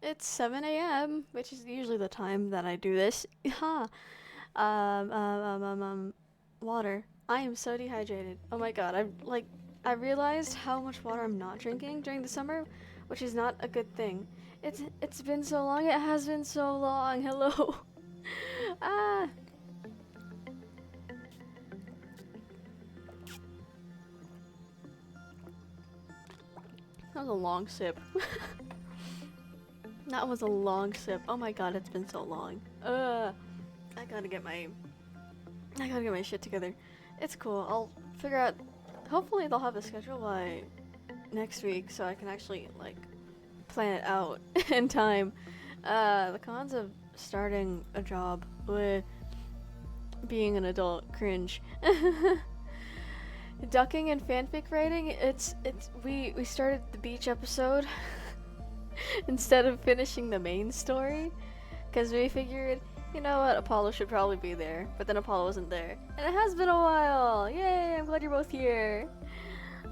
It's 7 a.m., which is usually the time that I do this. Ha. Water. I am so dehydrated. Oh my god, I realized how much water I'm not drinking during the summer, which is not a good thing. It's been so long. It has been so long. Hello. ah. That was a long sip. That was a long sip. Oh my god, it's been so long. I gotta get my shit together. It's cool. I'll figure out. Hopefully, they'll have a schedule by next week, so I can actually like plan it out in time. The cons of starting a job with being an adult, cringe. Ducking and fanfic writing. We started the beach episode instead of finishing the main story, because we figured, you know what, Apollo should probably be there, but then Apollo wasn't there, and it has been a while. Yay! I'm glad you're both here.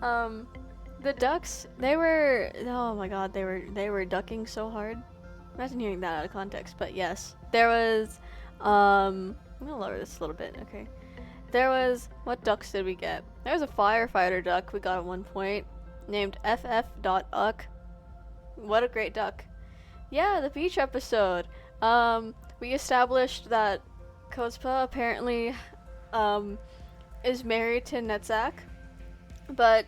The ducks, oh my god, they were ducking so hard. Imagine hearing that out of context, but yes, there was. I'm gonna lower this a little bit. Okay. There was, what ducks did we get? There was a firefighter duck we got at one point, named FF.uck. What a great duck. Yeah, the beach episode. We established that Kozpa apparently, is married to Netzak, but,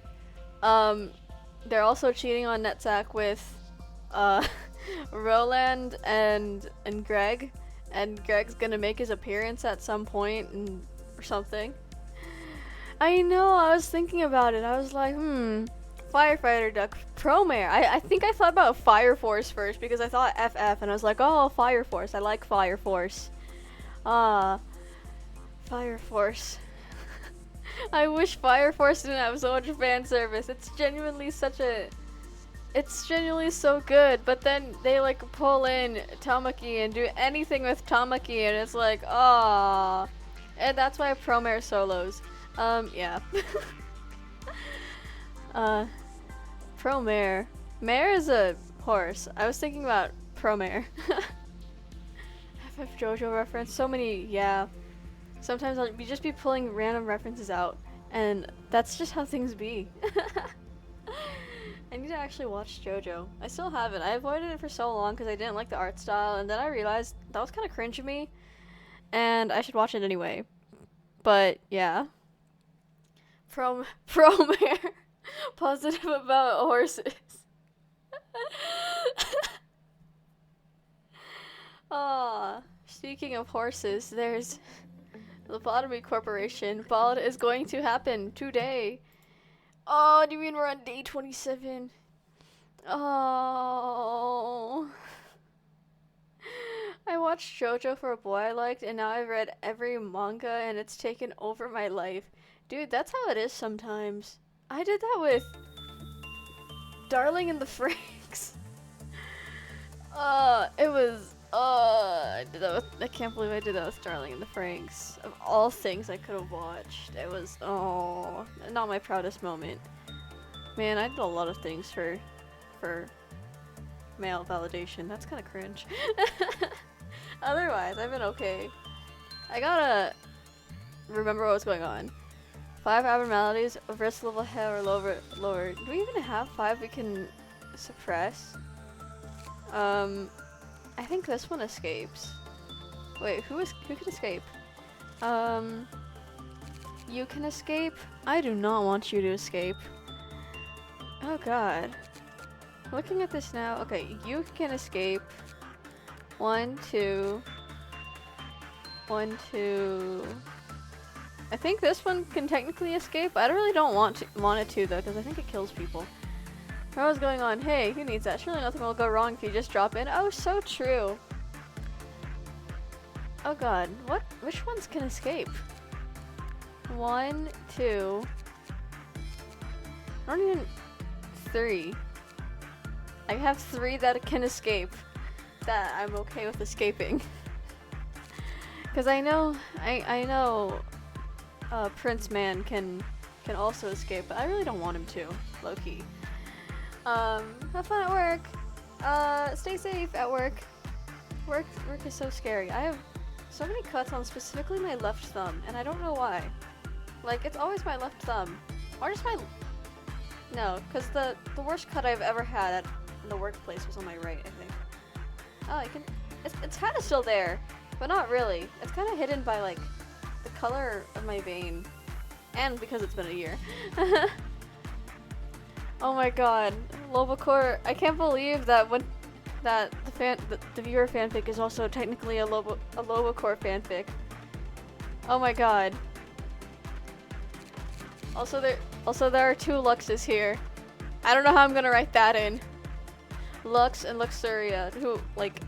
they're also cheating on Netzak with, Roland and Greg, and Greg's gonna make his appearance at some point or something. I know, I was thinking about it. I was like, firefighter duck, Promare. I think I thought about Fire Force first because I thought FF and I was like, oh, Fire Force. I like Fire Force. Fire Force. I wish Fire Force didn't have so much fan service. It's genuinely so good, but then they like pull in Tamaki and do anything with Tamaki and it's like, ah. And that's why Promare solos. Yeah. Promare. Mare is a horse. I was thinking about Promare. FF JoJo reference. So many, yeah. Sometimes I'll just be pulling random references out, and that's just how things be. I need to actually watch JoJo. I still haven't. I avoided it for so long because I didn't like the art style, and then I realized that was kind of cringe of me, and I should watch it anyway. But yeah. Promare. Positive about horses. Speaking of horses, there's Lobotomy Corporation. Bald is going to happen today. Oh, do you mean we're on day 27? Oh. I watched JoJo for a boy I liked, and now I've read every manga, and it's taken over my life. Dude, that's how it is sometimes. I did that with Darling in the Franxx. I did that with, I can't believe I did that with Darling in the Franxx. Of all things I could have watched, it was, not my proudest moment. Man, I did a lot of things for male validation. That's kind of cringe. Otherwise, I've been okay. I gotta remember what's going on. 5 abnormalities, risk level high or lower. Do we even have 5 we can suppress? I think this one escapes. Wait, who can escape? You can escape? I do not want you to escape. Oh god. Looking at this now, okay, you can escape. 1, 2. 1, 2. I think this one can technically escape. I really don't want it to though, because I think it kills people. What was going on? Hey, who needs that? Surely nothing will go wrong if you just drop in. Oh, so true. Oh god, what? Which ones can escape? 1, 2. I don't even. 3. I have 3 that can escape. That I'm okay with escaping. Because I know Prince Man can also escape, but I really don't want him to, low-key. Have fun at work. Stay safe at work. Work is so scary. I have so many cuts on specifically my left thumb, and I don't know why. Like, it's always my left thumb. Or just my... No, because the worst cut I've ever had in the workplace was on my right, I think. Oh, you can... It's kind of still there, but not really. It's kind of hidden by, like, the color of my vein. And because it's been a year. Oh my god. Lobocore, I can't believe that the viewer fanfic is also technically a Lobocore fanfic. Oh my god. Also there are two Luxes here. I don't know how I'm gonna write that in. Lux and Luxuria, who, like,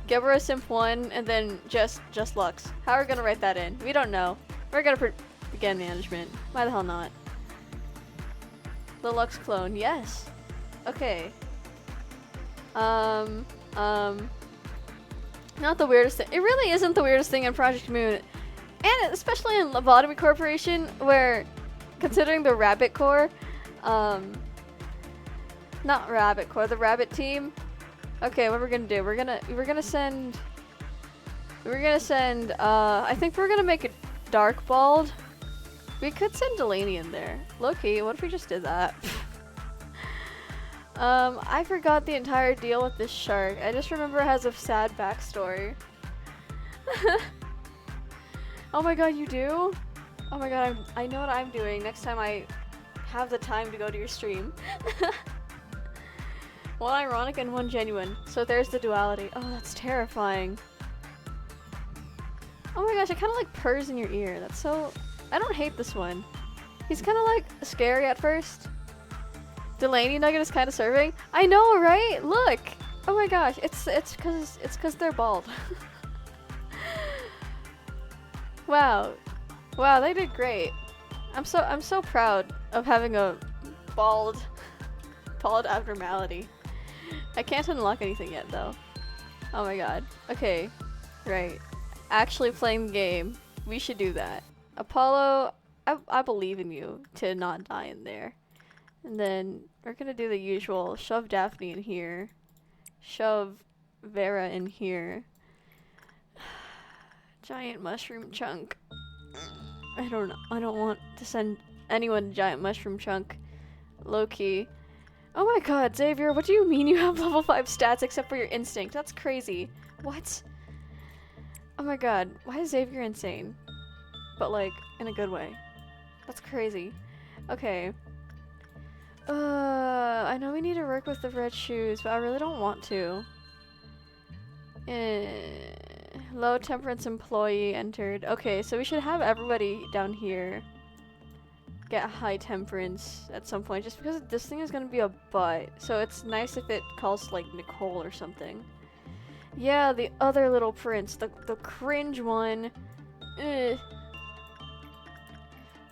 Gebra Simp 1 and then just Lux. How are we gonna write that in? We don't know. We're gonna begin management. Why the hell not? The Lux clone, yes. Okay. Not the weirdest thing. It really isn't the weirdest thing in Project Moon. And especially in Lobotomy Corporation, where, considering the Rabbit Core, not Rabbit Core, the Rabbit Team. Okay, what we're gonna do? We're gonna send, I think we're gonna make it Dark Bald. We could send Delaney in there. Low-key, what if we just did that? I forgot the entire deal with this shark. I just remember it has a sad backstory. Oh my god, you do? Oh my god, I know what I'm doing next time I have the time to go to your stream. One ironic and one genuine. So there's the duality. Oh, that's terrifying. Oh my gosh, it kind of like purrs in your ear. That's so... I don't hate this one. He's kind of like scary at first. Delaney Nugget is kind of serving. I know, right? Look. Oh my gosh, it's because they're bald. Wow, they did great. I'm so proud of having a bald abnormality. I can't unlock anything yet though. Oh my god. Okay, right. Actually playing the game. We should do that. Apollo, I believe in you to not die in there. And then we're gonna do the usual. Shove Daphne in here. Shove Vera in here. Giant mushroom chunk. I don't want to send anyone giant mushroom chunk. Low-key. Oh my god, Xavier, what do you mean you have level 5 stats except for your instinct? That's crazy. What? Oh my god, why is Xavier insane? But like, in a good way. That's crazy. Okay. I know we need to work with the red shoes, but I really don't want to. Low temperance employee entered. Okay, so we should have everybody down here get high temperance at some point, just because this thing is gonna be a butt. So it's nice if it calls like Nicole or something. Yeah, the other little prince, the cringe one. Ugh.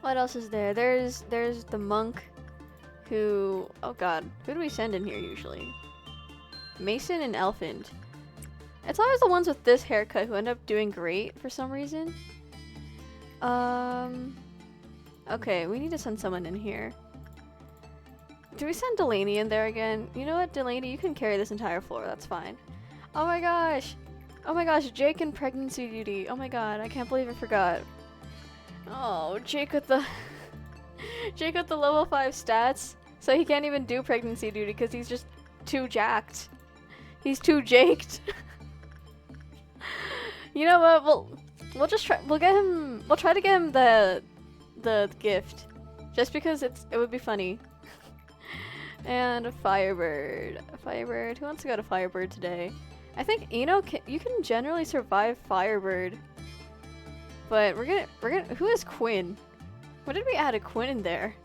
What else is there? There's the monk who, oh god, who do we send in here usually? Mason and Elfand. It's always the ones with this haircut who end up doing great for some reason. Okay, we need to send someone in here. Do we send Delaney in there again? You know what, Delaney, you can carry this entire floor, that's fine. Oh my gosh! Oh my gosh, Jake in pregnancy duty. Oh my god, I can't believe I forgot. Oh, Jake with the Jake with the level 5 stats, so he can't even do pregnancy duty because he's just too jacked. He's too jaked. You know what? We'll just try. We'll try to get him the gift, just because it would be funny. And a Firebird. Firebird. Who wants to go to Firebird today? I think you can generally survive Firebird. But we're gonna. Who is Quinn? What did we add a Quinn in there?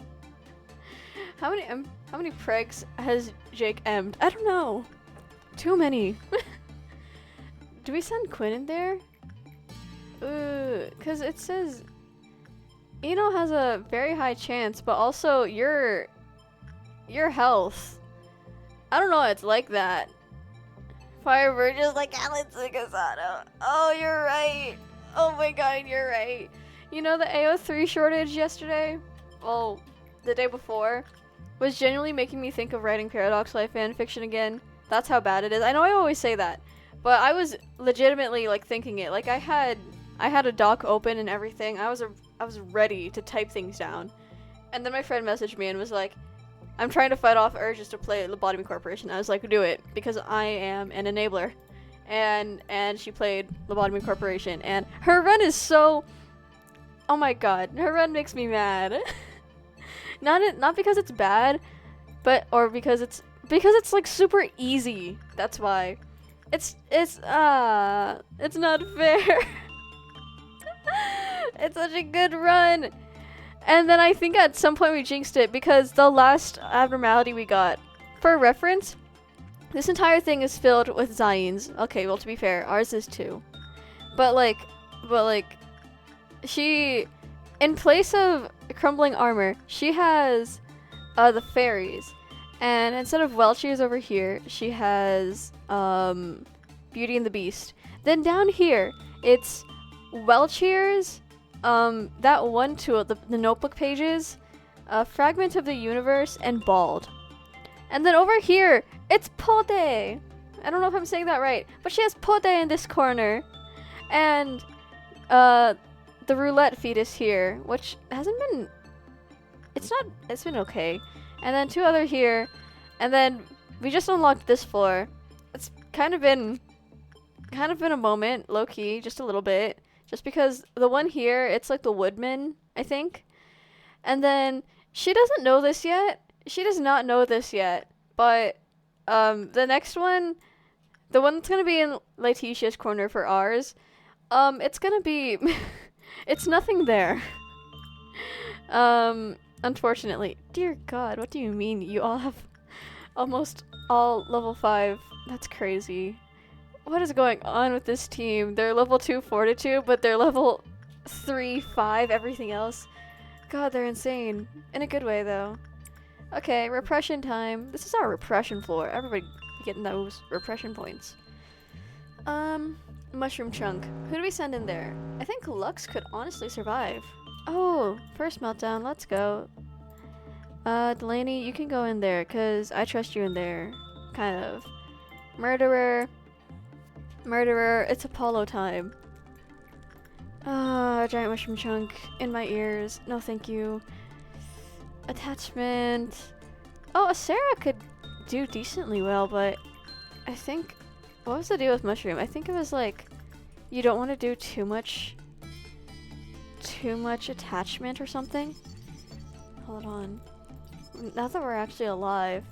How many pregs has Jake M'd? I don't know. Too many. Do we send Quinn in there? Cause it says Eno has a very high chance, but also your health. I don't know why it's like that. Firebird just like Alan Sigasano. Oh, you're right. Oh my god, you're right. You know the AO3 shortage yesterday? Well, the day before? was genuinely making me think of writing Paradox Life fanfiction again. That's how bad it is. I know I always say that, but I was legitimately like thinking it. Like I had a doc open and everything. I was ready to type things down, and then my friend messaged me and was like, "I'm trying to fight off urges to play Lobotomy Corporation." I was like, "Do it," because I am an enabler, and she played Lobotomy Corporation, and her run is so. Oh my god, her run makes me mad. Not because it's bad, or because it's like super easy. That's why. It's not fair. It's such a good run. And then I think at some point we jinxed it because the last abnormality we got, for reference, this entire thing is filled with Zines. Okay, well to be fair, ours is too. But like she, in place of crumbling armor, she has the fairies. And instead of Welchers over here, she has Beauty and the Beast. Then down here, it's Welchers, that one tool, the notebook pages, Fragment of the Universe, and Bald. And then over here, it's Pode. I don't know if I'm saying that right, but she has Pode in this corner. And the roulette fetus here, which hasn't been, it's been okay. And then 2 other here, and then we just unlocked this floor. It's kind of been a moment, low key, just a little bit, just because the one here, it's like the woodman, I think. And then she doesn't know this yet. She does not know this yet, but the next one, the one that's gonna be in Letitia's corner for ours, it's gonna be it's nothing there. Unfortunately. Dear God, what do you mean? You all have almost all level 5. That's crazy. What is going on with this team? They're level 2 fortitude, but they're level 3, 5, everything else. God, they're insane. In a good way, though. Okay, repression time. This is our repression floor. Everybody getting those repression points. Mushroom chunk. Who do we send in there? I think Lux could honestly survive. Oh, first meltdown. Let's go. Delaney, you can go in there, because I trust you in there. Kind of. Murderer. It's Apollo time. Giant mushroom chunk in my ears. No, thank you. Attachment. Oh, a Sarah could do decently well, but I think... What was the deal with mushroom? I think it was like, you don't want to do too much attachment or something. Hold on. Now that we're actually alive.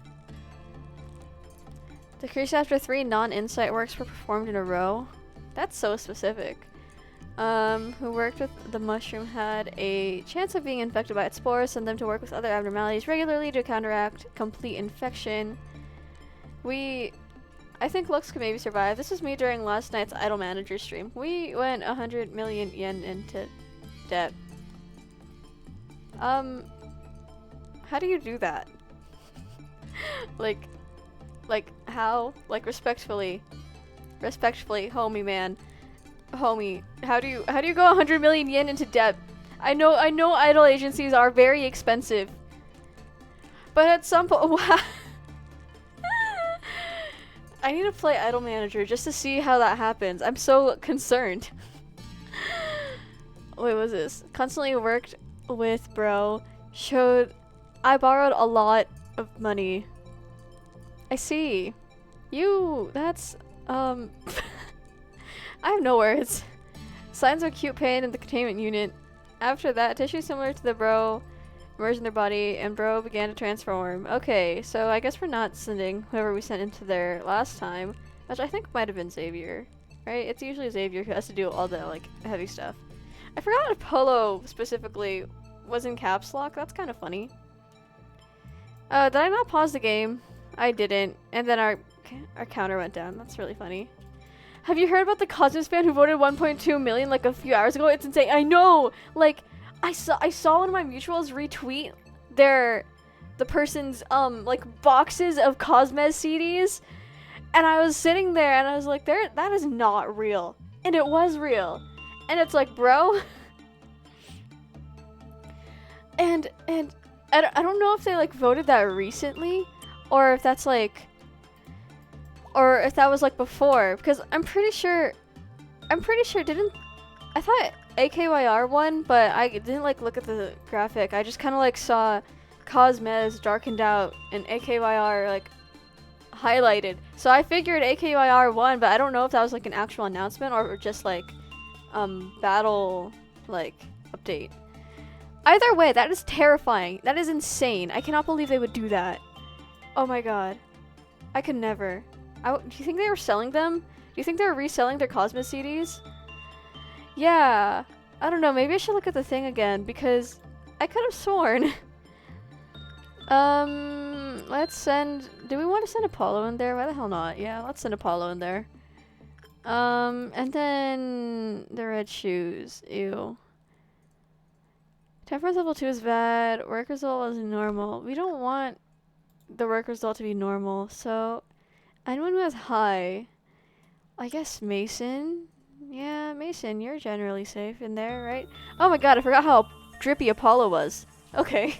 Decrease after 3 non-insight works were performed in a row. That's so specific. Who worked with the mushroom had a chance of being infected by its spores, send them to work with other abnormalities regularly to counteract complete infection. I think Lux could maybe survive. This was me during last night's Idol Manager stream. We went 100 million yen into debt. How do you do that? like how? Like respectfully, homie man. Homie, how do you go 100 million yen into debt? I know idol agencies are very expensive. But at some point, I need to play Idol Manager just to see how that happens. I'm so concerned. Wait, what was this? Constantly worked with bro. Showed I borrowed a lot of money. I see. That's I have no words. Signs of acute pain in the containment unit. After that, tissue similar to the bro emerged in their body, and bro began to transform. Okay, so I guess we're not sending whoever we sent into there last time, which I think might have been Xavier, right? It's usually Xavier who has to do all the, like, heavy stuff. I forgot if Polo specifically was in caps lock. That's kind of funny. Did I not pause the game? I didn't, and then our counter went down. That's really funny. Have you heard about the Cosmos fan who voted 1.2 million like a few hours ago? It's insane. I know. Like, I saw one of my mutuals retweet the person's like boxes of Cosmos CDs, and I was sitting there and I was like, that is not real, and it was real, and it's like, bro, and I don't know if they like voted that recently, or if that's like, or if that was like before, because I'm pretty sure didn't, I thought AKYR won, but I didn't like look at the graphic. I just kind of like saw Cosmez darkened out and AKYR like highlighted. So I figured AKYR won, but I don't know if that was like an actual announcement or just like battle like update. Either way, that is terrifying. That is insane. I cannot believe they would do that. Oh my god. I could never. Do you think they were selling them? Do you think they were reselling their Cosmos CDs? Yeah. I don't know. Maybe I should look at the thing again because I could have sworn. Let's send... Do we want to send Apollo in there? Why the hell not? Yeah, let's send Apollo in there. And then the red shoes. Ew. Temperance level 2 is bad. Work result is normal. We don't want the work result to be normal, so anyone who has high, I guess Mason. Yeah, Mason, you're generally safe in there, right? Oh my god, I forgot how drippy Apollo was. Okay.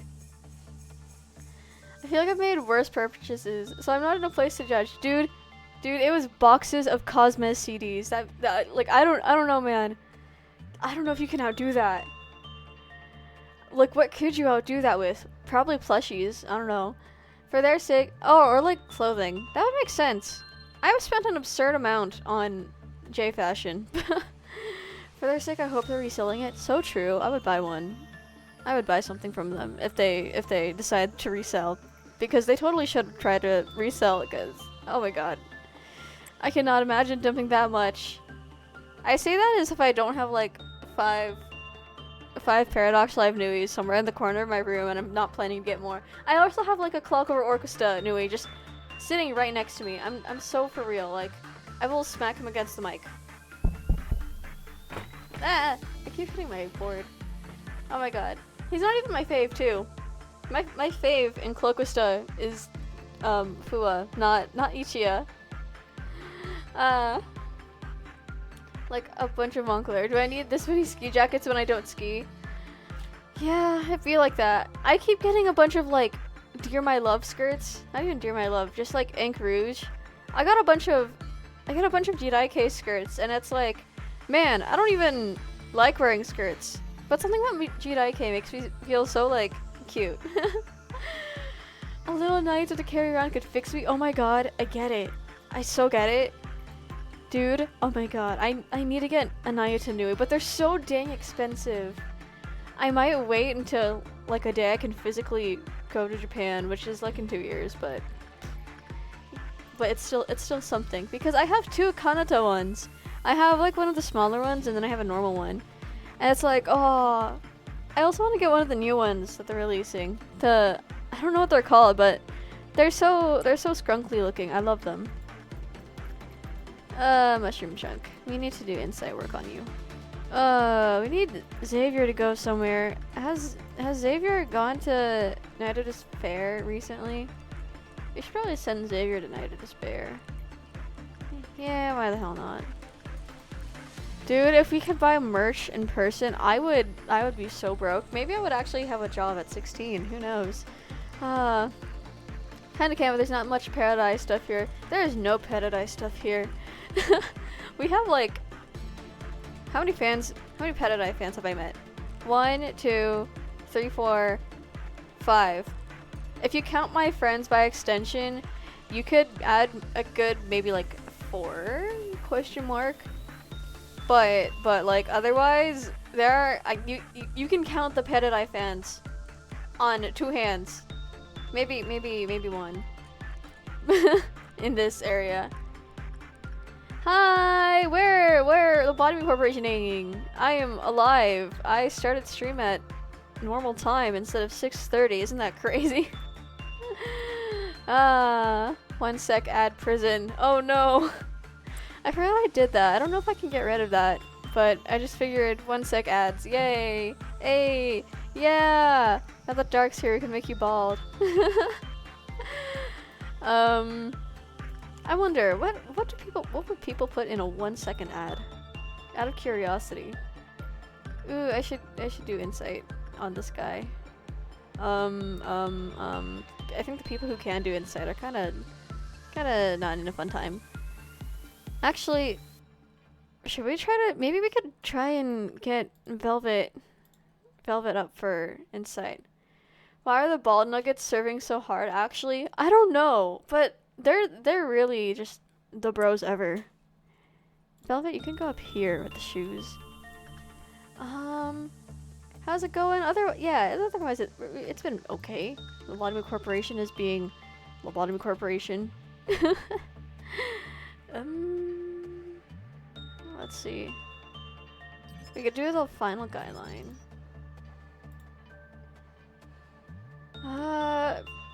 I feel like I've made worse purchases, so I'm not in a place to judge. Dude, it was boxes of Cosmos CDs. That like I don't know, man. I don't know if you can outdo that. Like, what could you outdo that with? Probably plushies. I don't know. For their sake... Oh, or like clothing. That would make sense. I have spent an absurd amount on J Fashion. For their sake, I hope they're reselling it. So true. I would buy one. I would buy something from them if they decide to resell. Because they totally should try to resell, because... Oh my god. I cannot imagine dumping that much. I say that as if I don't have like five Paradox Live Nuis somewhere in the corner of my room, and I'm not planning to get more. I also have like a Clockwork Orchestra Nui just sitting right next to me. I'm so for real. Like, I will smack him against the mic. Ah! I keep hitting my board. Oh my god. He's not even my fave too. My fave in Cloquista is Fua, not Ichiya. Like a bunch of Moncler. Do I need this many ski jackets when I don't ski? Yeah, I feel like that. I keep getting a bunch of like Dear My Love skirts. Not even Dear My Love, just like Ink Rouge. I got a bunch of Jidaike skirts, and it's like, man, I don't even like wearing skirts. But something about Jidaike makes me feel so like cute. A little knight to carry around could fix me. Oh my god, I get it. I so get it. Dude, oh my god, I need to get a Nayuta Nui, but they're so dang expensive. I might wait until like a day I can physically go to Japan, which is like in 2 years, but it's still something, because I have two Kanata ones. I have like one of the smaller ones, and then I have a normal one. And it's like, oh, I also want to get one of the new ones that they're releasing. I don't know what they're called, but they're so scrunkly looking. I love them. Mushroom Chunk. We need to do insight work on you. We need Xavier to go somewhere. Has Xavier gone to Night of Despair recently? We should probably send Xavier to Night of Despair. Yeah, why the hell not? Dude, if we could buy merch in person, I would be so broke. Maybe I would actually have a job at 16. Who knows? Kinda can, but there's not much Paradise stuff here. There is no Paradise stuff here. We have like, how many Paradise fans have I met? 1, 2, 3, 4, 5. If you count my friends by extension, you could add a good maybe like 4 ? But like otherwise, there are you can count the Paradise fans on 2 hands, maybe 1 in this area. Hi, where Lobotomy Corporationing? I am alive. I started stream at normal time instead of 6:30. Isn't that crazy? 1 sec, add prison. Oh no. I forgot I did that. I don't know if I can get rid of that, but I just figured 1 sec ads. Yay! Hey! Yeah! Now that Dark's here, we can make you bald. I wonder what would people put in a 1 second ad? Out of curiosity. Ooh, I should do insight on this guy. I think the people who can do Insight are kind of not in a fun time. Actually, should we try to? Maybe we could try and get Velvet up for Insight. Why are the bald nuggets serving so hard? Actually, I don't know, but they're really just the bros ever. Velvet, you can go up here with the shoes. How's it going? Otherwise it's been okay. Lobotomy Corporation is being Lobotomy Corporation. Let's see. We could do the final guideline.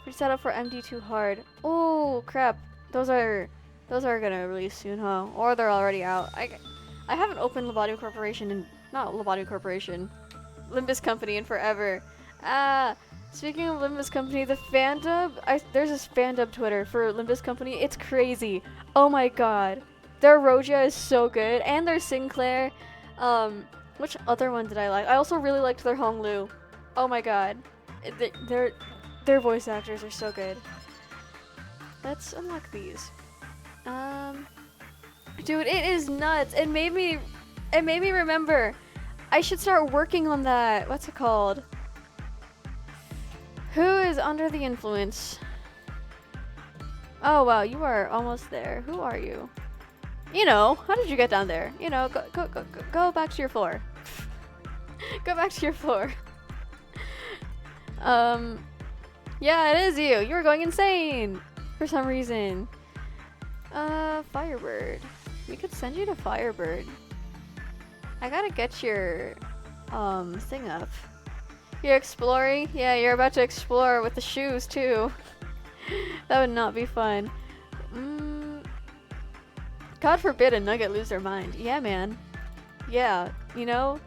Reset up for MD too hard. Oh crap! Those are gonna release soon, huh? Or they're already out. I haven't opened Lobotomy Corporation and not Lobotomy Corporation, Limbus Company in forever. Speaking of Limbus Company, the fandub. There's this fandub Twitter for Limbus Company. It's crazy. Oh my god, their Roja is so good, and their Sinclair. Which other one did I like? I also really liked their Honglu. Oh my god, their voice actors are so good. Let's unlock these. Dude, it is nuts. It made me remember. I should start working on that. What's it called? Who is under the influence? Oh wow, you are almost there. Who are you? You know, how did you get down there? You know, go back to your floor. Go back to your floor. Yeah, it is you. You were going insane for some reason. Firebird. We could send you to Firebird. I gotta get your thing up. You're exploring? Yeah, you're about to explore with the shoes too. That would not be fun. God forbid a nugget lose their mind. Yeah, man. Yeah, you know,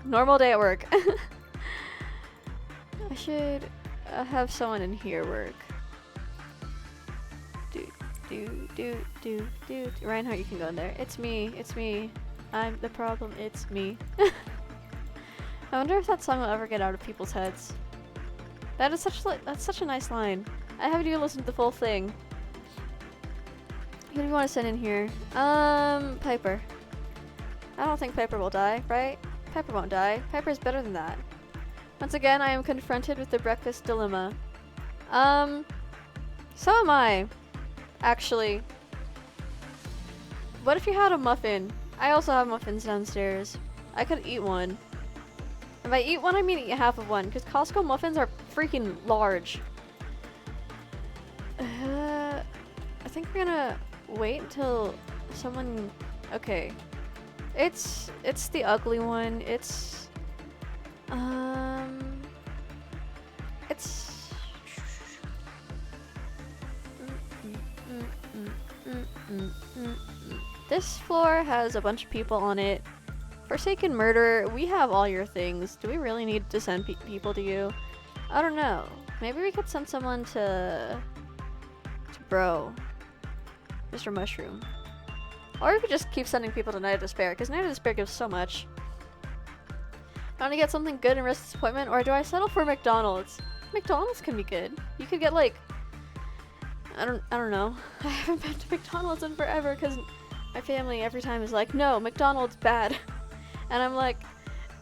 normal day at work. I should have someone in here work. Do. Reinhardt, you can go in there. It's me. I'm the problem. It's me. I wonder if that song will ever get out of people's heads. That's such a nice line. I haven't even listened to the full thing. Who do you want to send in here? Piper. I don't think Piper will die, right? Piper won't die. Piper's better than that. Once again, I am confronted with the breakfast dilemma. So am I. Actually. What if you had a muffin? I also have muffins downstairs. I could eat one. If I eat one, I mean eat half of one, because Costco muffins are freaking large. I think we're gonna wait until someone... Okay. It's the ugly one. It's... This floor has a bunch of people on it. Forsaken Murder, we have all your things. Do we really need to send people to you? I don't know. Maybe we could send someone to Bro. Mr. Mushroom. Or we could just keep sending people to Night of Despair, because Night of Despair gives so much. I want to get something good and risk disappointment, or do I settle for McDonald's? McDonald's can be good. You could get like... I don't know. I haven't been to McDonald's in forever, because my family every time is like, no, McDonald's bad. And I'm like,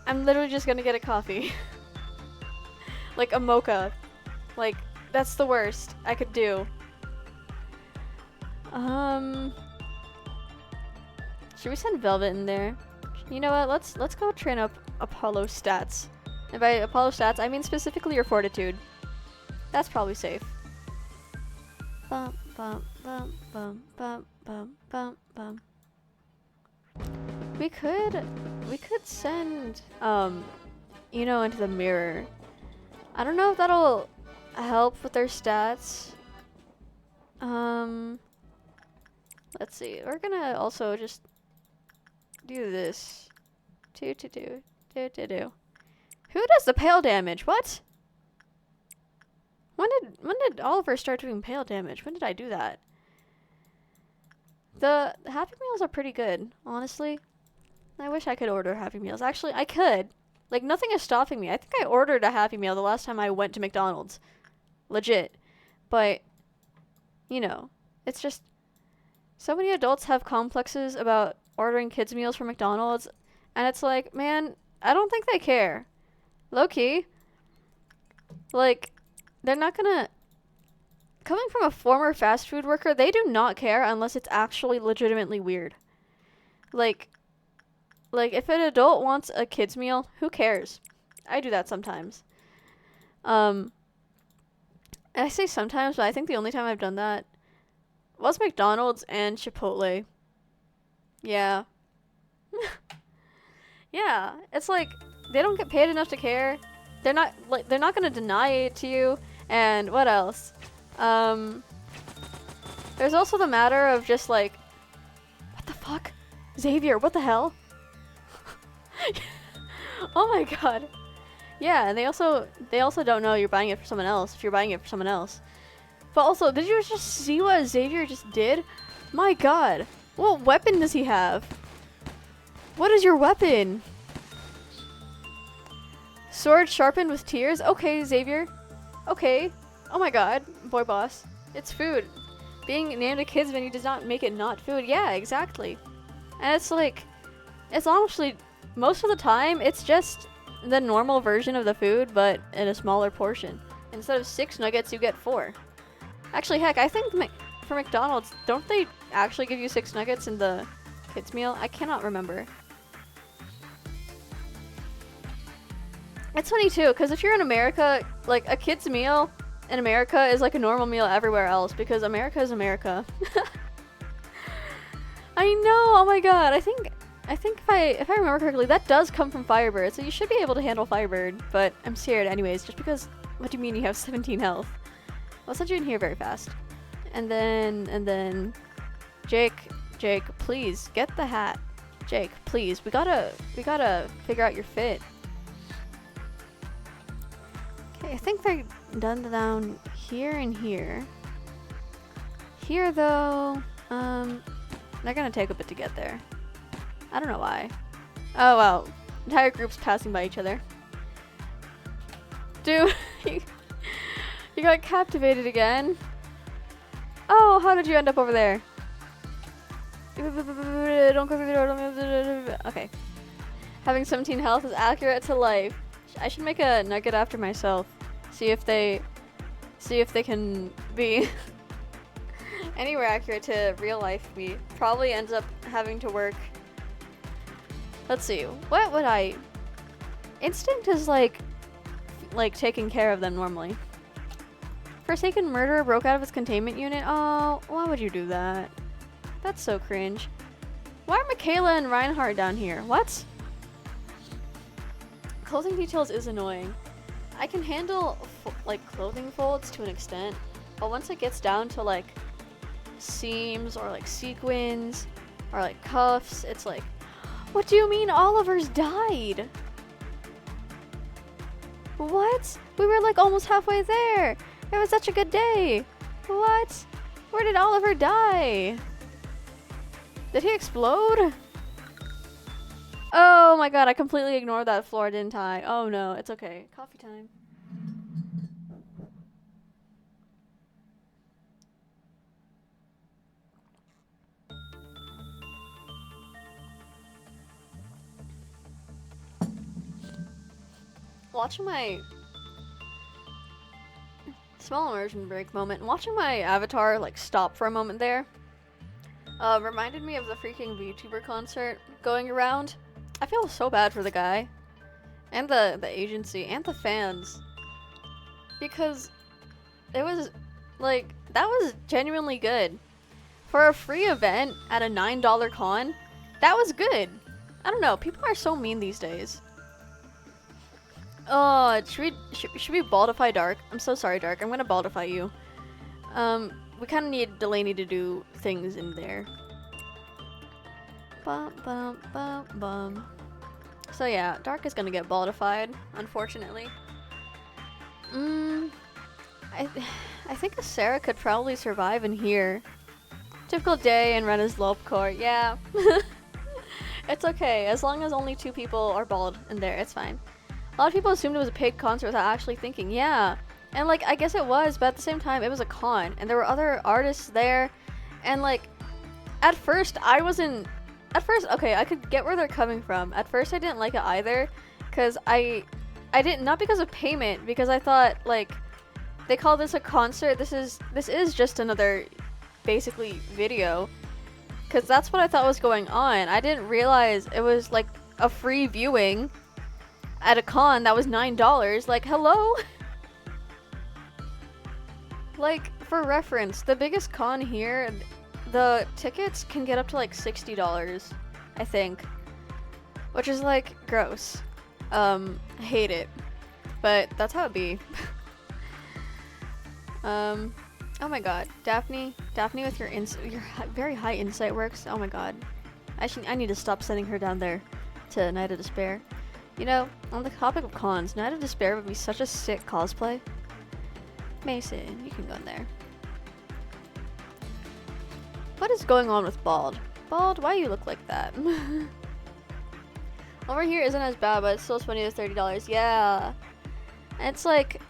I'm literally just gonna get a coffee. Like a mocha. Like, that's the worst I could do. Should we send Velvet in there? You know what? Let's go train up Apollo stats. And by Apollo stats, I mean specifically your fortitude. That's probably safe. Bum bum bum bum bum bum bum bum. We could send you know, into the mirror. I don't know if that'll help with their stats. Let's see. We're gonna also just do this. Do. Who does the pale damage? What? When did Oliver start doing pale damage? When did I do that? The Happy Meals are pretty good, honestly. I wish I could order Happy Meals. Actually, I could. Like, nothing is stopping me. I think I ordered a Happy Meal the last time I went to McDonald's. Legit. But, you know, it's just... So many adults have complexes about ordering kids' meals from McDonald's. And it's like, man, I don't think they care. Low-key. Like, they're not gonna... Coming from a former fast food worker, they do not care unless it's actually legitimately weird. Like, if an adult wants a kid's meal, who cares? I do that sometimes. I say sometimes, but I think the only time I've done that was McDonald's and Chipotle. Yeah. Yeah, it's like, they don't get paid enough to care. They're not gonna deny it to you. And what else? There's also the matter of just like, what the fuck? Xavier, what the hell? Oh my god. Yeah, and they also don't know you're buying it for someone else if you're buying it for someone else. But also, did you just see what Xavier just did? My god. What weapon does he have? What is your weapon? Sword sharpened with tears? Okay, Xavier. Okay. Oh my god. Boy boss. It's food. Being named a kid's menu does not make it not food. Yeah, exactly. And it's like, it's honestly, most of the time, it's just the normal version of the food, but in a smaller portion. Instead of 6 nuggets, you get 4. Actually, heck, I think for McDonald's, don't they actually give you 6 nuggets in the kids meal? I cannot remember. It's funny too, because if you're in America, like a kid's meal in America is like a normal meal everywhere else, because America is America. I know, oh my god, I think if I remember correctly, that does come from Firebird, so you should be able to handle Firebird, but I'm scared anyways, just because, what do you mean you have 17 health? I'll send you in here very fast. And then, Jake, please, get the hat. Jake, please, we gotta figure out your fit. Okay, I think they're done down here and here. Here though, they're gonna take a bit to get there. I don't know why. Oh wow, entire group's passing by each other. Dude, you got captivated again. Oh, how did you end up over there? Don't go through the door. Okay. Having 17 health is accurate to life. I should make a nugget after myself. See if they can be anywhere accurate to real life me. Probably ends up having to work. Let's see. What would I... Instinct is like taking care of them normally. Forsaken murderer broke out of his containment unit. Oh, why would you do that? That's so cringe. Why are Michaela and Reinhardt down here? What? Clothing details is annoying. I can handle like clothing folds to an extent, but once it gets down to like seams or like sequins or like cuffs, it's like, what do you mean Oliver's died? What? We were like almost halfway there. It was such a good day. What? Where did Oliver die? Did he explode? Oh my god, I completely ignored that floor, didn't I? Oh no, it's okay. Coffee time. Watching my small immersion break moment, watching my avatar like stop for a moment there, reminded me of the freaking VTuber concert going around. I feel so bad for the guy, and the agency, and the fans, because it was like, that was genuinely good. For a free event at a $9 con, that was good. I don't know, people are so mean these days. Oh, should we baldify Dark? I'm so sorry, Dark. I'm gonna baldify you. We kind of need Delaney to do things in there. Bum, bum, bum, bum. So yeah, Dark is gonna get baldified, unfortunately. I think a Sarah could probably survive in here. Typical day in Rena's Lobcourt. Yeah. It's okay, as long as only 2 people are bald in there, it's fine. A lot of people assumed it was a paid concert without actually thinking, yeah. And like, I guess it was, but at the same time, it was a con, and there were other artists there, and like, at first, okay, I could get where they're coming from. At first, I didn't like it either, because I didn't, not because of payment, because I thought, like, they call this a concert, this is just another, basically, video, because that's what I thought was going on. I didn't realize it was, like, a free viewing at a con that was $9, like, hello? Like, for reference, the biggest con here, the tickets can get up to like $60, I think. Which is like, gross. I hate it. But that's how it be. Oh my god. Daphne with your very high insight works. Oh my god. I need to stop sending her down there to Night of Despair. You know, on the topic of cons, Night of Despair would be such a sick cosplay. Mason, you can go in there. What is going on with Bald? Bald, why you look like that? Over here isn't as bad, but it's still as funny as $30. Yeah. And it's like,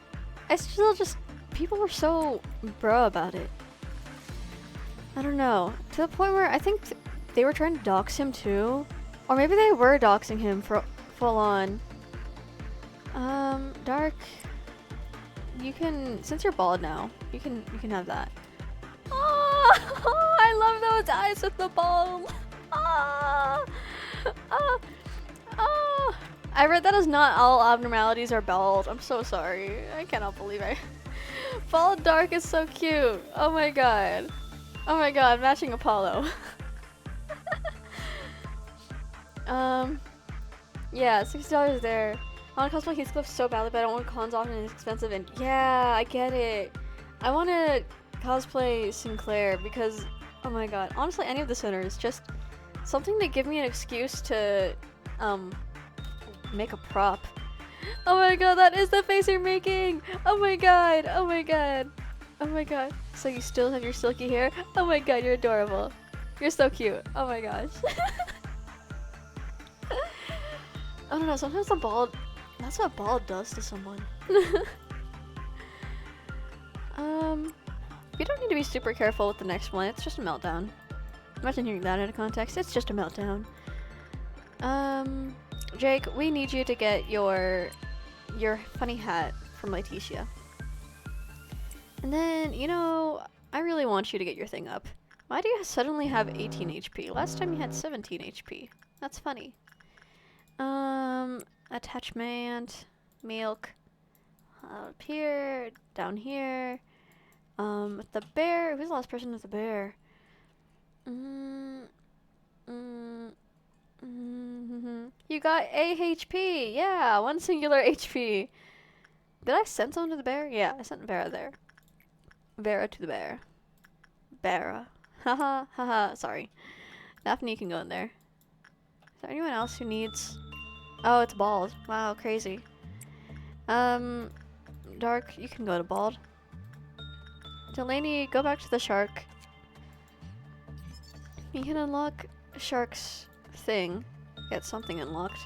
I still just, people were so bro about it. I don't know. To the point where I think they were trying to dox him too. Or maybe they were doxing him for full on. Dark. You can, since you're bald now, you can have that. Oh, I love those eyes with the ball. Oh, oh, oh. I read that as not all abnormalities are bald. I'm so sorry. I cannot believe it. Bald Dark is so cute. Oh my god. Oh my god, matching Apollo. Yeah, $60 there. I want to cosplay Heathcliff so badly, but I don't want cons often and it's expensive, and yeah, I get it. I want to cosplay Sinclair because, oh my god, honestly, any of the sinners, just something to give me an excuse to, make a prop. Oh my god, that is the face you're making! Oh my god, oh my god, oh my god. So you still have your silky hair? Oh my god, you're adorable. You're so cute. Oh my gosh. I don't know, sometimes the bald, that's what bald does to someone. You don't need to be super careful with the next one, it's just a meltdown. Imagine hearing that out of context, it's just a meltdown. Jake, we need you to get your funny hat from Leticia. And then, you know, I really want you to get your thing up. Why do you suddenly have 18 HP? Last time you had 17 HP. That's funny. Attachment, milk, up here, down here, with the bear, who's the last person with the bear? You got a HP, yeah, one singular HP. Did I send someone to the bear? Yeah, I sent Vera there. Vera to the bear. Vera. Haha, haha, sorry. Daphne, you can go in there. Is there anyone else who needs... Oh, it's bald. Wow, crazy. Dark, you can go to bald. Delaney, go back to the shark. You can unlock Shark's thing. Get something unlocked.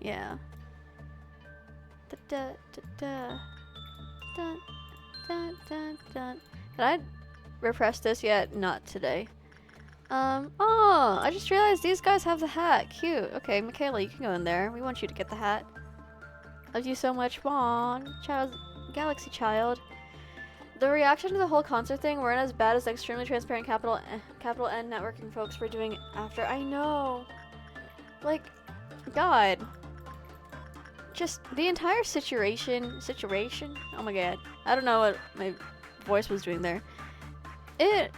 Yeah. Dun, dun, dun, dun, dun. Did I repress this yet? Not today. Oh, I just realized these guys have the hat. Cute. Okay, Michaela, you can go in there. We want you to get the hat. Love you so much, Juan. Child, Galaxy Child. The reaction to the whole concert thing weren't as bad as the extremely transparent capital N networking folks were doing after. I know. Like, God. Just the entire situation. Oh my god. I don't know what my voice was doing there. It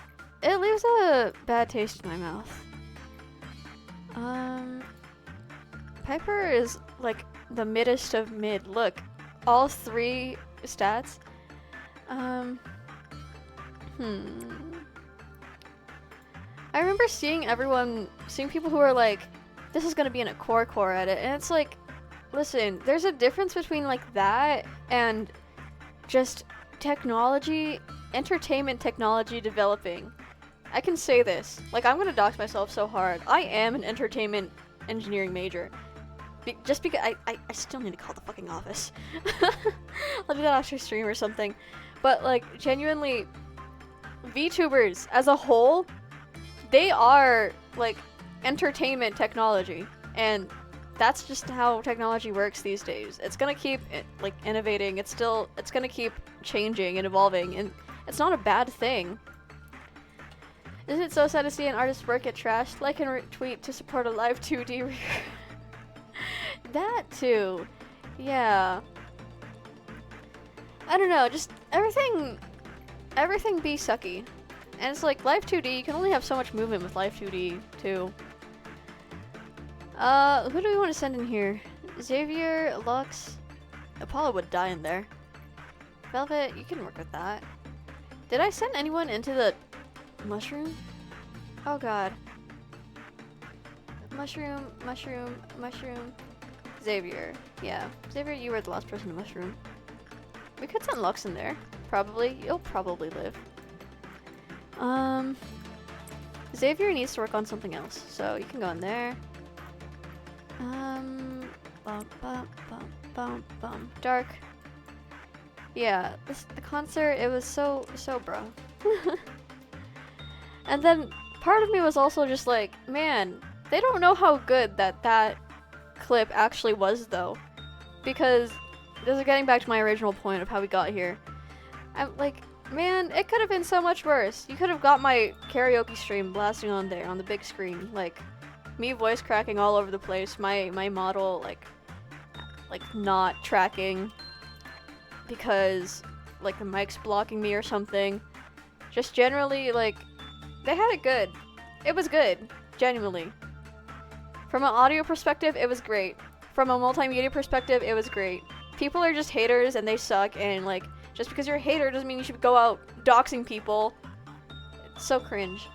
leaves a bad taste in my mouth. Piper is like the middest of mid. Look, all three stats. I remember seeing people who are like, this is gonna be in a core edit, and it's like, listen, there's a difference between like that and just entertainment technology developing. I can say this, like, I'm gonna dox myself so hard. I am an entertainment engineering major. Just because I still need to call the fucking office. I'll do that after stream or something. But like genuinely, VTubers as a whole, they are like entertainment technology, and that's just how technology works these days. It's gonna keep like innovating. It's gonna keep changing and evolving, and it's not a bad thing. Isn't it so sad to see an artist's work get trashed? Like and retweet to support a live 2D. That too, yeah. I don't know, just everything be sucky. And it's like live 2D, you can only have so much movement with live 2D too. Who do we want to send in here? Xavier, Lux, Apollo would die in there. Velvet, you can work with that. Did I send anyone into the mushroom? Oh god. Mushroom. Xavier. Yeah. Xavier, you were the last person to mushroom. We could send Lux in there. Probably. You'll probably live. Xavier needs to work on something else, so you can go in there. Dark. Yeah, the concert, it was so bro. And then part of me was also just like, man, they don't know how good that clip actually was though. Because this is getting back to my original point of how we got here. I'm like, man, it could have been so much worse. You could have got my karaoke stream blasting on there on the big screen, like me voice cracking all over the place, my model like not tracking because like the mic's blocking me or something. Just generally, like, they had it good. It was good, genuinely. From an audio perspective, it was great. From a multimedia perspective, it was great. People are just haters and they suck, and like, just because you're a hater doesn't mean you should go out doxing people. It's so cringe.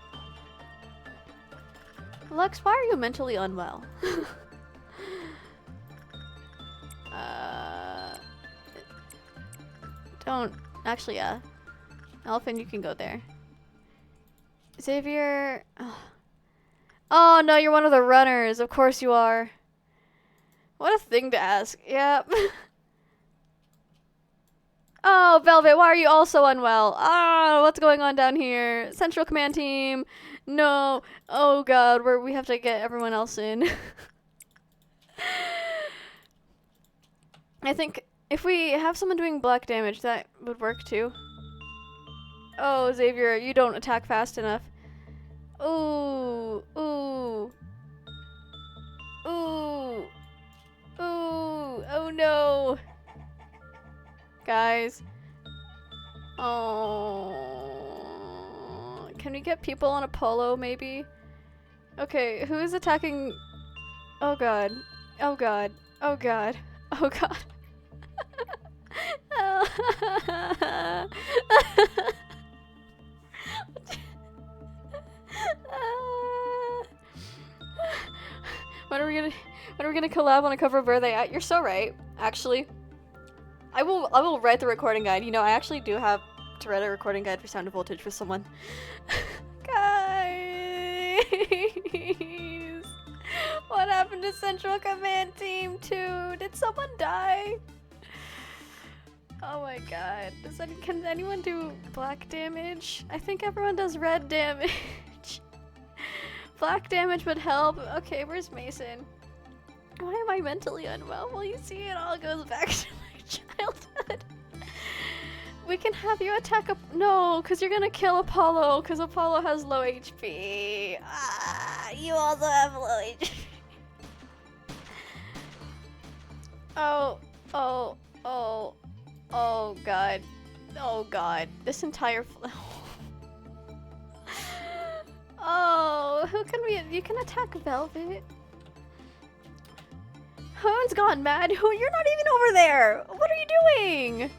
Lux, why are you mentally unwell? Don't. Actually, yeah. Elfin, you can go there. Xavier. Oh no, you're one of the runners. Of course you are. What a thing to ask. Yep. Oh, Velvet, why are you also unwell? Ah, what's going on down here? Central Command Team. No. Oh god, we have to get everyone else in. I think if we have someone doing black damage, that would work too. Oh, Xavier, you don't attack fast enough. Ooh, ooh. Ooh. Ooh, oh no. Guys. Oh. Can we get people on a polo, maybe? Okay, who is attacking? Oh god. Oh god. Oh god. Oh god. When are we gonna collab on a cover of Where They At? You're so right, actually. I will write the recording guide. You know, I actually do have to write a recording guide for Sound of Voltage for someone. Guys! What happened to Central Command Team 2? Did someone die? Oh my god. Can anyone do black damage? I think everyone does red damage. Black damage would help. Okay, where's Mason? Why am I mentally unwell? Well, you see, it all goes back to my childhood. We can have you attack no, because you're gonna kill Apollo, because Apollo has low HP. Ah, you also have low HP. Oh god. Oh god. This entire Oh, who can we? You can attack Velvet. Hoon's gone mad. Hoon, you're not even over there. What are you doing?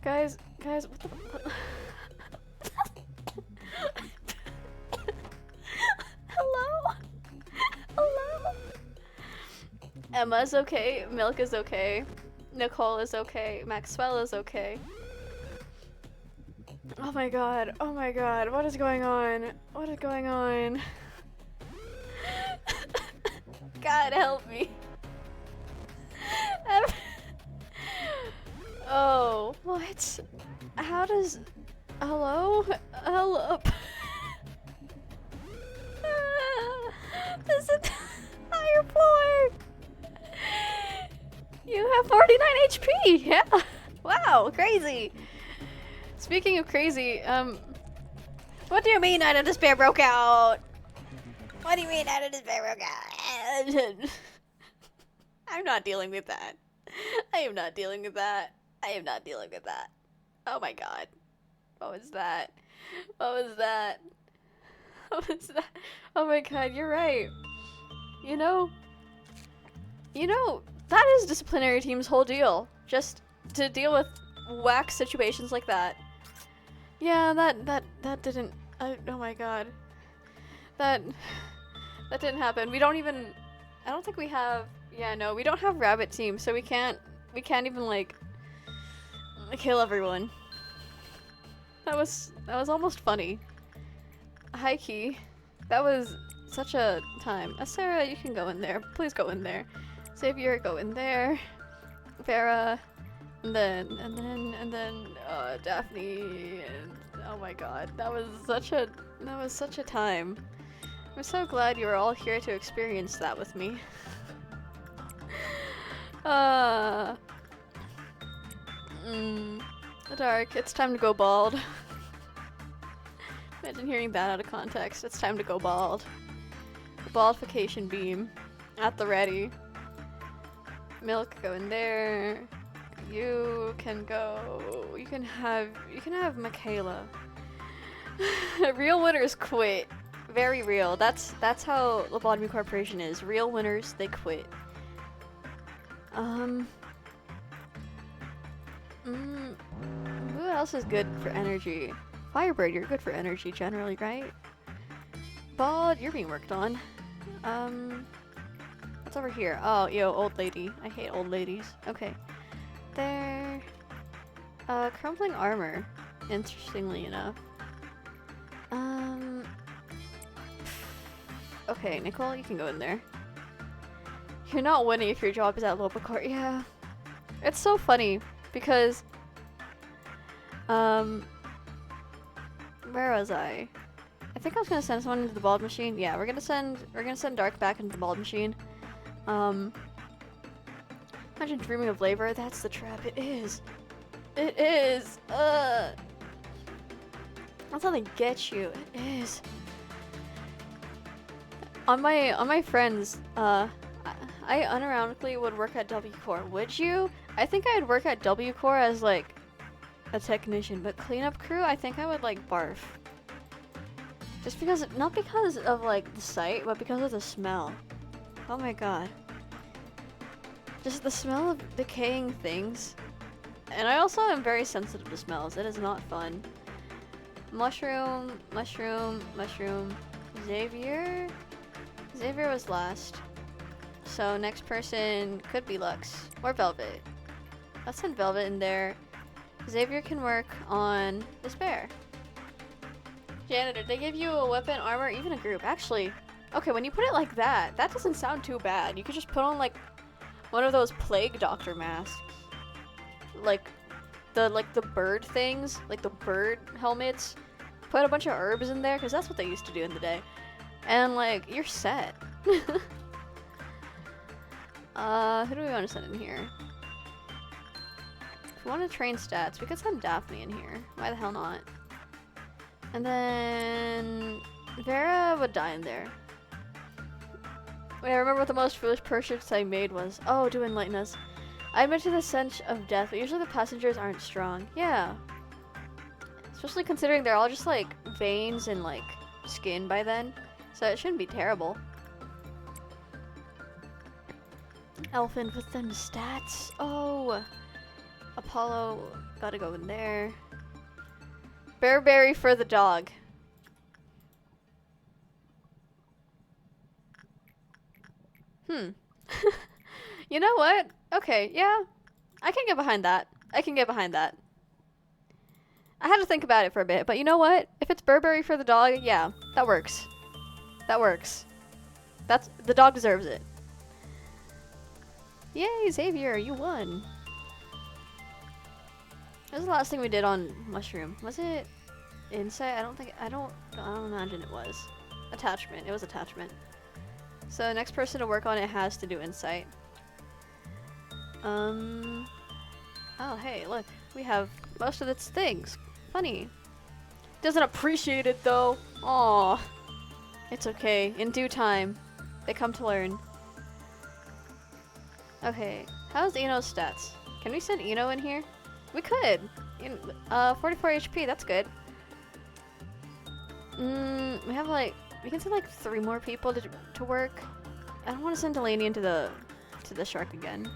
Guys, what the? Hello? Emma's okay. Milk is okay. Nicole is okay. Maxwell is okay. Oh my god, oh my god, what is going on? What is going on? God help me. Oh, what? How does... Hello? Hello? This is higher floor! You have 49 HP! Yeah! Wow, crazy! Speaking of crazy, what do you mean Night of Despair broke out? What do you mean Night of Despair broke out? I'm not dealing with that. I am not dealing with that. I am not dealing with that. Oh my god. What was that? What was that? What was that? Oh my god, you're right. You know, that is disciplinary team's whole deal. Just to deal with whack situations like that. Yeah, that didn't, oh my god. That didn't happen. We don't even, I don't think we have, yeah, no, we don't have rabbit team, so we can't even like kill everyone. That was almost funny. High key. That was such a time. Sarah, you can go in there. Please go in there. Xavier, go in there. Vera, and then Daphne. And, oh my god, that was such a time. I'm so glad you were all here to experience that with me. Dark, it's time to go bald. Imagine hearing that out of context. It's time to go bald. The baldification beam. At the ready. Milk, go in there. You can go. You can have Michaela. Real winners quit. Very real. That's how Lobotomy Corporation is. Real winners, they quit. Who else is good for energy? Firebird, you're good for energy generally, right? Bald, you're being worked on. What's over here? Oh, yo, old lady. I hate old ladies. Okay. There. Crumbling armor. Interestingly enough. Okay, Nicole, you can go in there. You're not winning if your job is at Lobotomy. Yeah. It's so funny because where was I? I think I was gonna send someone into the bald machine. Yeah, we're gonna send Dark back into the bald machine. Imagine dreaming of labor. That's the trap. It is. It is. That's how they get you. It is. On my friends, I unironically would work at W Corps. Would you? I think I'd work at W Corps as like a technician, but cleanup crew, I think I would like barf. Just because, not because of like the sight, but because of the smell. Oh my god. Just the smell of decaying things. And I also am very sensitive to smells. It is not fun. Mushroom, mushroom, mushroom. Xavier? Xavier was last. So next person could be Lux or Velvet. Let's send Velvet in there. Xavier can work on Despair. Janitor, they give you a weapon, armor, even a group. Actually, okay, when you put it like that, that doesn't sound too bad. You could just put on like one of those plague doctor masks. Like the bird things, like the bird helmets. Put a bunch of herbs in there, because that's what they used to do in the day. And like, you're set. Who do we want to send in here? If we want to train stats, we could send Daphne in here. Why the hell not? And then Vera would die in there. Wait, I remember what the most foolish purchase I made was. Oh, do enlighten us. I mentioned the stench of death, but usually the passengers aren't strong. Yeah. Especially considering they're all just like veins and like skin by then. So it shouldn't be terrible. Elephant with them stats. Oh. Apollo, gotta go in there. Bearberry for the dog. You know what? Okay, yeah. I can get behind that. I can get behind that. I had to think about it for a bit, but you know what? If it's Burberry for the dog, yeah, that works. That works. The dog deserves it. Yay, Xavier, you won. What was the last thing we did on Mushroom? Was it Insight? I don't imagine it was. Attachment. It was attachment. So the next person to work on it has to do Insight. Oh, hey, look. We have most of its things. Funny. Doesn't appreciate it, though. Aw. It's okay. In due time. They come to learn. Okay. How's Eno's stats? Can we send Eno in here? We could. 44 HP. That's good. We have like... We can send like 3 more people to work. I don't want to send Delaney into the shark again.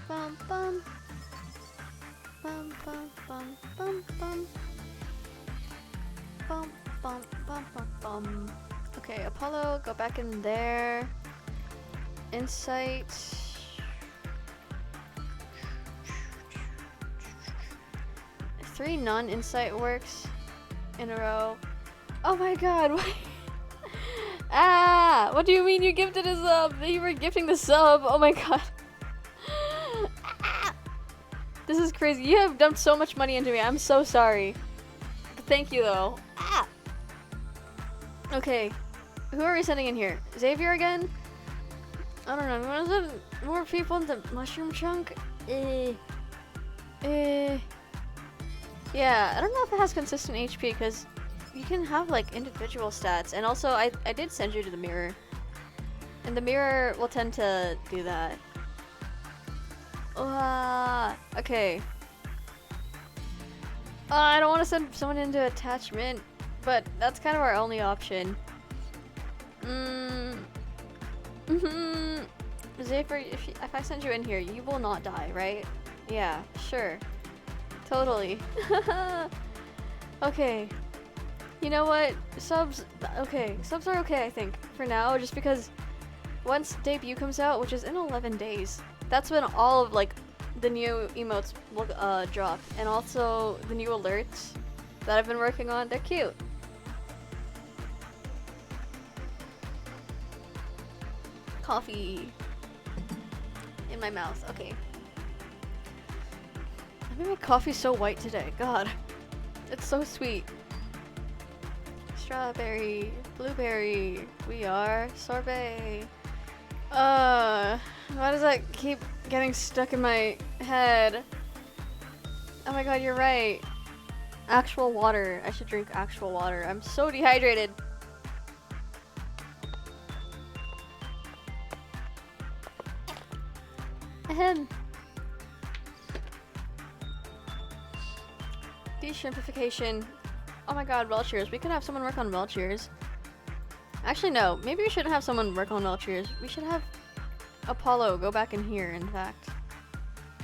Bum bum. Bum bum bum bum bum. Bum bum bum bum bum. Okay, Apollo, go back in there. Insight. 3 non-insight works in a row. Oh my god, what? Ah! What do you mean you gifted a sub? You were gifting the sub. Oh my god. Ah. This is crazy. You have dumped so much money into me. I'm so sorry. Thank you though. Ah! Okay. Who are we sending in here? Xavier again? I don't know. Want to send more people into Mushroom Chunk? Yeah, I don't know if it has consistent HP because you can have like individual stats. And also, I did send you to the mirror. And the mirror will tend to do that. Okay. I don't want to send someone into attachment, but that's kind of our only option. Xavier, if I send you in here, you will not die, right? Yeah, sure. Totally. Okay. You know what? Subs are okay, I think, for now, just because once debut comes out, which is in 11 days, that's when all of, like, the new emotes will drop, and also the new alerts that I've been working on. They're cute. Coffee in my mouth. Okay. I made my coffee so white today. God, it's so sweet. Strawberry, blueberry. We are sorbet. Why does that keep getting stuck in my head? Oh my god, you're right. Actual water. I should drink actual water. I'm so dehydrated. Ahem. De-shrimpification. Oh my god, Welchers. We could have someone work on Welchers. Actually, no. Maybe we shouldn't have someone work on Welchers. We should have Apollo go back in here, in fact.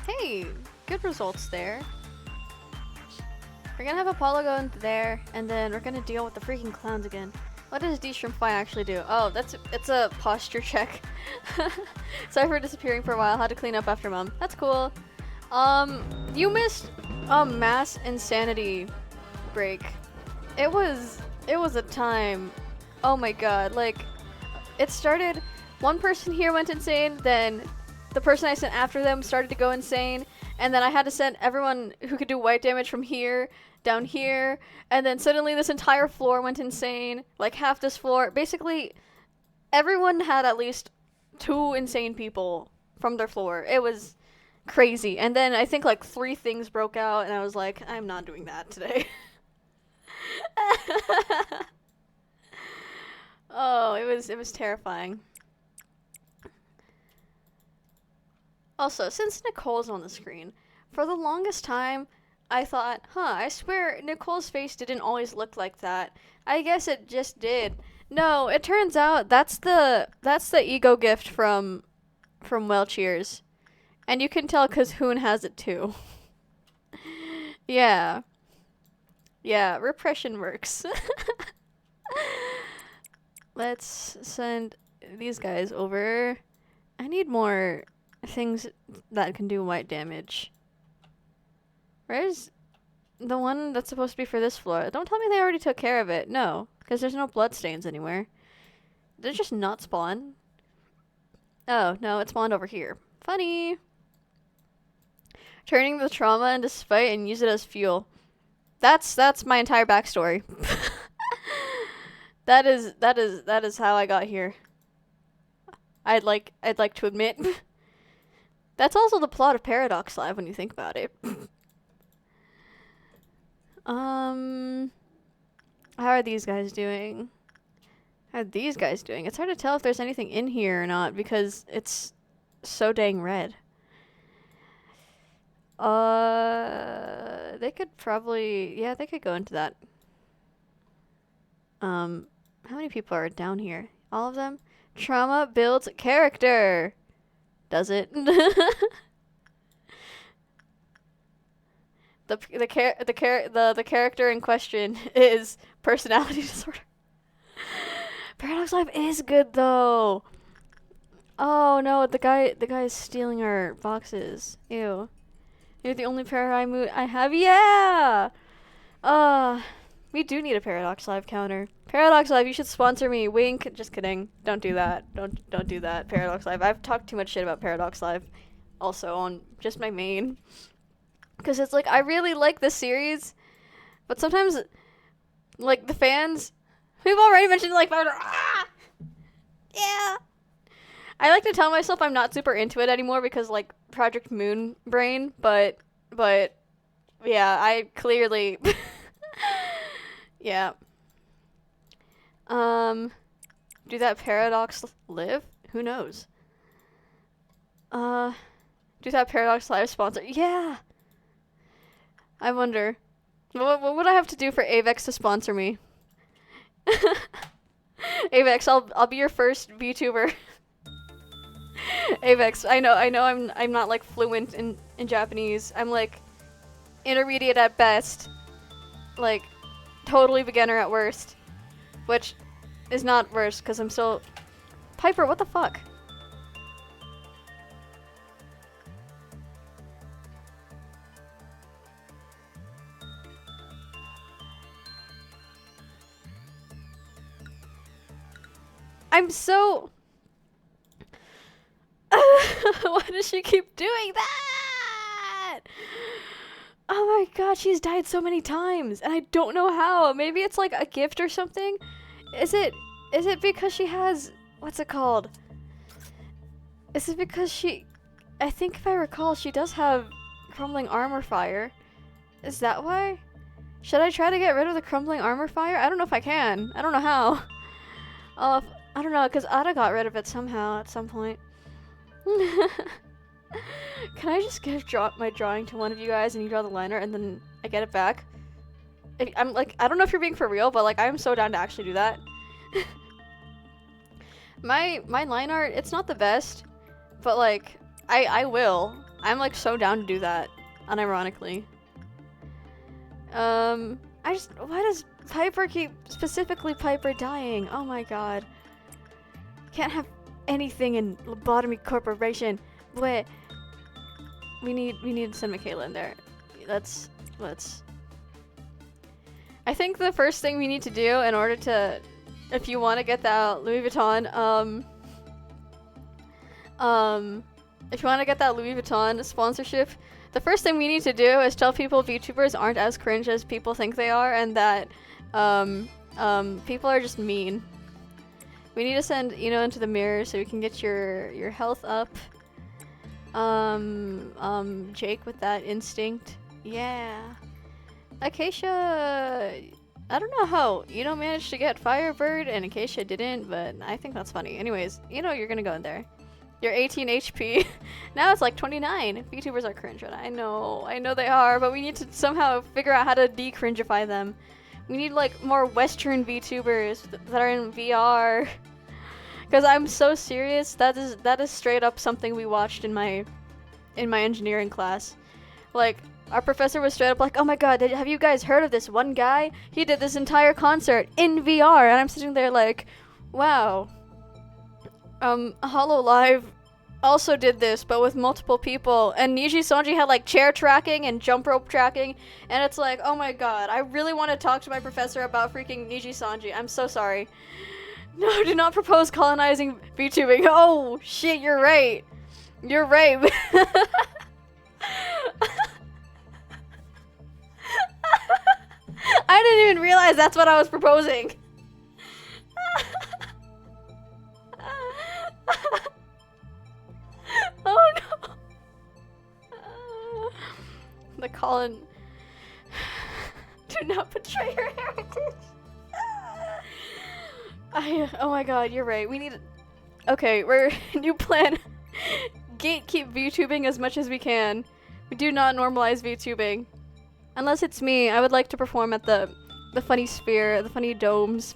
Hey, good results there. We're gonna have Apollo go in there, and then we're gonna deal with the freaking clowns again. What does de-shrimpify actually do? Oh, it's a posture check. Sorry for disappearing for a while. Had to clean up after mom. That's cool. You missed a mass insanity break. It was a time. Oh my god, like, it started, one person here went insane, then the person I sent after them started to go insane, and then I had to send everyone who could do white damage from here down here, and then suddenly this entire floor went insane, like half this floor. Basically, everyone had at least 2 insane people from their floor. It was crazy. And then I think like 3 things broke out, and I was like, I'm not doing that today. Oh, it was terrifying. Also, since Nicole's on the screen, for the longest time, I thought, I swear Nicole's face didn't always look like that. I guess it just did. No, it turns out that's the ego gift from Welchers. And you can tell because Hoon has it too. Yeah. Yeah, repression works. Let's send these guys over. I need more things that can do white damage. Where's the one that's supposed to be for this floor? Don't tell me they already took care of it. No, because there's no bloodstains anywhere. Did it just not spawn? Oh, no, it spawned over here. Funny. Turning the trauma into spite and use it as fuel. That's my entire backstory. That is how I got here. I'd like to admit. That's also the plot of Paradox Live when you think about it. How are these guys doing? How are these guys doing? It's hard to tell if there's anything in here or not because it's so dang red. They could probably, yeah, they could go into that. How many people are down here? All of them? Trauma builds character. Does it? The character in question is personality disorder. Paradox Live is good though. Oh no, the guy is stealing our boxes. Ew. You're the only pair I have. Yeah. We do need a Paradox Live counter. Paradox Live, you should sponsor me. Wink. Just kidding. Don't do that. Don't do that. Paradox Live. I've talked too much shit about Paradox Live. Also on just my main. Because it's like, I really like this series. But sometimes, like, the fans, we've already mentioned, like, yeah. I like to tell myself I'm not super into it anymore because, like, Project Moon brain, but, yeah, I clearly, yeah. Do that Paradox live? Who knows? Do that Paradox Live sponsor? Yeah! I wonder. What would I have to do for Avex to sponsor me? Avex, I'll be your first VTuber. Avex, I know I'm not like fluent in Japanese. I'm like intermediate at best. Like totally beginner at worst. Which is not worse because I'm still Piper, what the fuck? I'm so why does she keep doing that? Oh my god, she's died so many times and I don't know how. Maybe it's like a gift or something. Is it because she has what's it called? Is it because she I think if I recall she does have crumbling armor fire. Is that why? Should I try to get rid of the crumbling armor fire? I don't know if I can. I don't know how. I don't know, because Ada got rid of it somehow at some point. Can I just give my drawing to one of you guys and you draw the liner and then I get it back? I'm like, I don't know if you're being for real, but like I'm so down to actually do that. my line art, it's not the best, but like I will. I'm like so down to do that, unironically. Why does Piper keep specifically Piper dying? Oh my god. Can't have anything in Lobotomy Corporation. Wait. We need to send Michaela in there. Let's I think the first thing we need to do in order to if you want to get that Louis Vuitton if you want to get that Louis Vuitton sponsorship, the first thing we need to do is tell people VTubers aren't as cringe as people think they are and that people are just mean. We need to send Ino into the mirror so we can get your health up. Jake with that instinct. Yeah. Acacia, I don't know how Ino managed to get Firebird and Acacia didn't, but I think that's funny. Anyways, Ino, you're gonna go in there. You're 18 HP. Now it's like 29. VTubers are cringe, right? I know they are, but we need to somehow figure out how to de-cringify them. We need like more Western VTubers that are in VR. Because I'm so serious. That is straight up something we watched in my engineering class. Like our professor was straight up like, "Oh my god, have you guys heard of this one guy? He did this entire concert in VR." And I'm sitting there like, "Wow. HoloLive also did this, but with multiple people, and Niji Sanji had like chair tracking and jump rope tracking, and it's like, oh my god, I really want to talk to my professor about freaking Niji Sanji. I'm so sorry. No, do not propose colonizing VTubing. Oh shit, you're right. You're right. I didn't even realize that's what I was proposing. Oh no. The Colin. Do not betray your heritage. Oh my god, you're right. We need. Okay, we're new plan. Gatekeep VTubing as much as we can. We do not normalize VTubing. Unless it's me, I would like to perform at the funny sphere, the funny domes,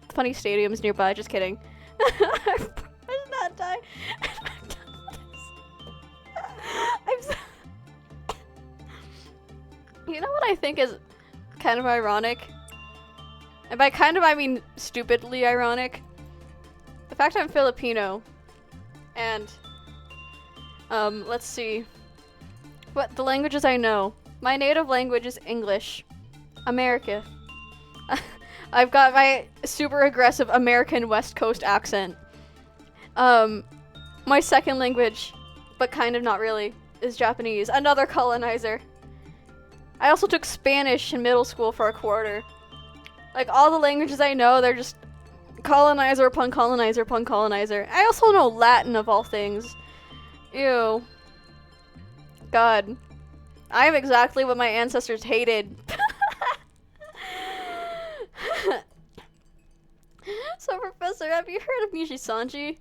the funny stadiums nearby. Just kidding. I should not die. I'm so You know what I think is kind of ironic? And by kind of I mean stupidly ironic. The fact I'm Filipino. And let's see. What the languages I know. My native language is English. America. I've got my super aggressive American West Coast accent. My second language, but kind of not really, is Japanese. Another colonizer. I also took Spanish in middle school for a quarter. Like, all the languages I know, they're just colonizer upon colonizer upon colonizer. I also know Latin, of all things. Ew. God. I am exactly what my ancestors hated. So, Professor, have you heard of Niji Sanji?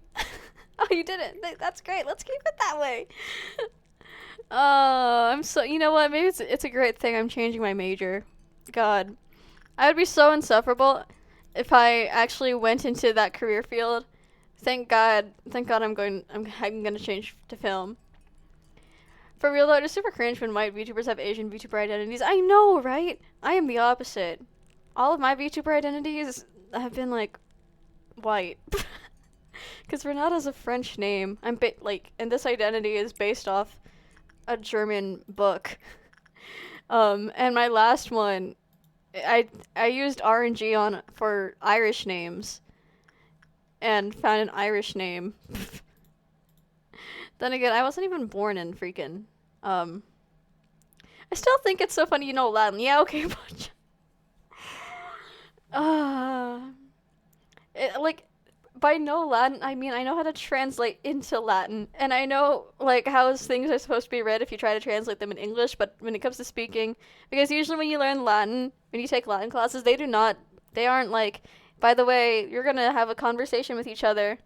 Oh, you didn't? That's great. Let's keep it that way. I'm so, you know what? Maybe it's a great thing I'm changing my major. God. I would be so insufferable if I actually went into that career field. Thank God I'm gonna change to film. For real though, it is super cringe when white VTubers have Asian VTuber identities. I know, right? I am the opposite. All of my VTuber identities have been like white. Because Renata's a French name. And this identity is based off a German book. And my last one, I used RNG on for Irish names, and found an Irish name. Then again, I wasn't even born in freaking. I still think it's so funny you know Latin. Yeah, okay, but by no Latin, I mean I know how to translate into Latin, and I know like how things are supposed to be read if you try to translate them in English, but when it comes to speaking, because usually when you learn Latin, when you take Latin classes, they aren't like, by the way, you're gonna have a conversation with each other.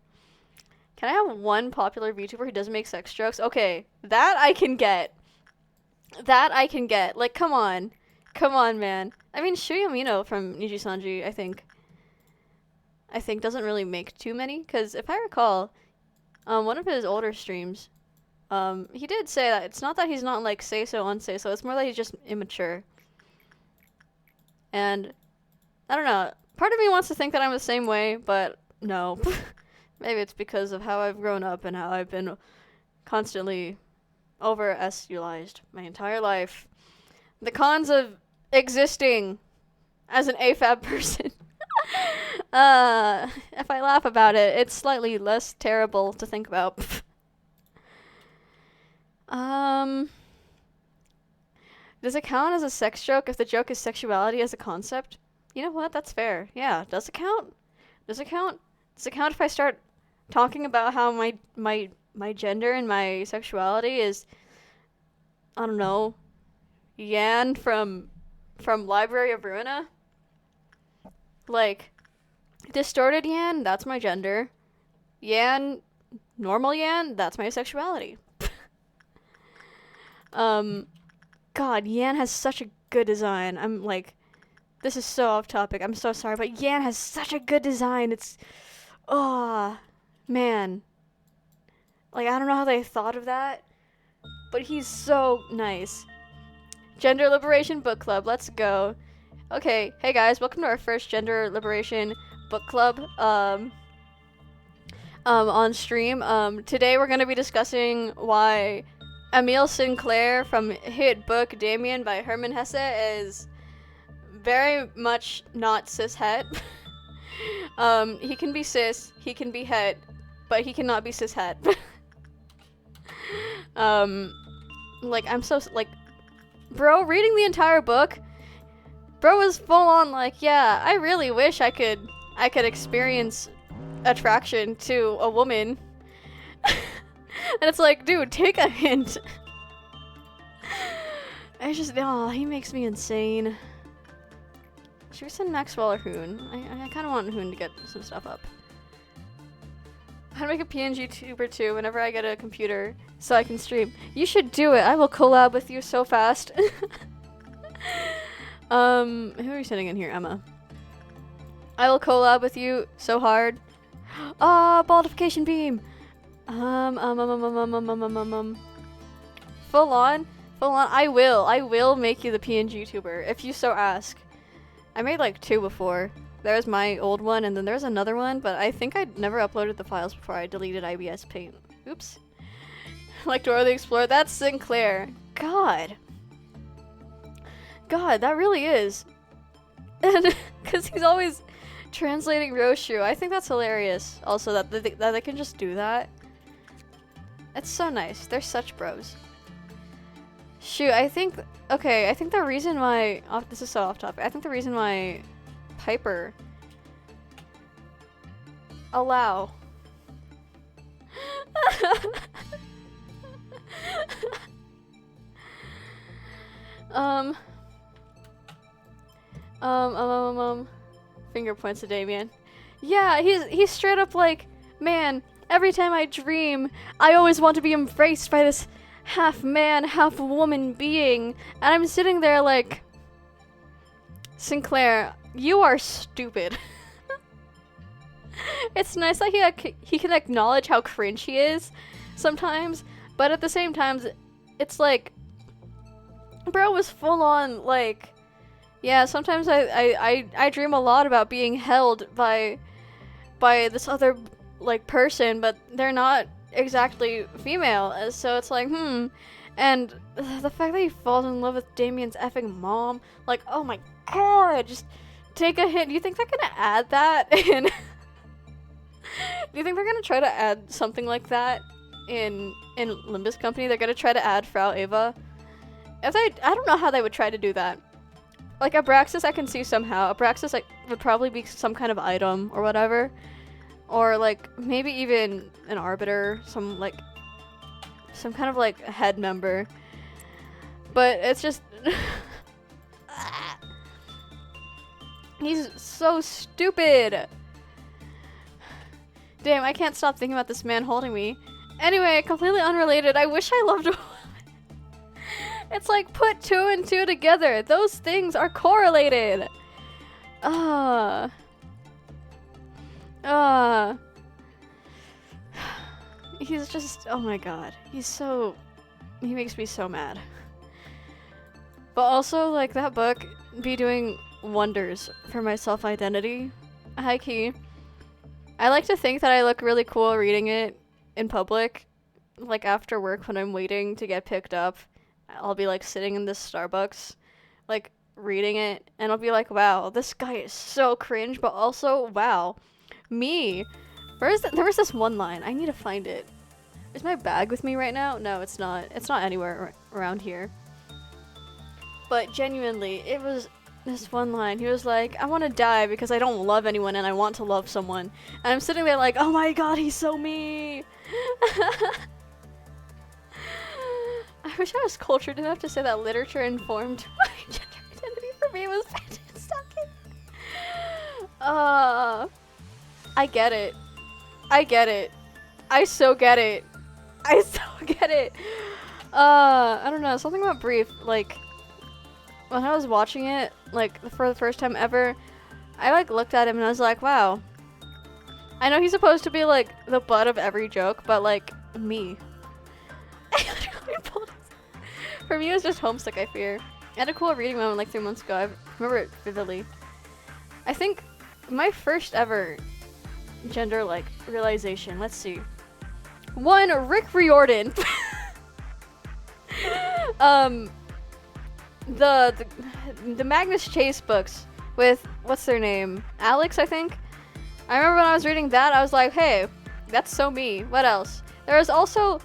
Can I have one popular VTuber who doesn't make sex jokes? Okay, that I can get. Like, come on, man. I mean, Shuyamino from Niji Sanji, I think doesn't really make too many, because if I recall, one of his older streams, he did say that it's not that he's not like say so, it's more that he's just immature. And I don't know, part of me wants to think that I'm the same way, but no. Maybe it's because of how I've grown up and how I've been constantly over-esculized my entire life. The cons of existing as an AFAB person. If I laugh about it, it's slightly less terrible to think about. Does it count as a sex joke if the joke is sexuality as a concept? You know what? That's fair. Yeah. Does it count? Does it count if I start talking about how my gender and my sexuality is, I don't know, Yan from Library of Ruina? Like, distorted Yan, that's my gender. Yan, normal Yan, that's my sexuality. God, Yan has such a good design. I'm like, this is so off topic. I'm so sorry, but Yan has such a good design. It's, oh, man. Like, I don't know how they thought of that, but he's so nice. Gender Liberation Book Club, let's go. Okay, hey guys, welcome to our first Gender Liberation Book Club. on stream. Today we're gonna be discussing why Emile Sinclair from hit book Damien by Herman Hesse is very much not cis-het. He can be cis, he can be het, but he cannot be cis-het. Like, I'm so, like, bro, reading the entire book, bro was full on like, yeah, I really wish I could experience attraction to a woman. And it's like, dude, take a hint. I just, oh, he makes me insane. Should we send Maxwell or Hoon? I kind of want Hoon to get some stuff up. How to make a PNG tuber too whenever I get a computer so I can stream. You should do it. I will collab with you so fast. Who are you sending in here? Emma. I will collab with you so hard. Ah, baldification beam. Full on. I will make you the PNG tuber if you so ask. I made like 2 before. There's my old one, and then there's another one, but I think I never uploaded the files before I deleted IBS Paint. Oops. Like Dora the Explorer. That's Sinclair. God, that really is. And because he's always translating Roshu. I think that's hilarious. Also, that they can just do that. It's so nice. They're such bros. Shoot, I think the reason why... Oh, this is so off topic. I think the reason why Piper... Allow. Finger points to Damien. Yeah, he's straight up like, man, every time I dream, I always want to be embraced by this half man, half woman being. And I'm sitting there like, Sinclair, you are stupid. It's nice that he can acknowledge how cringe he is sometimes, but at the same time, it's like, bro was full on like, yeah, sometimes I dream a lot about being held by this other like person, but they're not exactly female, so it's like, and the fact that he falls in love with Damien's effing mom, like, oh my god, just take a hint. Do you think they're gonna add that in? Do you think they're gonna try to add something like that in Limbus Company? They're gonna try to add Frau Eva. I don't know how they would try to do that. Like Abraxas, I can see somehow. Abraxas like would probably be some kind of item or whatever, or like maybe even an arbiter, some kind of like head member. But it's just he's so stupid. Damn, I can't stop thinking about this man holding me. Anyway, completely unrelated. I wish I loved a woman. It's like, put 2 and 2 together. Those things are correlated. He's just, oh my god. He makes me so mad. But also, like, that book be doing wonders for my self-identity. High key. I like to think that I look really cool reading it in public. Like, after work when I'm waiting to get picked up. I'll be like sitting in this Starbucks, like reading it, and I'll be like, wow, this guy is so cringe, but also, wow, me. There was this one line. I need to find it. Is my bag with me right now? No, it's not. It's not anywhere around here. But genuinely, it was this one line. He was like, I want to die because I don't love anyone and I want to love someone. And I'm sitting there like, oh my god, he's so me. I wish I was cultured enough to say that literature informed my gender identity. For me, it was fantastic. I get it. I so get it. I don't know, something about Brief, like, when I was watching it, like, for the first time ever, I, like, looked at him and I was like, wow. I know he's supposed to be, like, the butt of every joke, but, like, me. I literally pulled. For me, it was just homesick, I fear. I had a cool reading moment like 3 months ago. I remember it vividly. I think my first ever gender like realization. Let's see. 1, Rick Riordan. The Magnus Chase books with what's their name? Alex, I think. I remember when I was reading that, I was like, hey, that's so me. What else? There was also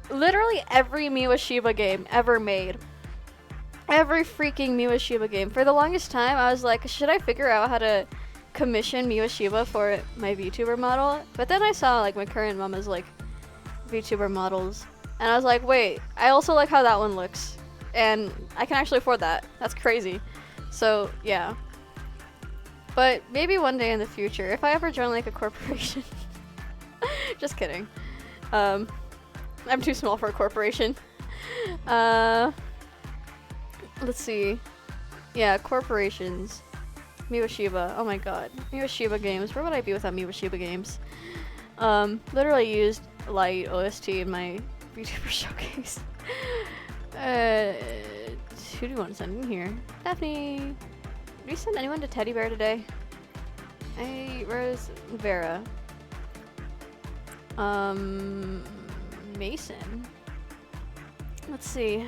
literally every Miwashiba game ever made. Every freaking Miwashiba game. For the longest time, I was like, should I figure out how to commission Miwashiba for my VTuber model? But then I saw like my current mama's like VTuber models, and I was like, wait, I also like how that one looks, and I can actually afford that. That's crazy. So yeah. But maybe one day in the future, if I ever join like a corporation. Just kidding. I'm too small for a corporation. Let's see. Yeah, corporations. Miwashiba. Oh my god. Miwashiba games. Where would I be without Miwashiba games? Literally used Light OST in my VTuber showcase. Who do you want to send in here? Daphne. Did we send anyone to Teddy Bear today? Where's Vera? Mason. Let's see.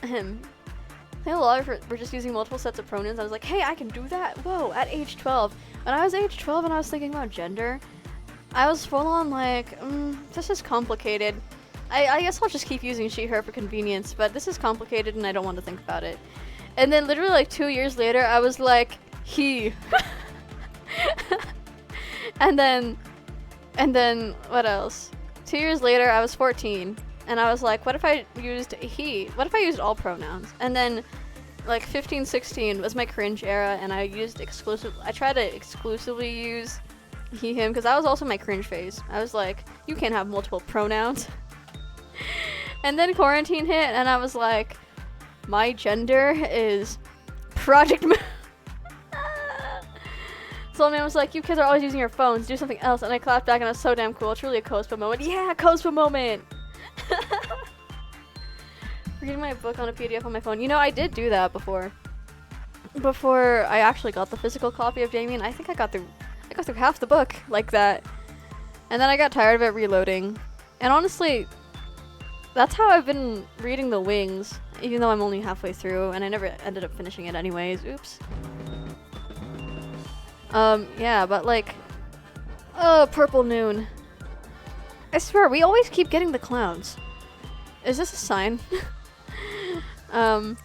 I think a lot of we're just using multiple sets of pronouns. I was like, hey, I can do that. Whoa, at age 12. When I was age 12 and I was thinking about gender, I was full on like, this is complicated. I guess I'll just keep using she, her for convenience, but this is complicated and I don't want to think about it. And then literally like 2 years later, I was like, he. and then what else? 2 years later, I was 14. And I was like, what if I used he? What if I used all pronouns? And then like 15, 16 was my cringe era, and I tried to exclusively use he, him, because that was also my cringe phase. I was like, you can't have multiple pronouns. And then quarantine hit, and I was like, my gender is Project So man was like, you kids are always using your phones, do something else. And I clapped back, and I was so damn cool. It's really a Cospa moment. Yeah, Cospa moment! Reading my book on a PDF on my phone. You know, I did do that before. Before I actually got the physical copy of Damien, I think I got through half the book like that. And then I got tired of it reloading. And honestly, that's how I've been reading The Wings, even though I'm only halfway through, and I never ended up finishing it anyways. Oops. Yeah, but like, Purple Noon. I swear, we always keep getting the clowns. Is this a sign? And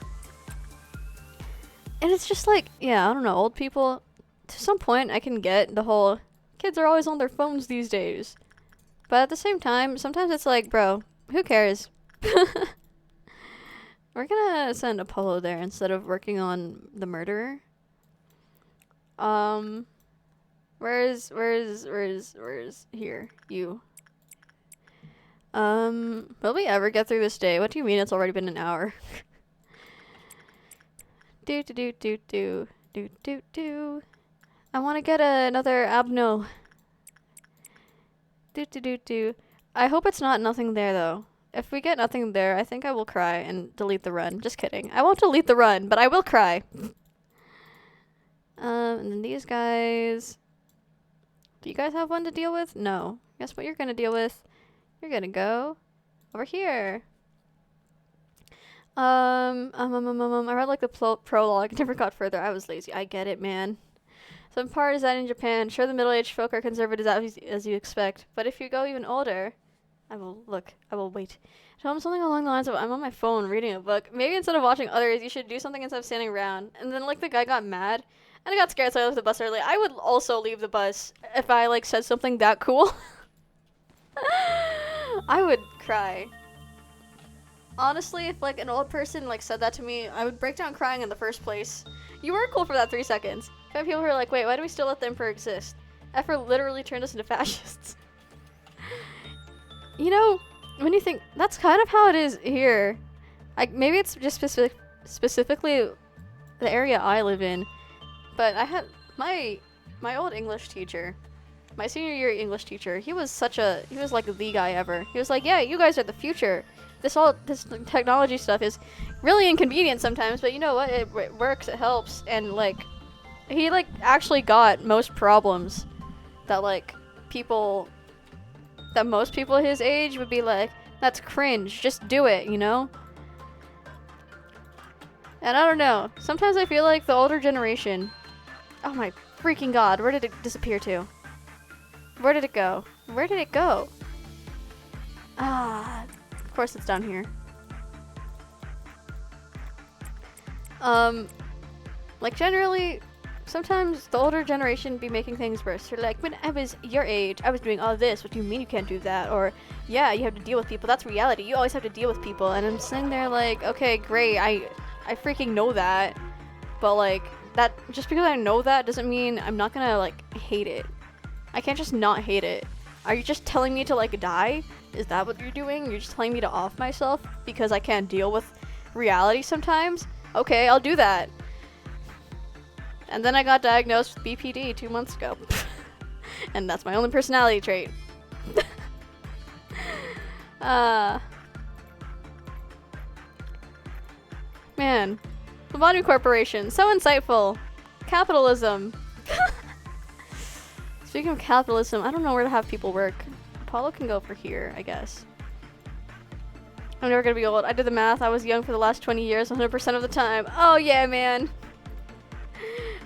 it's just like, yeah, I don't know, old people, to some point I can get the whole, kids are always on their phones these days. But at the same time, sometimes it's like, bro, who cares? We're gonna send Apollo there instead of working on the murderer. Where's here? You. Will we ever get through this day? What do you mean it's already been an hour? do. I want to get another abno. Do. I hope it's not nothing there though. If we get nothing there, I think I will cry and delete the run. Just kidding. I won't delete the run, but I will cry. And then these guys. Do you guys have one to deal with? No. Guess what you're gonna deal with? You're gonna go over here. I read like the prologue, never got further. I was lazy. I get it, man. Some part is that in Japan, sure the middle-aged folk are conservative as you expect, but if you go even older, I will wait. Tell them something along the lines of, I'm on my phone reading a book. Maybe instead of watching others, you should do something instead of standing around. And then like the guy got mad, and I got scared, so I left the bus early. I would also leave the bus if I like said something that cool. I would cry. Honestly, if like an old person like said that to me, I would break down crying in the first place. You were cool for that 3 seconds. I have people who are like, wait, why do we still let the Emperor exist? Emperor literally turned us into fascists. You know, when you think, that's kind of how it is here. Like, maybe it's just specifically the area I live in. But I had my old English teacher, my senior year English teacher, he was like the guy ever. He was like, yeah, you guys are the future. This technology stuff is really inconvenient sometimes, but you know what? It works, it helps, and like, he like actually got most problems that like that most people his age would be like, that's cringe, just do it, you know? And I don't know, sometimes I feel like the older generation, oh my freaking god, where did it disappear to? Where did it go? Where did it go? Ah, of course it's down here. Like generally, sometimes the older generation be making things worse. They're like, when I was your age, I was doing all this. What do you mean you can't do that? Or, yeah, you have to deal with people. That's reality. You always have to deal with people. And I'm sitting there like, okay, great. I freaking know that. But like, that, just because I know that doesn't mean I'm not gonna like hate it. I can't just not hate it. Are you just telling me to like die? Is that what you're doing? You're just telling me to off myself because I can't deal with reality sometimes? Okay, I'll do that. And then I got diagnosed with BPD 2 months ago. And that's my only personality trait. Man. Lobotomy Corporation. So insightful. Capitalism. Speaking of capitalism, I don't know where to have people work. Apollo can go for here, I guess. I'm never gonna be old. I did the math. I was young for the last 20 years, 100% of the time. Oh yeah, man.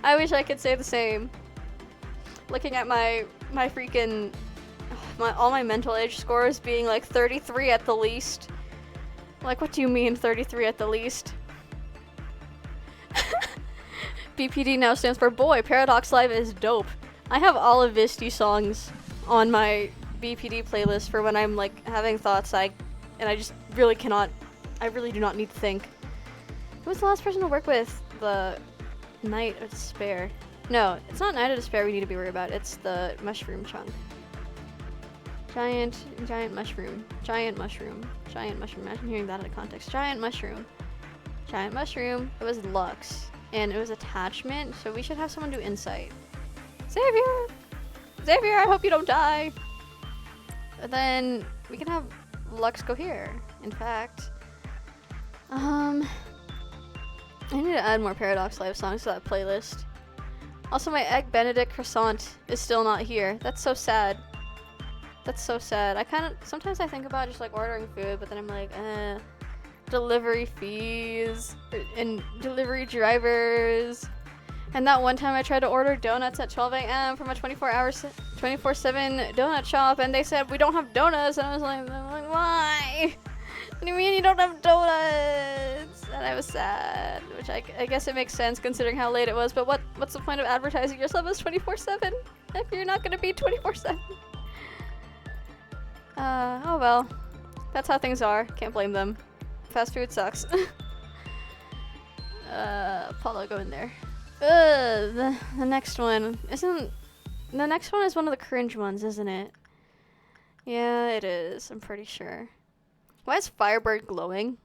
I wish I could say the same. Looking at my freaking, all my mental age scores being like 33 at the least. Like, what do you mean 33 at the least? BPD now stands for Boy, Paradox Live is dope. I have all of Visti songs on my BPD playlist for when I'm like having thoughts and I just really cannot, I really do not need to think. Who was the last person to work with the Night of Despair? No, it's not Night of Despair we need to be worried about, it's the mushroom chunk. Giant mushroom. Imagine hearing that out of context. Giant mushroom. It was Lux. And it was attachment, so we should have someone do insight. Xavier, I hope you don't die. And then we can have Lux go here. In fact, I need to add more Paradox Live songs to that playlist. Also, my Egg Benedict croissant is still not here. That's so sad. That's so sad. Sometimes I think about just like ordering food, but then I'm like, delivery fees and delivery drivers. And that one time I tried to order donuts at 12 a.m. from a 24/7 donut shop, and they said, we don't have donuts. And I was like, why? What do you mean you don't have donuts? And I was sad, which I guess it makes sense considering how late it was, but what's the point of advertising yourself as 24/7 if you're not going to be 24/7? Oh well. That's how things are. Can't blame them. Fast food sucks. Apollo, go in there. The next one isn't. The next one is one of the cringe ones, isn't it? Yeah, it is. I'm pretty sure. Why is Firebird glowing?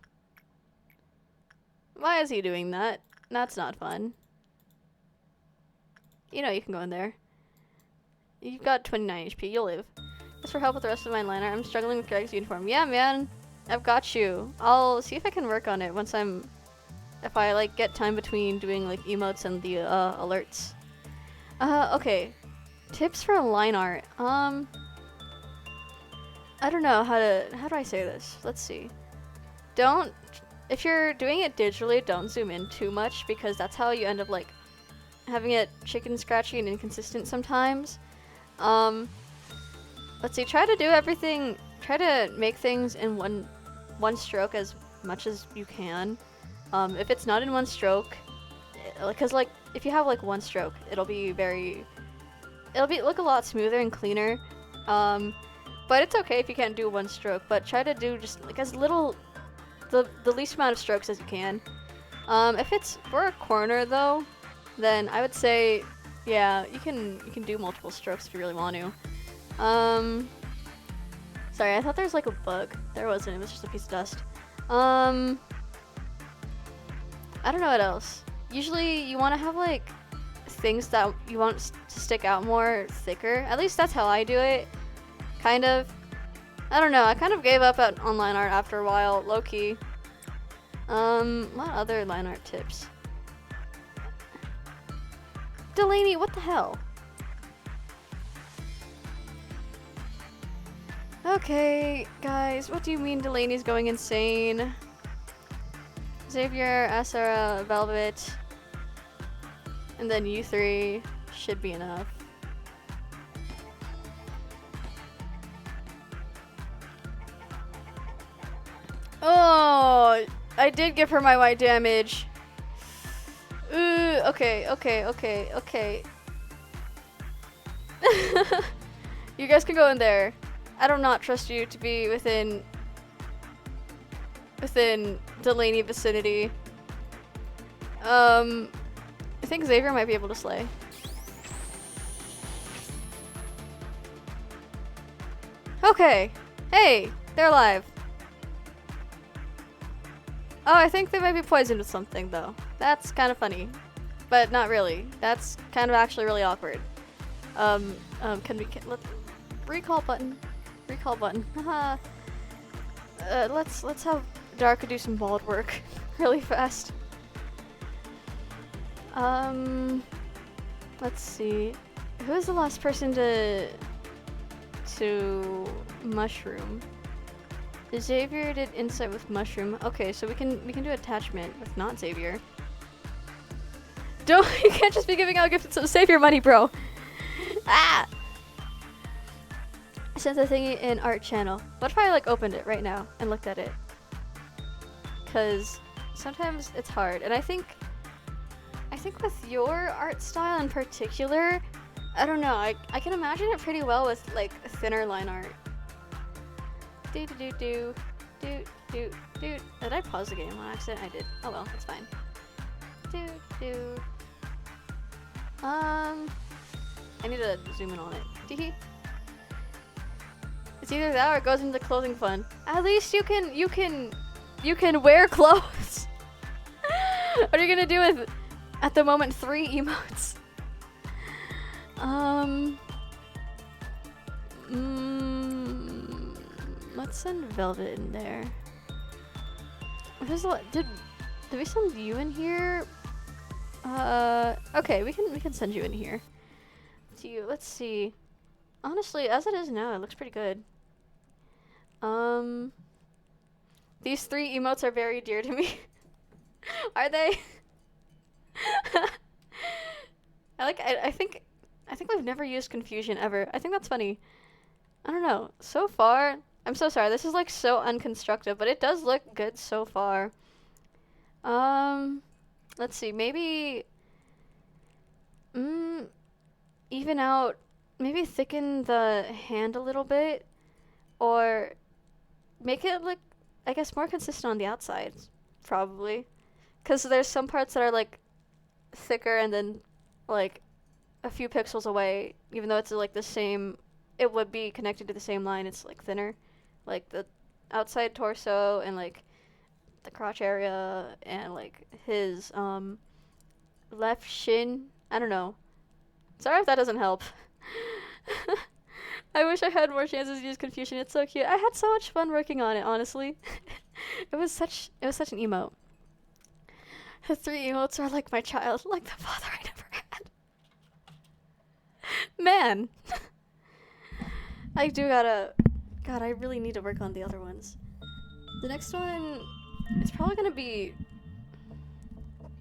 Why is he doing that? That's not fun. You know you can go in there. You've got 29 HP. You'll live. As for help with the rest of my liner, I'm struggling with Greg's uniform. Yeah, man. I've got you. I'll see if I can work on it once if I like get time between doing like emotes and the alerts. Okay. Tips for line art. I don't know how do I say this? Let's see. If you're doing it digitally, don't zoom in too much because that's how you end up like having it chicken scratchy and inconsistent sometimes. Let's see, try to make things in one stroke as much as you can. If it's not in one stroke, because like if you have like one stroke, it'll look a lot smoother and cleaner. But it's okay if you can't do one stroke, but try to do just like as little, the least amount of strokes as you can. If it's for a corner though, then I would say, yeah, you can do multiple strokes if you really want to. Sorry, I thought there was like a bug. There wasn't, it was just a piece of dust. I don't know what else. Usually you want to have like things that you want to stick out more thicker. At least that's how I do it. Kind of. I don't know, I kind of gave up on line art after a while, low-key. What other line art tips? Delaney, what the hell? Okay, guys, what do you mean Delaney's going insane? Xavier, Asara, Velvet, and then you three should be enough. Oh, I did give her my white damage. Ooh, okay. You guys can go in there. I do not trust you to be within Delaney vicinity. I think Xavier might be able to slay. Okay. Hey, they're alive. Oh, I think they might be poisoned with something though. That's kind of funny, but not really. That's kind of actually really awkward. Let's recall button. Haha. Let's have Darka do some bald work really fast. Let's see. Who was the last person to mushroom? Xavier did insight with mushroom. Okay, so we can do attachment with not Xavier. You can't just be giving out gifts, so save your money, bro. Ah! I sent the thingy in art channel. What if I like opened it right now and looked at it? Cause sometimes it's hard, and I think with your art style in particular, I don't know. I can imagine it pretty well with like thinner line art. Do. Did I pause the game on accident? I did. Oh well, it's fine. I need to zoom in on it. It's either that or it goes into the clothing fund. At least you can wear clothes. What are you gonna do with, at the moment, 3 emotes? Let's send Velvet in there. Did we send you in here? Okay, we can send you in here. Let's see. Honestly, as it is now, it looks pretty good. These 3 emotes are very dear to me. Are they? I think we've never used confusion ever. I think that's funny. I don't know. So far, I'm so sorry. This is like so unconstructive, but it does look good so far. Let's see. Maybe even out, maybe thicken the hand a little bit, or make it look, I guess, more consistent on the outside, probably. Because there's some parts that are like thicker and then like a few pixels away, even though it's like the same, it would be connected to the same line, it's like thinner. Like the outside torso and like the crotch area and like his left shin. I don't know. Sorry if that doesn't help. I wish I had more chances to use confusion. It's so cute. I had so much fun working on it, honestly. It was such an emote. The 3 emotes are like my child, like the father I never had. Man. I really need to work on the other ones. The next one is probably gonna be...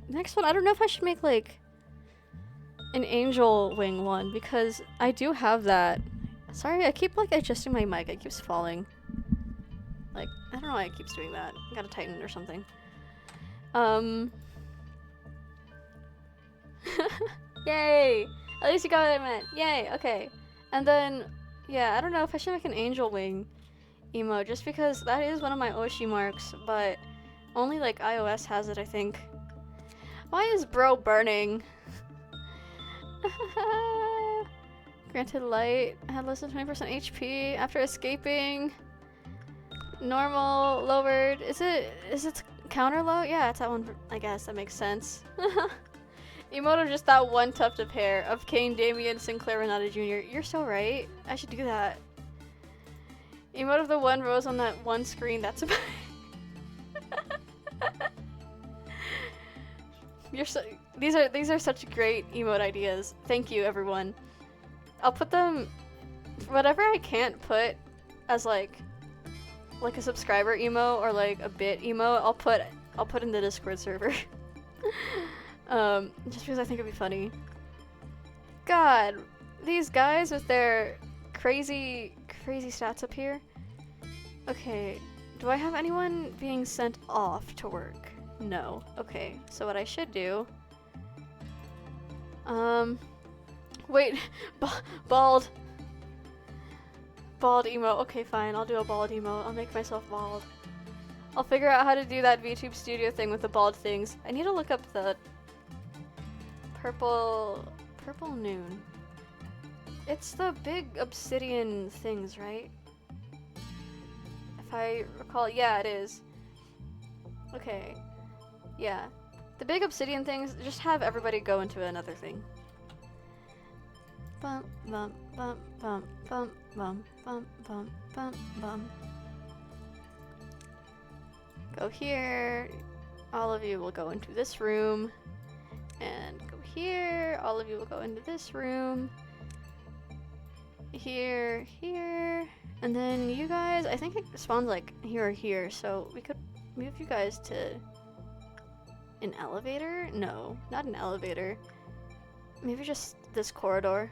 Next one, I don't know if I should make like an angel wing one, because I do have that. Sorry, I keep like adjusting my mic. It keeps falling. Like, I don't know why it keeps doing that. I gotta tighten it or something. Yay! At least you got what I meant. Yay, okay. And then, yeah, I don't know if I should make an angel wing emote, just because that is one of my Oshi marks, but only like iOS has it, I think. Why is bro burning? Granted light, had less than 20% HP after escaping. Normal, lowered. Is it counter low? Yeah, it's that one, I guess. That makes sense. Emote of just that one tuft of hair of Kane, Damien, Sinclair, Renata Jr. You're so right. I should do that. Emote of the one rose on that one screen. That's about these are such great emote ideas. Thank you, everyone. I'll put them, whatever I can't put as like a subscriber emo or like a bit emo, I'll put in the Discord server. Just because I think it'd be funny. God, these guys with their crazy stats up here. Okay, do I have anyone being sent off to work? No. Okay, so what I should do... Wait, bald emo. Okay, fine, I'll do a bald emo. I'll make myself bald. I'll figure out how to do that VTube Studio thing with the bald things. I need to look up the purple noon. It's the big obsidian things, right? If I recall, yeah, it is. Okay, yeah. The big obsidian things, just have everybody go into another thing. Bum, bum, bum, bum, bum, bum, bum, bum, bum, bum. Go here. All of you will go into this room. And go here. All of you will go into this room. Here, here. And then you guys, I think it spawns like here or here, so we could move you guys to an elevator? No, not an elevator. Maybe just this corridor.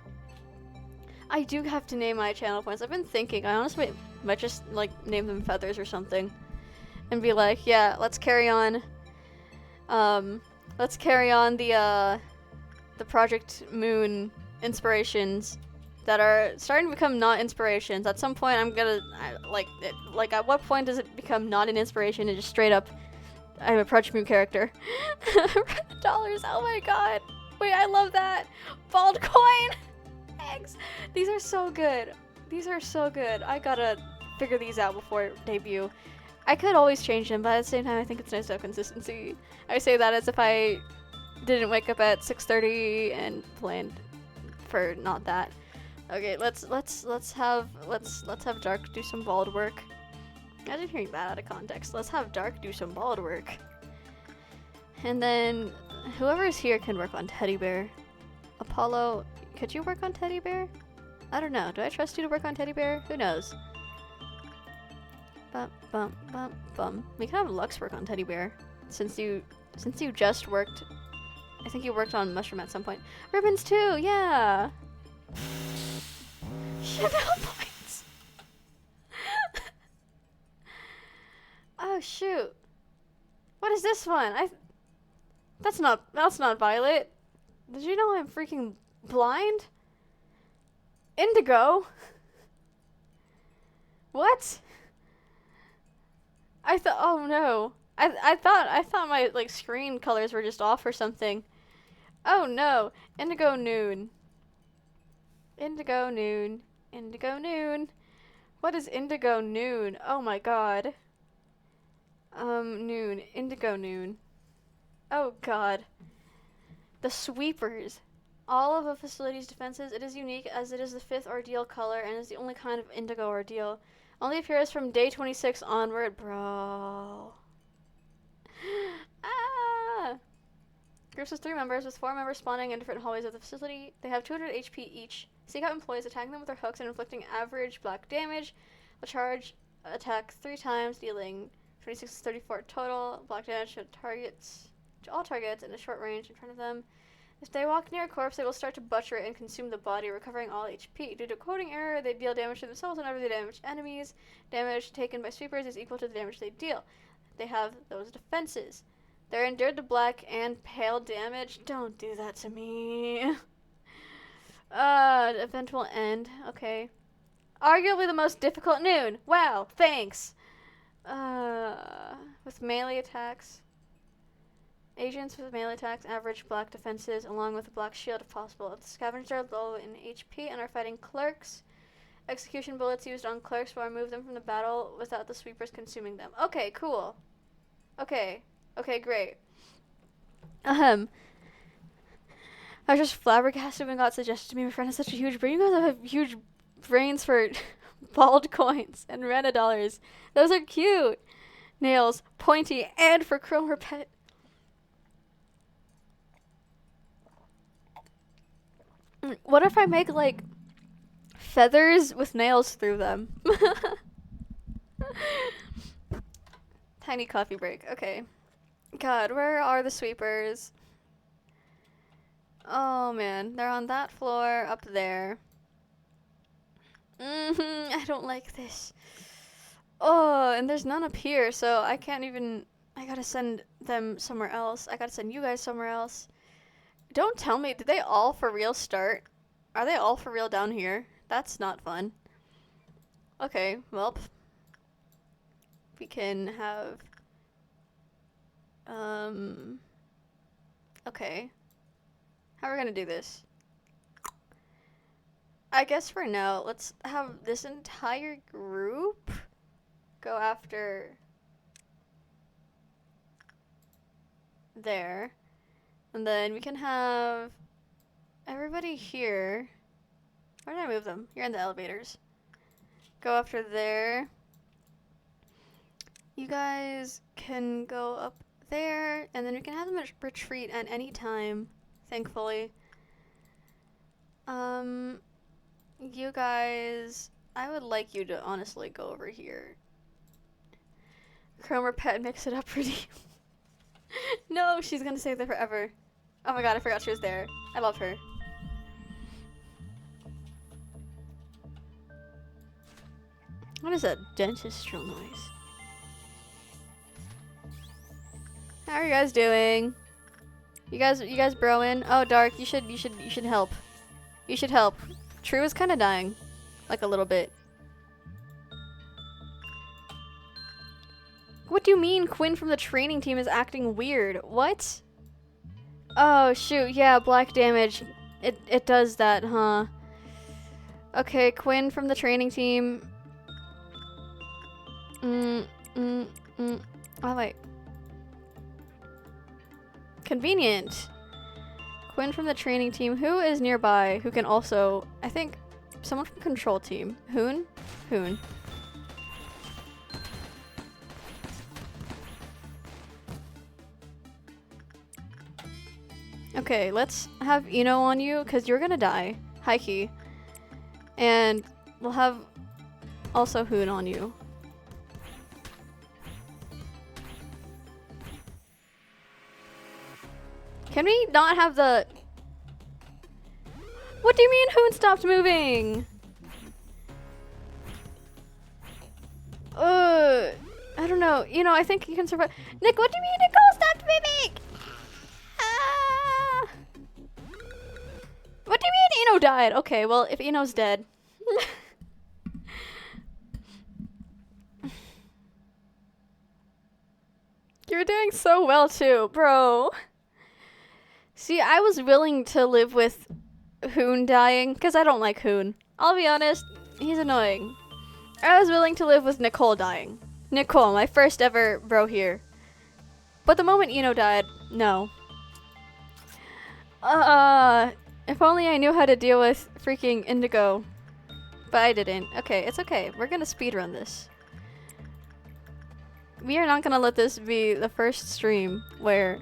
I do have to name my channel points. I've been thinking. I honestly might just like name them feathers or something, and be like, yeah, let's carry on. Let's carry on the Project Moon inspirations that are starting to become not inspirations. At some point, I'm gonna like at what point does it become not an inspiration and just straight up, I'm a Project Moon character? $100. Oh my god! Wait, I love that bald coin. Eggs. These are so good. These are so good. I gotta figure these out before debut. I could always change them, but at the same time, I think it's nice to have consistency. I say that as if I didn't wake up at 6:30 and planned for not that. Okay, let's have Dark do some bald work. Imagine hearing that out of context. Let's have Dark do some bald work. And then whoever's here can work on Teddy Bear. Apollo, could you work on Teddy Bear? I don't know. Do I trust you to work on Teddy Bear? Who knows? Bum bum bum bum. We can have Lux work on Teddy Bear. Since you just worked, I think you worked on Mushroom at some point. Ribbons too, yeah. Chanel points. Oh shoot. What is this one? That's not Violet. Did you know I'm freaking blind? Indigo? What? Oh no. I thought my like screen colors were just off or something. Oh no. Indigo noon. Indigo noon. Indigo noon. What is indigo noon? Oh my god. Noon. Indigo noon. Oh god. The sweepers. All of a facility's defenses, it is unique as it is the 5th ordeal color and is the only kind of indigo ordeal. Only appears from day 26 onward, bro. Ah! Groups of 3 members, with 4 members spawning in different hallways of the facility. They have 200 HP each. Seek out employees, attacking them with their hooks and inflicting average black damage. Will charge attack 3 times, dealing 26 to 34 total. Black damage to all targets in a short range in front of them. If they walk near a corpse, they will start to butcher it and consume the body, recovering all HP. Due to coding error, they deal damage to themselves whenever they damage enemies. Damage taken by sweepers is equal to the damage they deal. They have those defenses. They're endured to black and pale damage. Don't do that to me. Event will end. Okay. Arguably the most difficult noon. Wow, thanks. With melee attacks. Agents with melee attacks, average black defenses, along with a black shield if possible. If the scavengers are low in HP and are fighting clerks, execution bullets used on clerks will remove them from the battle without the sweepers consuming them. Okay, cool. Okay, great. I was just flabbergasted when God suggested to me my friend has such a huge brain. You guys have huge brains for bald coins and Rena dollars. Those are cute. Nails, pointy, and for Chrome or Pet. What if I make, like, feathers with nails through them? Tiny coffee break. Okay. God, where are the sweepers? Oh man, they're on that floor up there. I don't like this. Oh, and there's none up here, so I can't even. I gotta send them somewhere else. I gotta send you guys somewhere else. Don't tell me, did they all for real start? Are they all for real down here? That's not fun. Okay, well, we can have, okay. How are we gonna do this? I guess for now, let's have this entire group go after there. And then we can have everybody here. Where did I move them? You're in the elevators. Go after there. You guys can go up there, and then we can have them retreat at any time, thankfully. You guys, I would like you to honestly go over here. Chrome or Pet, mix it up pretty. No, she's gonna stay there forever. Oh my god, I forgot she was there. I love her. What is that dentistry noise? How are you guys doing? You guys broing? Oh, Dark, you should help. You should help. True is kind of dying, like a little bit. What do you mean Quinn from the training team is acting weird? What? Oh shoot, yeah, black damage. It does that, huh? Okay, Quinn from the training team. Oh wait. Convenient. Quinn from the training team. Who is nearby who can also, I think, someone from control team. Hoon? Hoon. Okay, let's have Eno on you, because you're gonna die. Hikey. And we'll have also Hoon on you. Can we not have the... What do you mean Hoon stopped moving? I don't know. You know, I think you can survive. Nick, what do you mean Nicole stopped moving? What do you mean Eno died? Okay, well, if Eno's dead. You're doing so well too, bro. See, I was willing to live with Hoon dying, because I don't like Hoon. I'll be honest, he's annoying. I was willing to live with Nicole dying. Nicole, my first ever bro here. But the moment Eno died, no. If only I knew how to deal with freaking Indigo. But I didn't. Okay, it's okay. We're gonna speedrun this. We are not gonna let this be the first stream where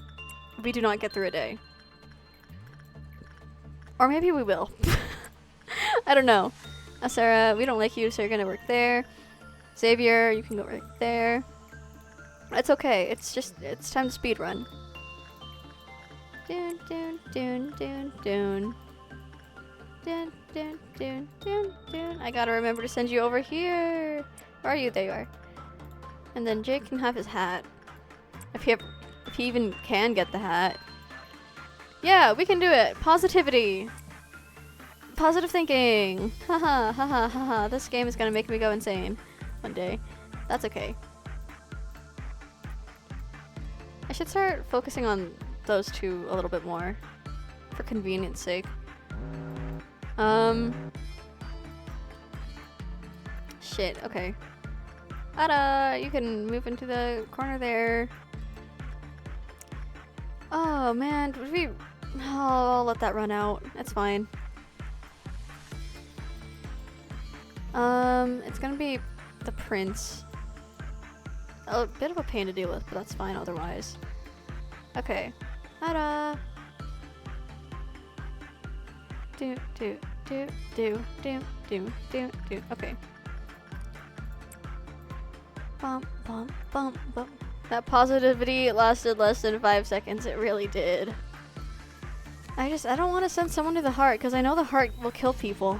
we do not get through a day. Or maybe we will. I don't know. Sarah, we don't like you, so you're gonna work there. Xavier, you can go right there. It's okay. It's just, it's time to speedrun. Dun dun dun dun dun. Dun dun dun dun dun. I gotta remember to send you over here. Where are you? There you are. And then Jake can have his hat. If he even can get the hat. Yeah, we can do it. Positivity. Positive thinking. Haha, haha, haha. This game is gonna make me go insane one day. That's okay. I should start focusing on those two a little bit more for convenience sake. Shit, okay. Ada, you can move into the corner there. Oh man, would we... Oh, I'll let that run out. That's fine. It's gonna be the prince. A bit of a pain to deal with, but that's fine otherwise. Okay. Ada! Do, do, do, do, do, do, do, do. Okay. Bump, bump, bump, bump. That positivity lasted less than 5 seconds. It really did. I don't want to send someone to the heart because I know the heart will kill people.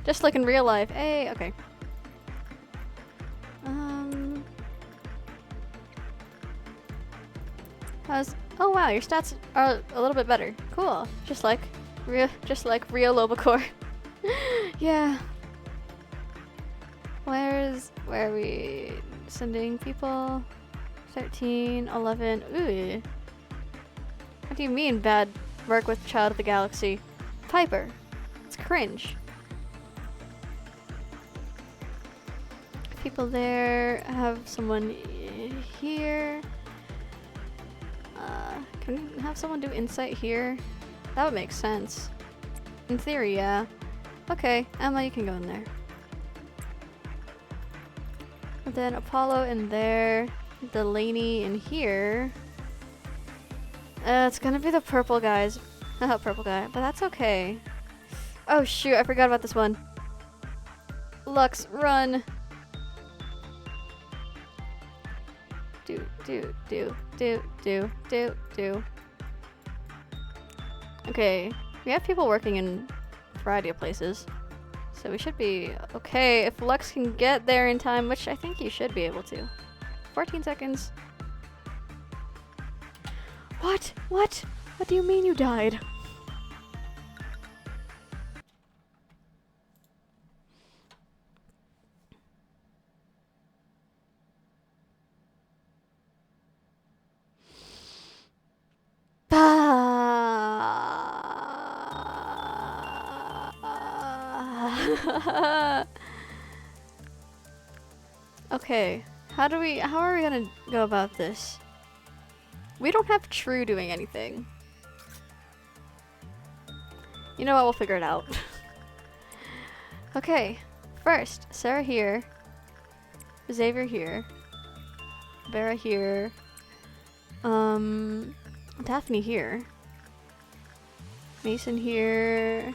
Just like in real life. Hey, okay. Oh wow, your stats are a little bit better. Cool. Just like real Lobocore. Yeah. Where are we sending people? 13, 11. Ooh. What do you mean bad work with Child of the Galaxy? Piper. It's cringe. People there. Have someone here. Can we have someone do insight here? That would make sense. In theory, yeah. Okay, Emma, you can go in there. And then Apollo in there. Delaney in here. It's gonna be the purple guys. Purple guy, but that's okay. Oh shoot, I forgot about this one. Lux, run! Do. Okay, we have people working in a variety of places. So we should be okay if Lux can get there in time, which I think you should be able to. 14 seconds. What? What? What do you mean you died? Okay, how are we gonna go about this? We don't have True doing anything. You know what, we'll figure it out. Okay, first, Sarah here. Xavier here. Vera here. Daphne here. Mason here.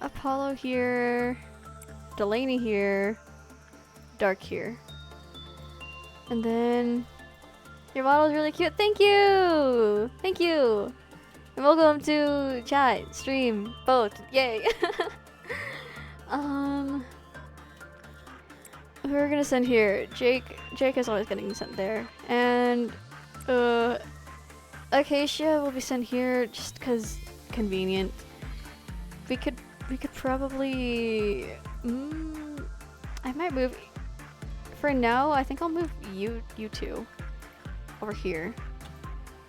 Apollo here. Delaney here. Dark here. And then your model is really cute. Thank you! Thank you! And welcome to chat, stream, both. Yay! We're gonna send here. Jake is always getting sent there. And Acacia will be sent here just cause convenient. We could probably I might move. For now, I think I'll move you two over here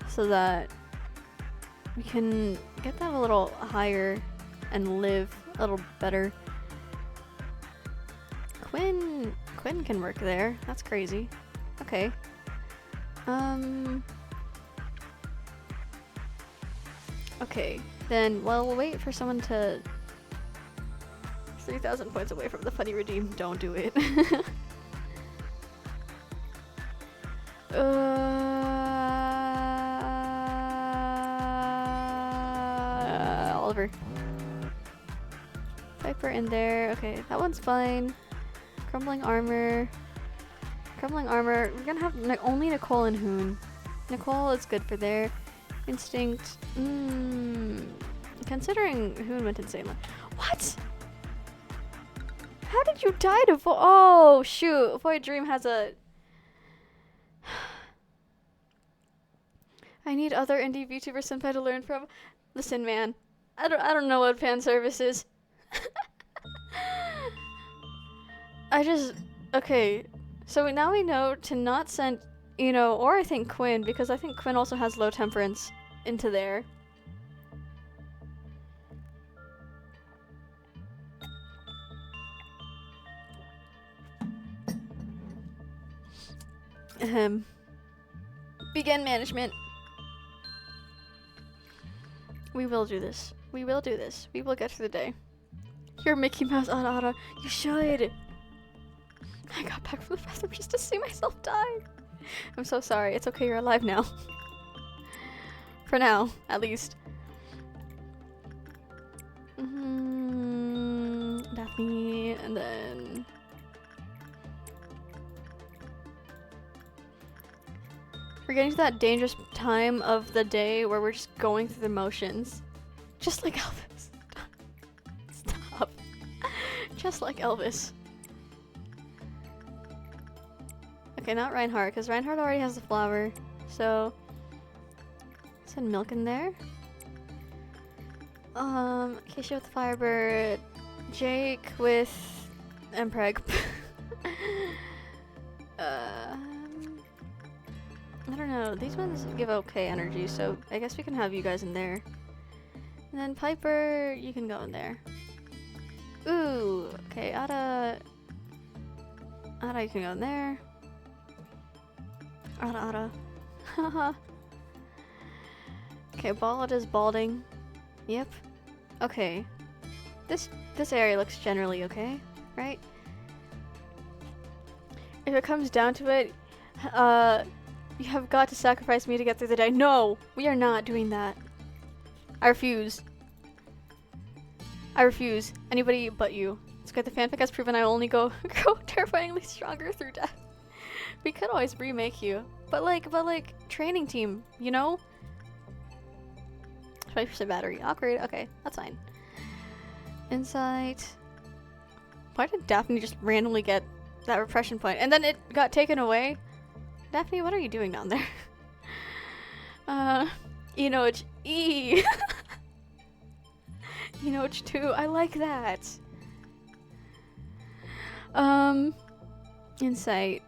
so that we can get them a little higher and live a little better. Quinn can work there. That's crazy. Okay. Okay. Then, well, we'll wait for someone to 3,000 points away from the funny redeem. Don't do it. Oliver. Piper in there. Okay, that one's fine. Crumbling armor. We're gonna have only Nicole and Hoon. Nicole is good for there. Instinct. Considering Hoon went insane. What? How did you die to oh shoot! Void Dream has a. I need other indie VTuber senpai to learn from. Listen, man, I don't know what fan service is. Okay. So now we know to not send, or I think Quinn, because I think Quinn also has low temperance into there. Begin management. We will do this. We will do this. We will get through the day. You're Mickey Mouse, Ada. You should. I got back from the bathroom just to see myself die. I'm so sorry. It's okay. You're alive now. For now, at least. Daphne, and then getting to that dangerous time of the day where we're just going through the motions. Just like Elvis. Stop. Just like Elvis. Okay, not Reinhardt, because Reinhardt already has the flower. So, send milk in there. Keisha with the Firebird. Jake with Empreg. I don't know. These ones give okay energy, so I guess we can have you guys in there. And then Piper, you can go in there. Ooh, okay, Ada, you can go in there. Ada. Haha. Okay, Ballad is balding. Yep. Okay. This area looks generally okay, right? If it comes down to it, you have got to sacrifice me to get through the day. No! We are not doing that. I refuse. I refuse. Anybody but you. It's good the fanfic has proven I only grow terrifyingly stronger through death. We could always remake you. But like, training team, you know? 20% battery. Awkward. Okay, that's fine. Insight. Why did Daphne just randomly get that repression point? And then it got taken away? Daphne, what are you doing down there? Enoch E. Enoch 2. I like that. Insight.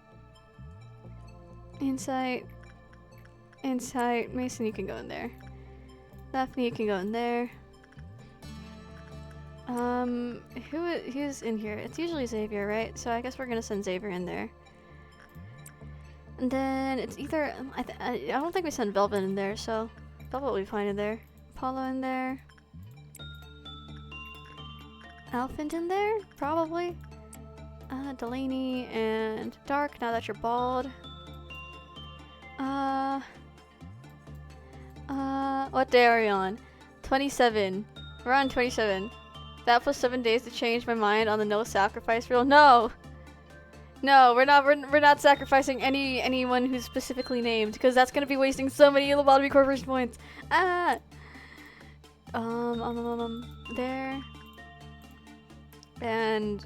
Mason, you can go in there. Daphne, you can go in there. Who's in here? It's usually Xavier, right? So I guess we're gonna send Xavier in there. And then it's either I don't think we send Velvet in there, so Velvet will be fine in there. Apollo in there. Alphant in there, probably. Delaney and Dark. Now that you're bald. What day are we on? 27. We're on 27. That plus 7 days to change my mind on the no sacrifice rule. No. No, we're not sacrificing anyone who's specifically named, because that's gonna be wasting so many Lobotomy Corporation points. There. And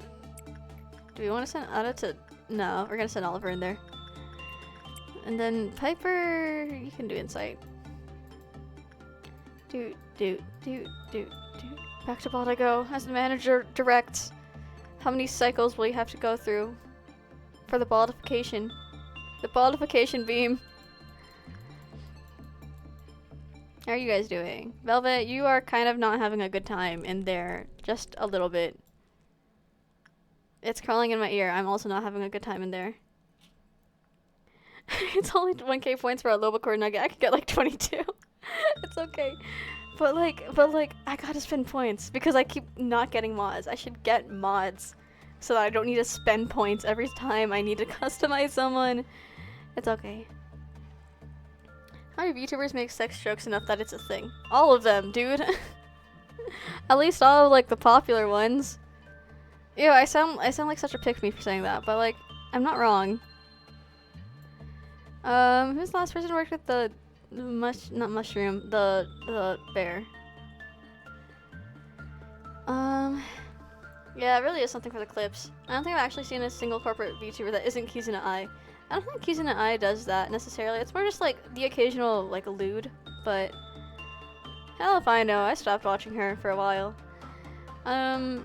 do we want to send Ada to? No, we're gonna send Oliver in there. And then Piper, you can do insight. Do. Back to Bald I go. As the manager directs, how many cycles will you have to go through for the baldification? The baldification beam. How are you guys doing? Velvet, you are kind of not having a good time in there. Just a little bit. It's crawling in my ear. I'm also not having a good time in there. It's only 1k points for a Lobocore nugget. I could get like 22. It's okay. But like, I gotta spend points because I keep not getting mods. I should get mods so that I don't need to spend points every time I need to customize someone. It's okay. How many VTubers make sex jokes enough that it's a thing? All of them, dude. At least all of like the popular ones. Ew, I sound like such a pick-me for saying that, but like, I'm not wrong. Who's the last person who worked with the not mushroom, the bear? Yeah, it really is something for the clips. I don't think I've actually seen a single corporate VTuber that isn't Kizuna Ai. I don't think Kizuna Ai does that necessarily. It's more just like the occasional like lewd, but hell if I know. I stopped watching her for a while. I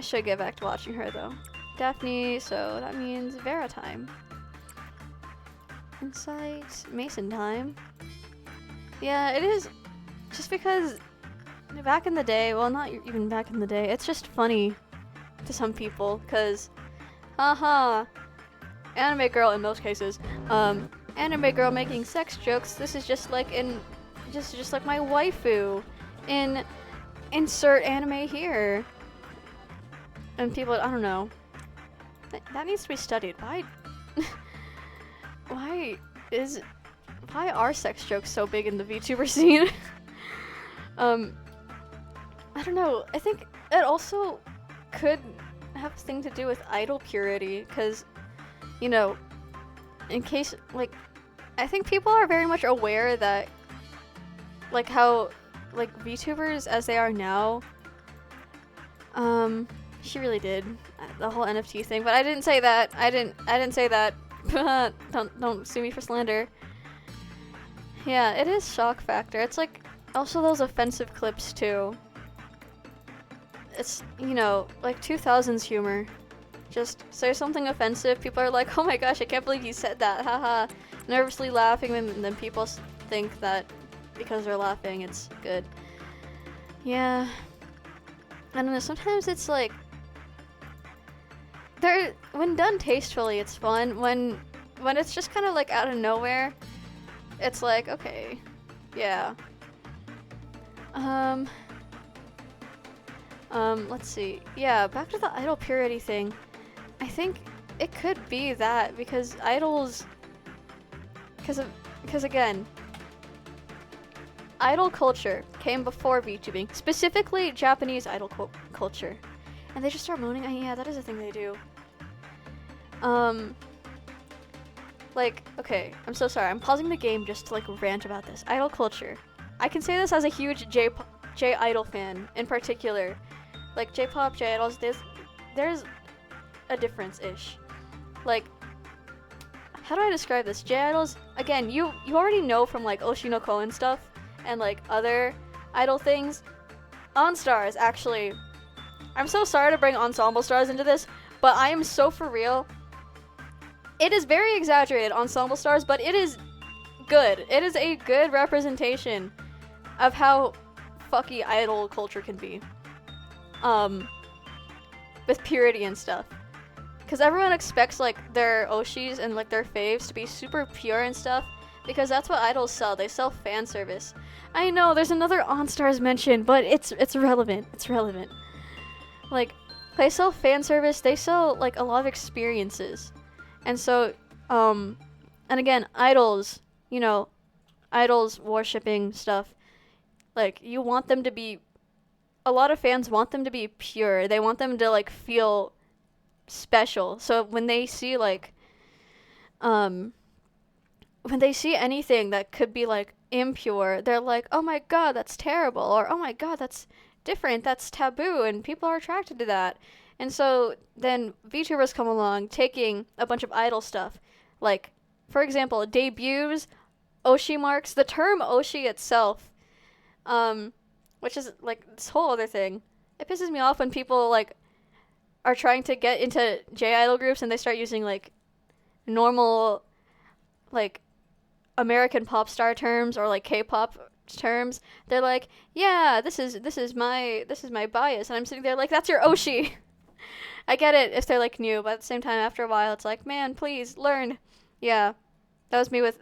should get back to watching her though. Daphne, so that means Vera time. Insight, Mason time. Yeah, it is. Just because back in the day, well, not even back in the day, it's just funny to some people, because, haha, anime girl in most cases, anime girl making sex jokes, this is just like just like my waifu in insert anime here. And people, I don't know, that needs to be studied. Why are sex jokes so big in the VTuber scene? I don't know. I think it also could have a thing to do with idol purity, because, you know, in case, like, I think people are very much aware that, like, how, like, VTubers as they are now, she really did the whole NFT thing, but I didn't say that. I didn't say that. Don't sue me for slander. Yeah, it is shock factor. It's like also those offensive clips too. It's, you know, like 2000s humor. Just say something offensive, people are like, oh my gosh, I can't believe you said that, haha. Nervously laughing, and then people think that because they're laughing, it's good. Yeah. I don't know, sometimes it's like, when done tastefully, it's fun. When it's just kind of like out of nowhere, it's like, okay, yeah. Let's see. Yeah, back to the idol purity thing. I think it could be that because idols, because again, idol culture came before VTubing, specifically Japanese idol culture, and they just start moaning. Yeah, that is a thing they do. Like, okay, I'm so sorry. I'm pausing the game just to like rant about this idol culture. I can say this as a huge J-idol fan in particular. Like J-pop, J-idols, there's a difference-ish. Like, how do I describe this? J-idols, again, you already know from like Oshinoko and stuff, and like other idol things. OnStars, actually, I'm so sorry to bring ensemble stars into this, but I am so for real. It is very exaggerated, ensemble stars, but it is good. It is a good representation of how fucky idol culture can be. With purity and stuff. Because everyone expects like their Oshis and like their faves to be super pure and stuff, because that's what idols sell. They sell fan service. I know there's another OnStars mention, but it's relevant. It's relevant. Like, they sell fan service. They sell like a lot of experiences, and so and again, idols. You know, idols worshipping stuff. Like, you want them to be. A lot of fans want them to be pure. They want them to like feel special. So when they see like when they see anything that could be like impure, they're like, oh my god, that's terrible, or oh my god, that's different, that's taboo, and people are attracted to that. And so then VTubers come along taking a bunch of idol stuff, like for example, debuts, Oshi marks, the term Oshi itself, which is like this whole other thing. It pisses me off when people like are trying to get into J-idol groups and they start using like normal like American pop star terms or like K-pop terms. They're like, yeah, this is my bias, and I'm sitting there like, that's your Oshi. I get it if they're like new, but at the same time, after a while, it's like, man, please learn. Yeah, that was me with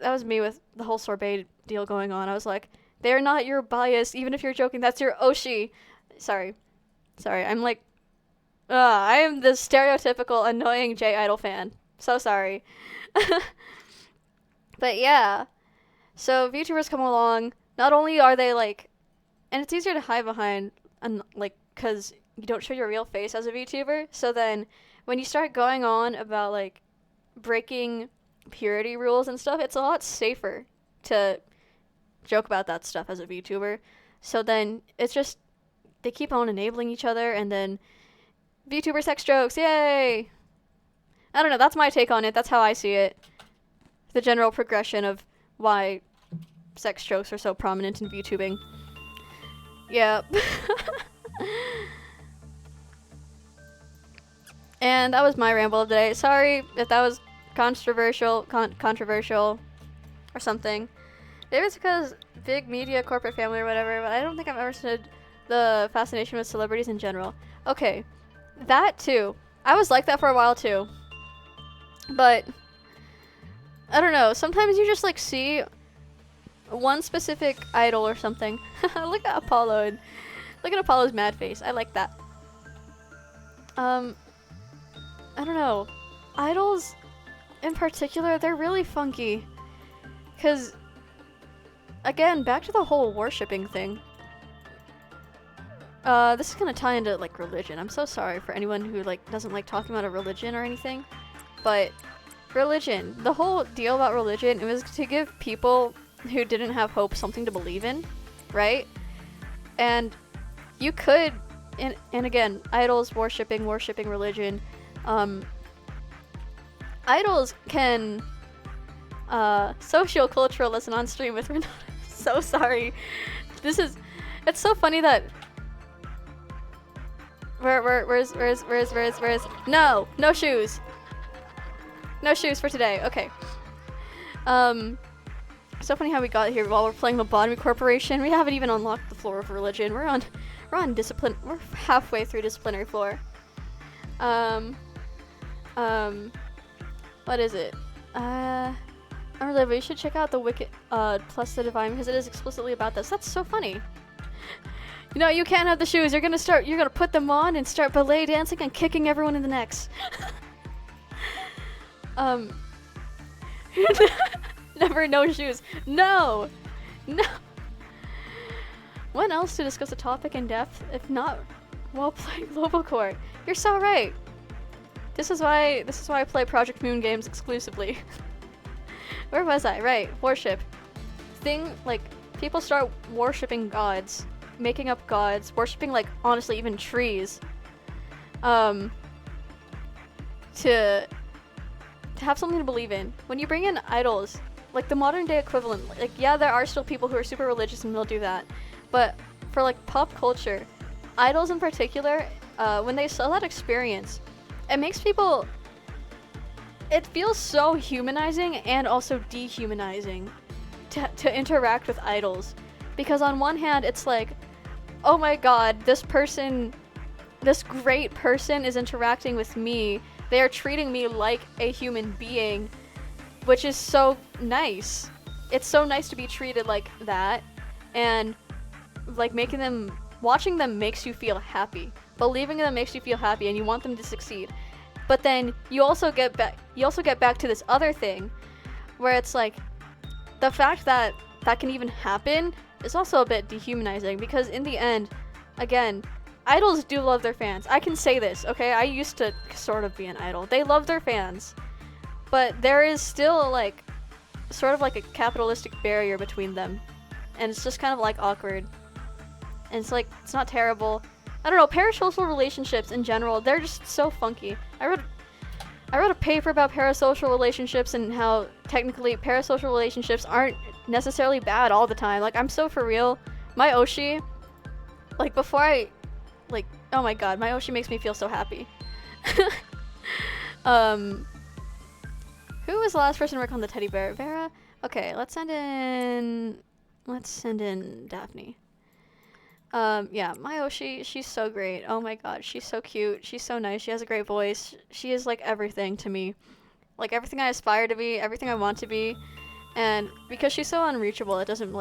the whole sorbet deal going on. I was like, they're not your bias, even if you're joking. That's your Oshi. Sorry. I'm like, I am the stereotypical annoying J-idol fan. So sorry. But yeah. So VTubers come along. Not only are they like, and it's easier to hide behind, like, because you don't show your real face as a VTuber. So then when you start going on about like breaking purity rules and stuff, it's a lot safer to joke about that stuff as a VTuber. So then it's just, they keep on enabling each other, and then VTuber sex jokes, yay! I don't know, that's my take on it. That's how I see it. The general progression of why sex jokes are so prominent in VTubing. Yep. And that was my ramble of the day. Sorry if that was controversial or something. Maybe it's because big media, corporate family or whatever, but I don't think I've ever understood the fascination with celebrities in general. Okay, that too. I was like that for a while too. But I don't know, sometimes you just like see one specific idol or something. Look at Apollo and look at Apollo's mad face. I like that. I don't know. Idols in particular, they're really funky. 'Cause again, back to the whole worshipping thing. This is gonna tie into like religion. I'm so sorry for anyone who like doesn't like talking about a religion or anything, but religion. The whole deal about religion, it was to give people who didn't have hope something to believe in, right? And you could, and again, idols, worshipping religion. Idols can, socio-cultural listen on stream with Renata. So sorry. It's so funny that, where's, no shoes. No shoes for today, okay. So funny how we got here while we're playing Lobotomy Corporation. We haven't even unlocked the floor of religion. We're on discipline. We're halfway through disciplinary floor. What is it? Unrelated, you should check out the Wicked plus the Divine because it is explicitly about this. That's so funny. You know, you can't have the shoes. You're gonna put them on and start ballet dancing and kicking everyone in the necks. Never no shoes. No. When else to discuss a topic in depth if not while playing Lobocore? You're so right. This is why I play Project Moon games exclusively. Where was I? Right, worship. People start worshipping gods, making up gods, worshipping honestly even trees. To have something to believe in. When you bring in idols, the modern day equivalent, yeah, there are still people who are super religious and will do that, but for pop culture, idols in particular, when they sell that experience, it makes people, it feels so humanizing and also dehumanizing to interact with idols, because on one hand it's oh my god, this great person is interacting with me. They are treating me like a human being, which is so nice. It's so nice to be treated like that, and watching them makes you feel happy. Believing in them makes you feel happy, and you want them to succeed. But then you also get back to this other thing, where it's the fact that that can even happen is also a bit dehumanizing, because in the end, again, idols do love their fans. I can say this, okay? I used to sort of be an idol. They love their fans. But there is still, sort of a capitalistic barrier between them. And it's just kind of, awkward. And it's not terrible. I don't know, parasocial relationships in general, they're just so funky. I wrote a paper about parasocial relationships and how technically parasocial relationships aren't necessarily bad all the time. I'm so for real. My Oshi, before I oh my god, my Oshi makes me feel so happy. Who was the last person to work on the teddy bear? Vera? Okay, let's send in Daphne. Yeah, my Oshi, she's so great. Oh my god, she's so cute. She's so nice. She has a great voice. She is everything to me. Everything I aspire to be, everything I want to be. And because she's so unreachable, it doesn't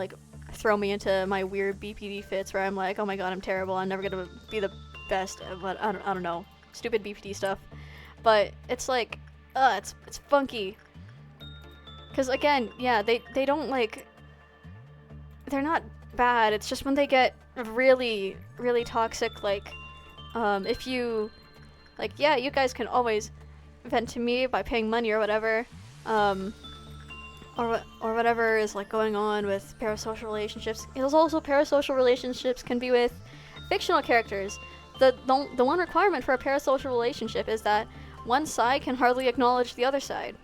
throw me into my weird BPD fits where I'm oh my god, I'm terrible. I'm never gonna be the best, but I don't know. Stupid BPD stuff. But it's it's funky. Cause again, yeah, they don't they're not bad. It's just when they get really, really toxic, if you, yeah, you guys can always vent to me by paying money or whatever, or whatever is going on with parasocial relationships. Because also parasocial relationships can be with fictional characters. The one requirement for a parasocial relationship is that one side can hardly acknowledge the other side.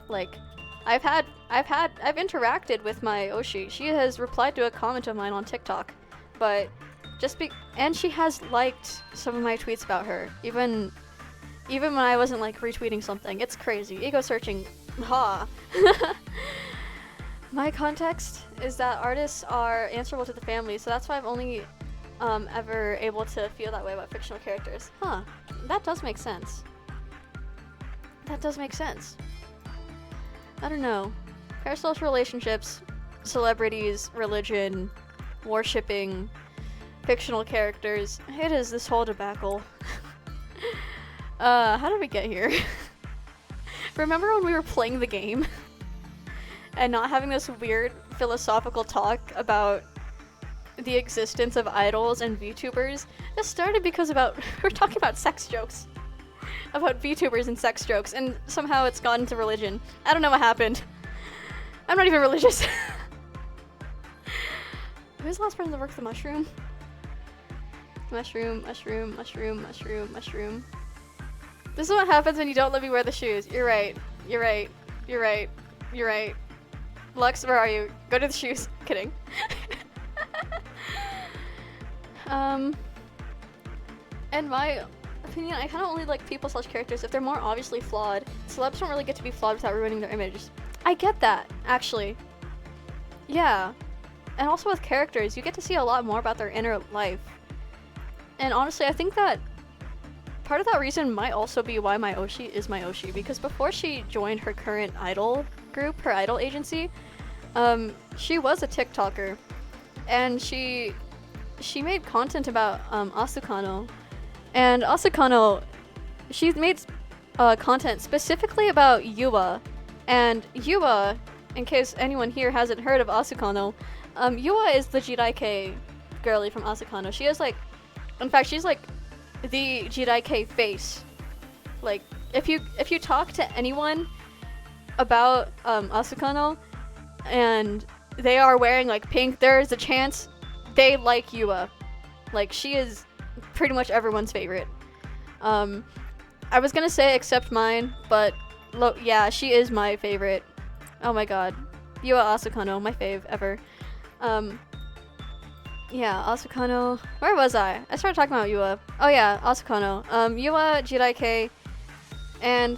I've interacted with my Oshi. She has replied to a comment of mine on TikTok, but and she has liked some of my tweets about her, even when I wasn't retweeting something. It's crazy. Ego searching. Ha. My context is that artists are answerable to the family, so that's why I've only ever able to feel that way about fictional characters. Huh. That does make sense. I don't know. Parasocial relationships, celebrities, religion, worshipping, fictional characters. It is this whole debacle. How did we get here? Remember when we were playing the game? And not having this weird philosophical talk about the existence of idols and VTubers? This started because we're talking about sex jokes. about VTubers and sex jokes, and somehow it's gone into religion. I don't know what happened. I'm not even religious. Who's the last person that worked the mushroom? Mushroom. This is what happens when you don't let me wear the shoes. You're right. Lux, where are you? Go to the shoes. Kidding. In my opinion, I kind of only like people/characters if they're more obviously flawed. Celebs don't really get to be flawed without ruining their images. I get that, actually. Yeah. And also with characters, you get to see a lot more about their inner life. And honestly, I think that part of that reason might also be why my Oshi is my Oshi, because before she joined her current idol group, her idol agency, she was a TikToker. And she made content about Asukano. And Asukano, she made content specifically about Yua. And Yua, in case anyone here hasn't heard of Asukano, Yua is the Jidaike girly from Asukano. She is like, in fact, she's like the Jidaike face. Like, if you talk to anyone about Asukano and they are wearing like pink, there is a chance they like Yua. Like, she is pretty much everyone's favorite. I was gonna say except mine, but yeah, she is my favorite. Oh my god. Yua Asukano, my fave ever. Yeah, Asukano. Where was I? I started talking about Yua. Oh yeah, Asukano. Yua, Jidaike, and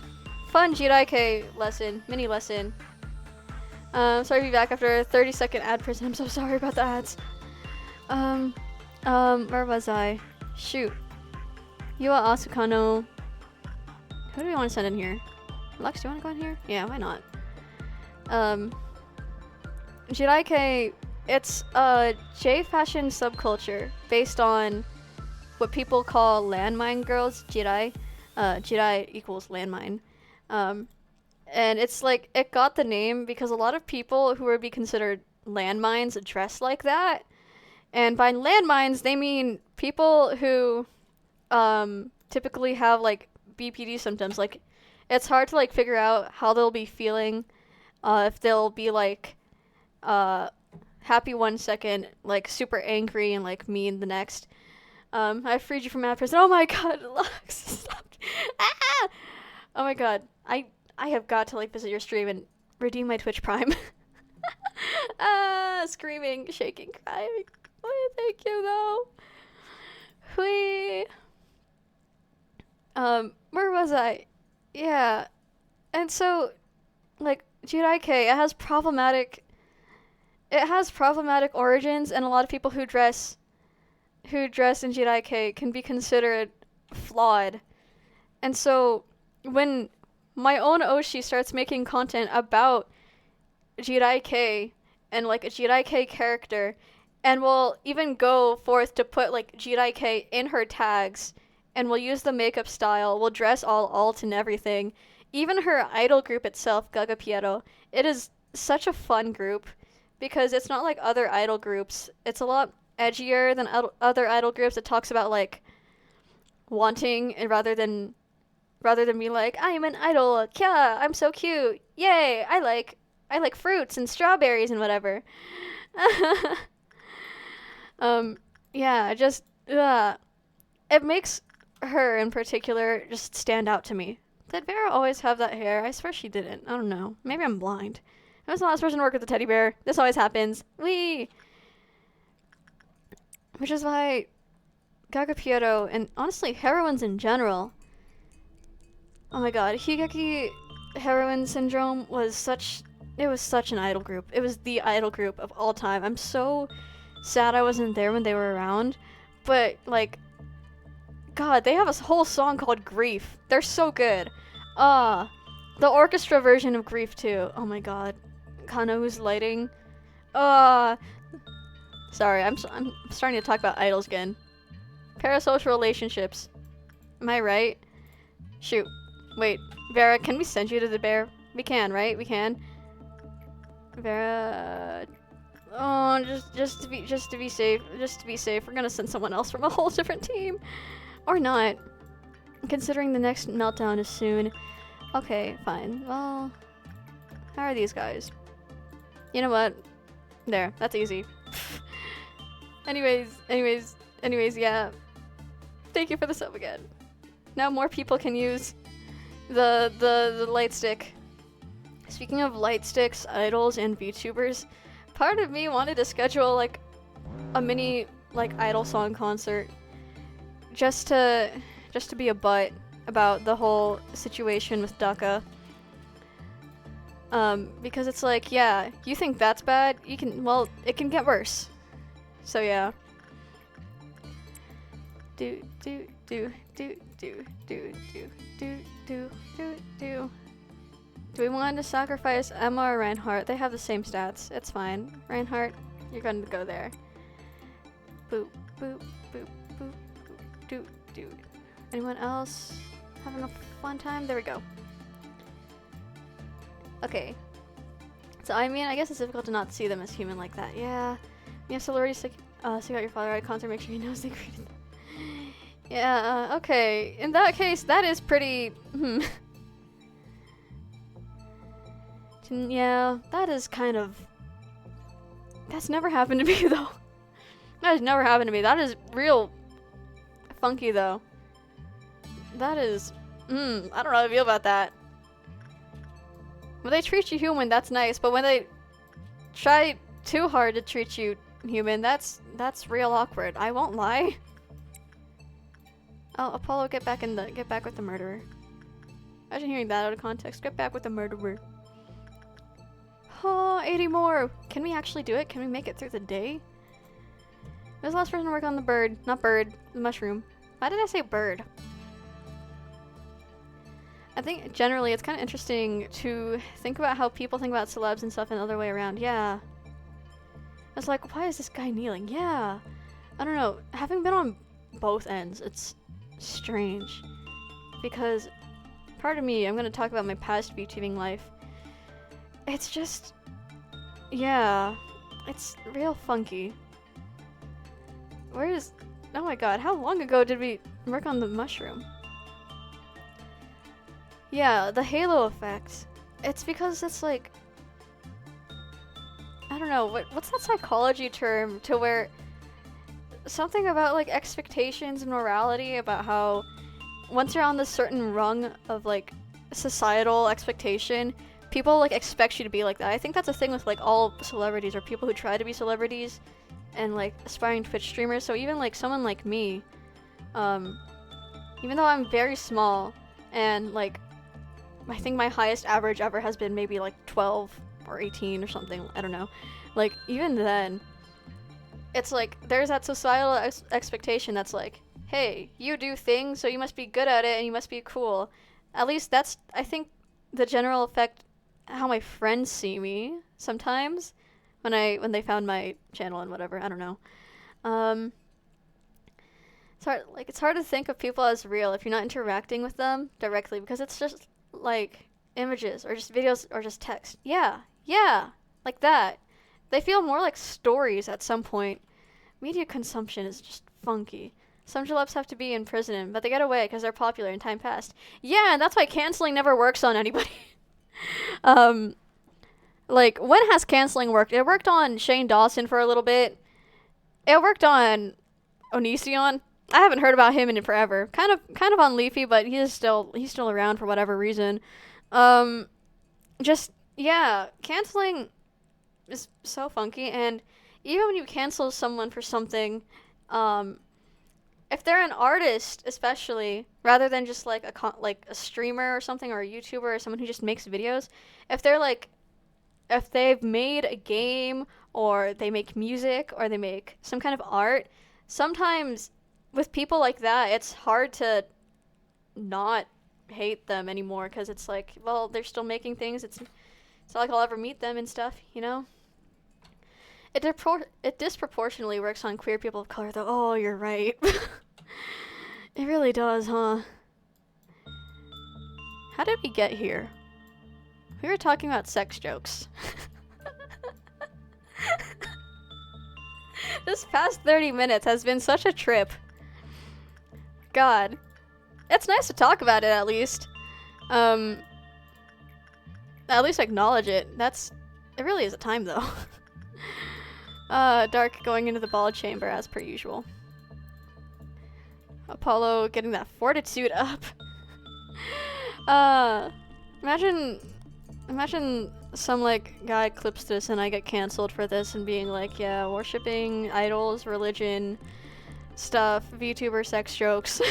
fun Jidaike lesson, mini lesson. Sorry to be back after a 30-second ad prison. I'm so sorry about the ads. Where was I? Shoot. Yua Asukano. Who do we want to send in here? Lux, do you want to go in here? Yeah, why not? Jidaike, it's a J-fashion subculture based on what people call landmine girls, Jidai. Jidai equals landmine. And it's like, it got the name because a lot of people who would be considered landmines dress like that. And by landmines, they mean people who typically have like BPD symptoms. Like, it's hard to like figure out how they'll be feeling, if they'll be like happy one second, like super angry and like mean the next. I freed you from mad prison. Oh my god, Lux, stop. Ah! Oh my god, I have got to like visit your stream and redeem my Twitch Prime. Screaming, shaking, crying. Oh, thank you though. Hui. Where was I? Yeah. And so, like, Jidaike, it has problematic origins, and a lot of people who dress in Jidaike can be considered flawed. And so, when my own Oshi starts making content about Jidaike and like a Jidaike character, and will even go forth to put like Jidaike in her tags, and will use the makeup style, will dress all alt and everything. Even her idol group itself, Gaga Piero, it is such a fun group because it's not like other idol groups. It's a lot edgier than other idol groups. It talks about like wanting, and rather than be like, I am an idol, kya, I'm so cute, yay, I like fruits and strawberries and whatever. Yeah, just it makes her in particular just stand out to me. Did Vera always have that hair? I swear she didn't. I don't know. Maybe I'm blind. I was the last person to work with the teddy bear. This always happens. Whee! Which is why Gaga Piero, and honestly heroines in general, oh my god, Higeki heroine syndrome was such an idol group. It was the idol group of all time. I'm so sad I wasn't there when they were around, but like, god, they have a whole song called Grief. They're so good. The orchestra version of Grief too. Oh my god. Kano's lighting. Sorry, I'm starting to talk about idols again. Parasocial relationships. Am I right? Shoot. Wait, Vera, can we send you to the bear? We can, right? We can. Vera. Oh, just to be safe. We're gonna send someone else from a whole different team, or not. considering the next meltdown is soon. Okay, fine. Well, how are these guys? You know what? There, that's easy. anyways, yeah. Thank you for the sub again. Now more people can use the light stick. Speaking of light sticks, idols, and VTubers, part of me wanted to schedule like a mini like idol song concert just to be a butt about the whole situation with DACA. Because it's like, yeah, you think that's bad? You can, well, it can get worse. So yeah. Do. Do we want to sacrifice Emma or Reinhardt? They have the same stats. It's fine. Reinhardt, you're going to go there. Boop, boop, boop, boop, boop, do. Anyone else having a fun time? There we go. Okay. So, I mean, I guess it's difficult to not see them as human like that. Yeah. You have to already seek out your father at concert, make sure he knows they greeted them. Yeah, okay. In that case, that is pretty... Yeah, that is kind of... That's never happened to me, though. That has never happened to me. That is real funky, though. That is... I don't know how I feel about that. When they treat you human, that's nice, but when they try too hard to treat you human, that's real awkward. I won't lie. Oh, Apollo, get back with the murderer. Imagine hearing that out of context. Get back with the murderer. Oh, 80 more! Can we actually do it? Can we make it through the day? Who's the last person to work on the bird? Not bird, the mushroom. Why did I say bird? I think generally it's kind of interesting to think about how people think about celebs and stuff and the other way around. Yeah. I was like, why is this guy kneeling? Yeah. I don't know. Having been on both ends, it's strange. Because part of me, I'm going to talk about my past VTubing life. It's just, yeah, it's real funky. Oh my god, how long ago did we work on the mushroom? Yeah, the halo effect. It's because it's like, I don't know, what's that psychology term to where something about like expectations and morality about how once you're on this certain rung of like societal expectation, people like expect you to be like that. I think that's a thing with like all celebrities or people who try to be celebrities and like aspiring Twitch streamers. So even like someone like me, even though I'm very small and like I think my highest average ever has been maybe like 12 or 18 or something, I don't know. Like even then, it's like there's that societal expectation that's like, hey, you do things so you must be good at it and you must be cool. At least that's, I think, the general effect how my friends see me sometimes when they found my channel and whatever. I don't know. It's hard to think of people as real if you're not interacting with them directly, because it's just like images or just videos or just text. Yeah, like that. They feel more like stories at some point. Media consumption is just funky. Some celebs have to be in prison, but they get away because they're popular in time past. Yeah, and that's why canceling never works on anybody. Like, when has canceling worked? It worked on Shane Dawson for a little bit. It worked on Onision. I haven't heard about him in forever. Kind of on Leafy, but he's still around for whatever reason. Just, yeah, canceling is so funky, and even when you cancel someone for something, if they're an artist, especially, rather than just like a streamer or something, or a YouTuber or someone who just makes videos, if they've made a game or they make music or they make some kind of art, sometimes with people like that, it's hard to not hate them anymore, because it's like, well, they're still making things. It's not like I'll ever meet them and stuff, you know? It disproportionately works on queer people of color, though. Oh, you're right. It really does, huh? How did we get here? We were talking about sex jokes. This past 30 minutes has been such a trip. God. it's nice to talk about it at least. At least acknowledge it. It really is a time though. Dark going into the ball chamber as per usual. Apollo getting that fortitude up. Imagine some like guy clips this and I get canceled for this and being like, yeah, worshipping idols, religion, stuff, VTuber sex jokes.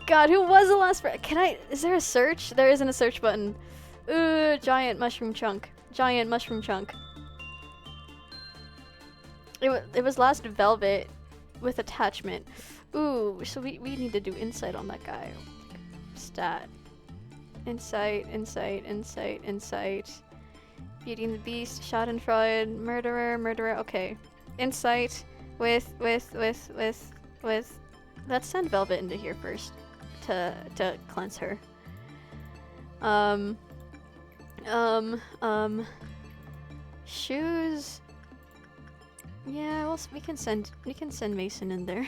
God, who was the last is there a search? There isn't a search button. Ooh, giant mushroom chunk. Giant mushroom chunk. It was last Velvet with attachment. Ooh, so we need to do insight on that guy. Stat. Insight. Beauty and the Beast, Schadenfreude, murderer. Okay. Insight with. Let's send Velvet into here first to cleanse her. Shoes. Yeah, well, we can send Mason in there.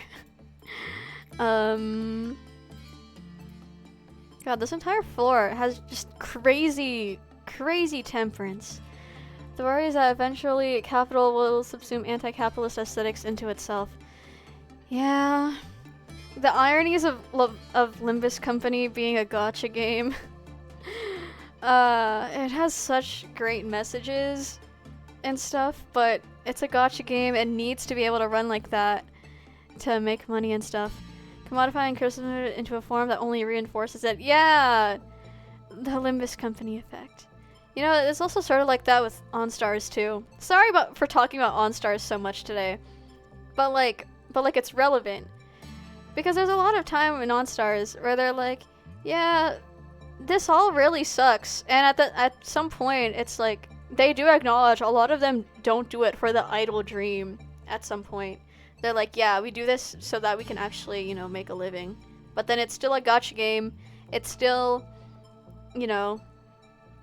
God, this entire floor has just crazy temperance. The worry is that eventually capital will subsume anti-capitalist aesthetics into itself. Yeah. The ironies of Limbus Company being a gacha game. It has such great messages and stuff, but it's a gacha game and needs to be able to run like that to make money and stuff. Commodifying criticism into a form that only reinforces it. Yeah! The Limbus Company effect. You know, it's also sort of like that with OnStars too. Sorry for talking about OnStars so much today. But like it's relevant. Because there's a lot of time in OnStars where they're like, yeah, this all really sucks. And at some point, it's like, they do acknowledge a lot of them don't do it for the idle dream at some point. They're like, yeah, we do this so that we can actually, you know, make a living. But then it's still a gacha game. It's still, you know,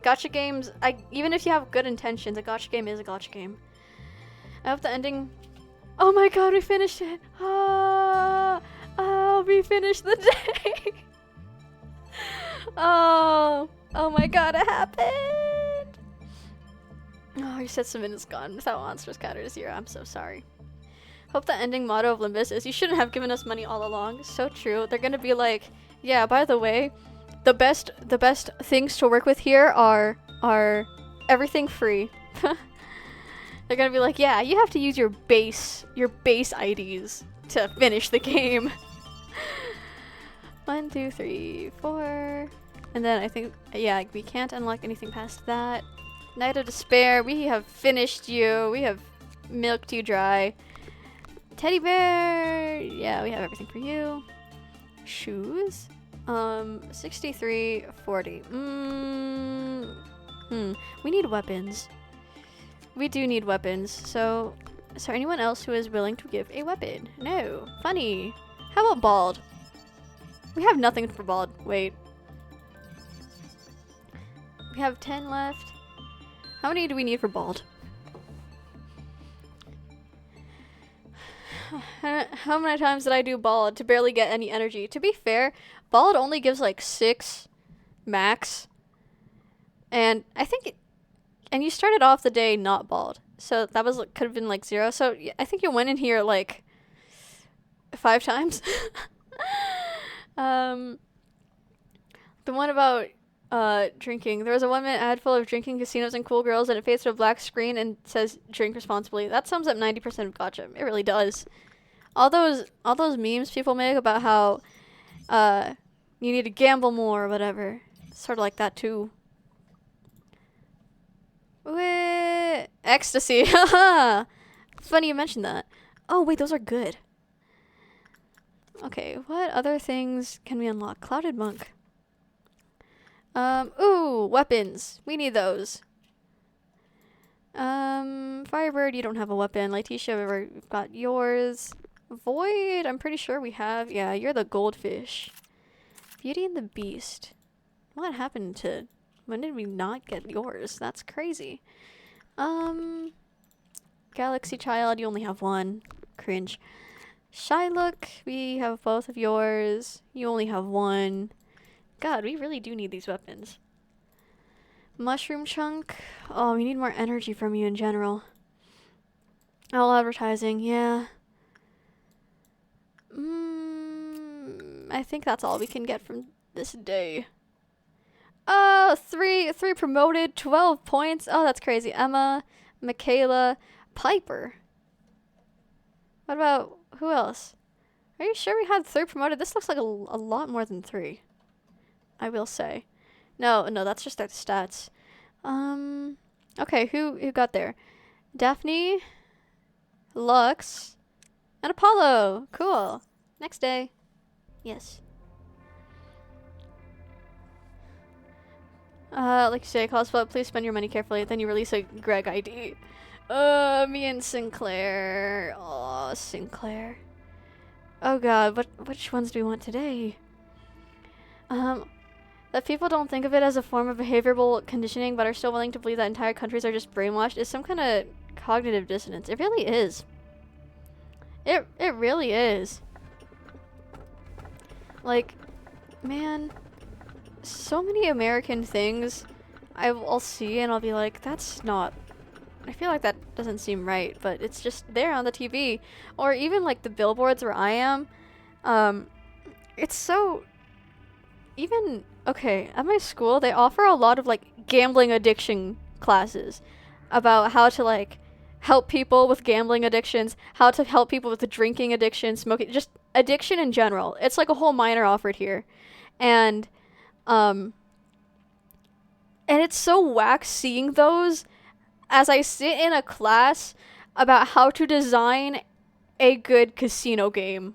gacha games, even if you have good intentions, a gacha game is a gacha game. I hope the ending... Oh my god, we finished it! Oh, we finished the day! Oh my god, it happened! Oh, you said some minutes gone without monsters counter to 0. I'm so sorry. Hope the ending motto of Limbus is, you shouldn't have given us money all along. So true. They're gonna be like, yeah, by the way, the best things to work with here are everything free. They're gonna be like, yeah, you have to use your base IDs to finish the game. 1, 2, 3, 4. And then I think, yeah, we can't unlock anything past that. Night of Despair, we have finished you. We have milked you dry. Teddy bear! Yeah, we have everything for you. Shoes? 63, 40. We need weapons. We do need weapons. So, is there anyone else who is willing to give a weapon? No. Funny. How about Bald? We have nothing for Bald. Wait. We have 10 left. How many do we need for Bald? How many times did I do Bald to barely get any energy? To be fair, Bald only gives like 6 max. And I think and you started off the day not Bald. So that was could have been like 0. So I think you went in here like 5 times. The one about drinking. There was a 1-minute ad full of drinking casinos and cool girls, and it fades to a black screen and says drink responsibly. That sums up 90% of gacha. It really does. All those memes people make about how you need to gamble more or whatever. Sort of like that too. Wait, ecstasy. Funny you mentioned that. Oh wait, those are good. Okay, what other things can we unlock? Clouded Monk. Ooh, weapons. We need those. Firebird, you don't have a weapon. Letitia, we've got yours. Void, I'm pretty sure we have. Yeah, you're the goldfish. Beauty and the Beast. What happened to... When did we not get yours? That's crazy. Galaxy Child, you only have 1. Cringe. Shy look, we have both of yours. You only have one. God, we really do need these weapons. Mushroom chunk. Oh, we need more energy from you in general. All advertising, yeah. I think that's all we can get from this day. Oh, three promoted, 12 points. Oh, that's crazy. Emma, Michaela, Piper. What about, who else? Are you sure we had 3 promoted? This looks like a lot more than 3. I will say. No, that's just their stats. Okay, who got there? Daphne, Lux, and Apollo. Cool. Next day. Yes. Like you say, cosplay, please spend your money carefully. Then you release a Greg ID. Me and Sinclair. Oh, Sinclair. Oh god, which ones do we want today? That people don't think of it as a form of behavioral conditioning but are still willing to believe that entire countries are just brainwashed is some kind of cognitive dissonance. It really is. It really is. Like, man, so many American things I'll see and I'll be like, that's not, I feel like that doesn't seem right, but it's just there on the TV. Or even like the billboards where I am, it's so, even, okay, at my school, they offer a lot of like gambling addiction classes about how to like help people with gambling addictions, how to help people with the drinking addiction, smoking, just addiction in general. It's like a whole minor offered here. And it's so whack seeing those as I sit in a class about how to design a good casino game.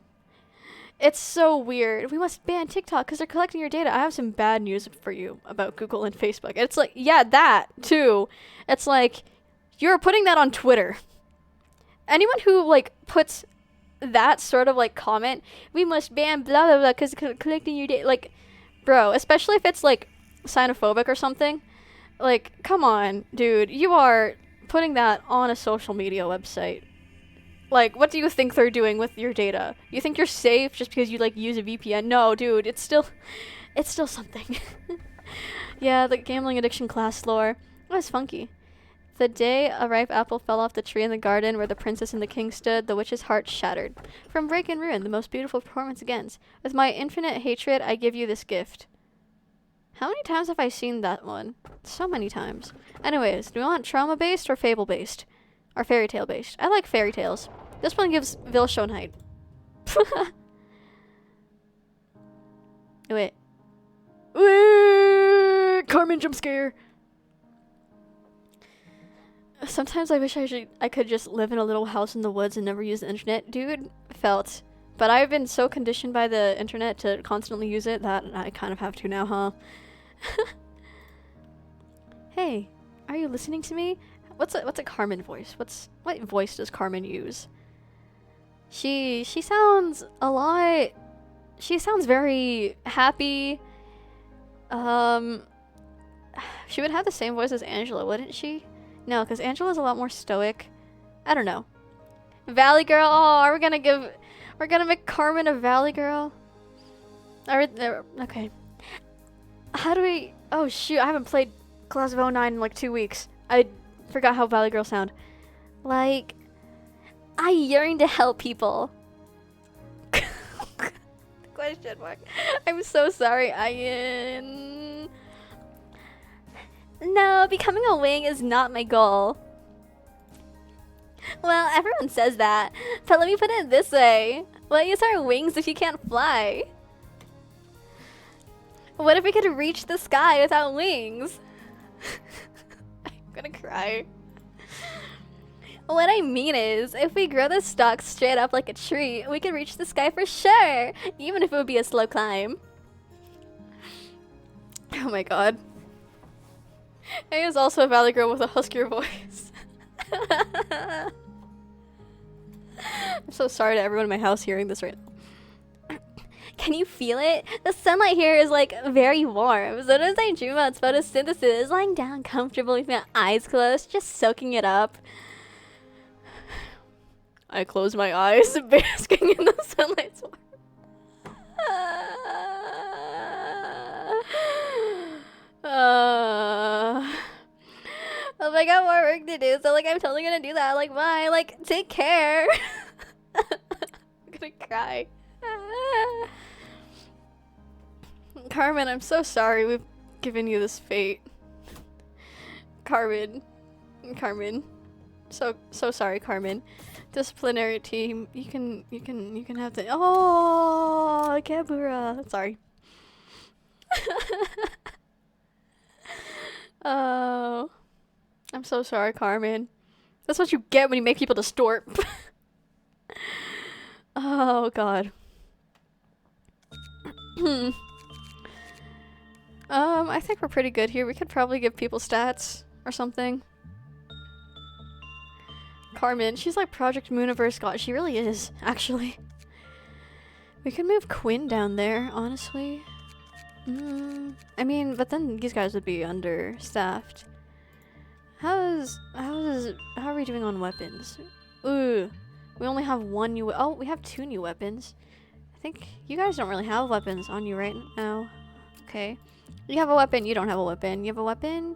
It's so weird. We must ban TikTok because they're collecting your data. I have some bad news for you about Google and Facebook. It's like, yeah, that too. It's like, you're putting that on Twitter. Anyone who like puts that sort of like comment, we must ban blah blah blah because collecting your data, like, bro, especially if it's like xenophobic or something, like, come on, dude, you are putting that on a social media website. Like, what do you think they're doing with your data? You think you're safe just because you like use a VPN? No, dude, it's still something. Yeah, the gambling addiction class lore. That was funky. The day a ripe apple fell off the tree in the garden where the princess and the king stood, the witch's heart shattered. From break and ruin, the most beautiful performance against. With my infinite hatred, I give you this gift. How many times have I seen that one? So many times. Anyways, do we want trauma-based or fable-based? Or fairy tale-based? I like fairy tales. This one gives Vilshonheit. Wait. Carmen jump scare! Sometimes I wish I could just live in a little house in the woods and never use the internet. Dude, felt. But I've been so conditioned by the internet to constantly use it that I kind of have to now, huh? Hey, are you listening to me? What's a Carmen voice? What voice does Carmen use? She sounds a lot. She sounds very happy. She would have the same voice as Angela, wouldn't she? No, because Angela's a lot more stoic. I don't know. Valley Girl. Oh, we're gonna make Carmen a Valley Girl. Okay. How do we? Oh shoot! I haven't played Class of 09 in like 2 weeks. I forgot how Valley Girls sound. Like, I yearn to help people. Question mark. I'm so sorry, Ian. No, becoming a wing is not my goal. Well, everyone says that, but let me put it this way. What use are wings if you can't fly? What if we could reach the sky without wings? I'm gonna cry. What I mean is, if we grow the stalk straight up like a tree, we could reach the sky for sure, even if it would be a slow climb. Oh my god. A is also a Valley Girl with a huskier voice. I'm so sorry to everyone in my house hearing this right now. Can you feel it? The sunlight here is like very warm. So as I dream about photosynthesis, lying down comfortable with my eyes closed, just soaking it up. I close my eyes, basking in the sunlight. Oh, I got more work to do, so like I'm totally gonna do that. Like bye, like take care. I'm gonna cry. Carmen, I'm so sorry we've given you this fate. Carmen. So sorry, Carmen. Disciplinary team, you can have the oh Gebura. Sorry. Oh, I'm so sorry, Carmen. That's what you get when you make people distort. Oh god. I think we're pretty good here. We could probably give people stats or something. Carmen, she's like Project Mooniverse God. She really is, actually. We could move Quinn down there, honestly. I mean, but then these guys would be understaffed. How are we doing on weapons? Ooh, we only have one new. Oh, we have 2 new weapons. I think you guys don't really have weapons on you right now. Okay, you have a weapon. You don't have a weapon. You have a weapon.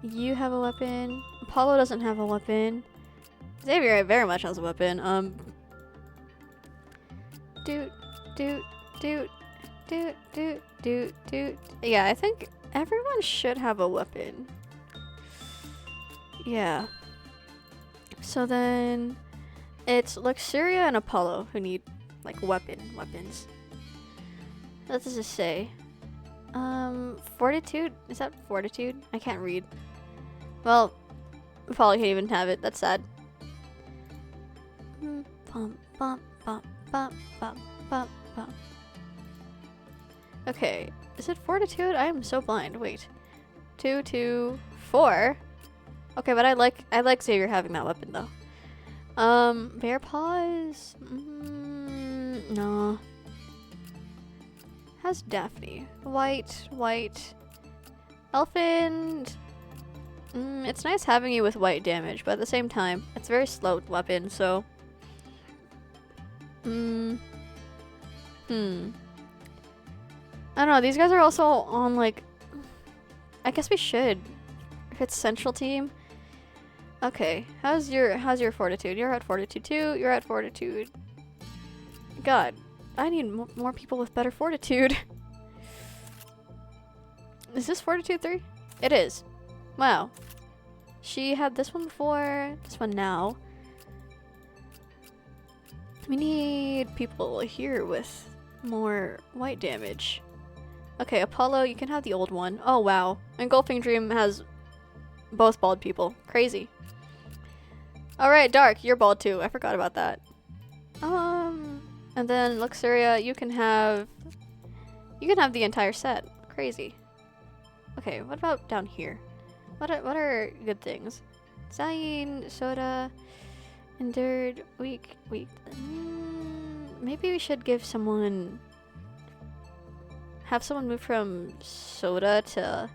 You have a weapon. Apollo doesn't have a weapon. Xavier very much has a weapon. Yeah, I think everyone should have a weapon. Yeah. So then it's Luxuria and Apollo who need like weapons. What does this say? Fortitude? Is that fortitude? I can't read. Well, Apollo can't even have it. That's sad. Okay, is it fortitude? I am so blind. Wait. 2, 2, 4. Okay, but I like Xavier having that weapon though. Bear paws? No. How's Daphne? White. Elfin. It's nice having you with white damage, but at the same time, it's a very slow weapon, so. I don't know, these guys are also on like, I guess we should. If it's central team. Okay, how's your fortitude? You're at fortitude 2, you're at fortitude. God, I need more people with better fortitude. Is this fortitude 3? It is. Wow. She had this one before, this one now. We need people here with more white damage. Okay, Apollo, you can have the old one. Oh wow. Engulfing Dream has both bald people. Crazy. Alright, Dark, you're bald too. I forgot about that. And then Luxuria, you can have the entire set. Crazy. Okay, what about down here? What are good things? Zayn, Soda, Endured, Weak. Maybe we should give someone... Have someone move from Soda to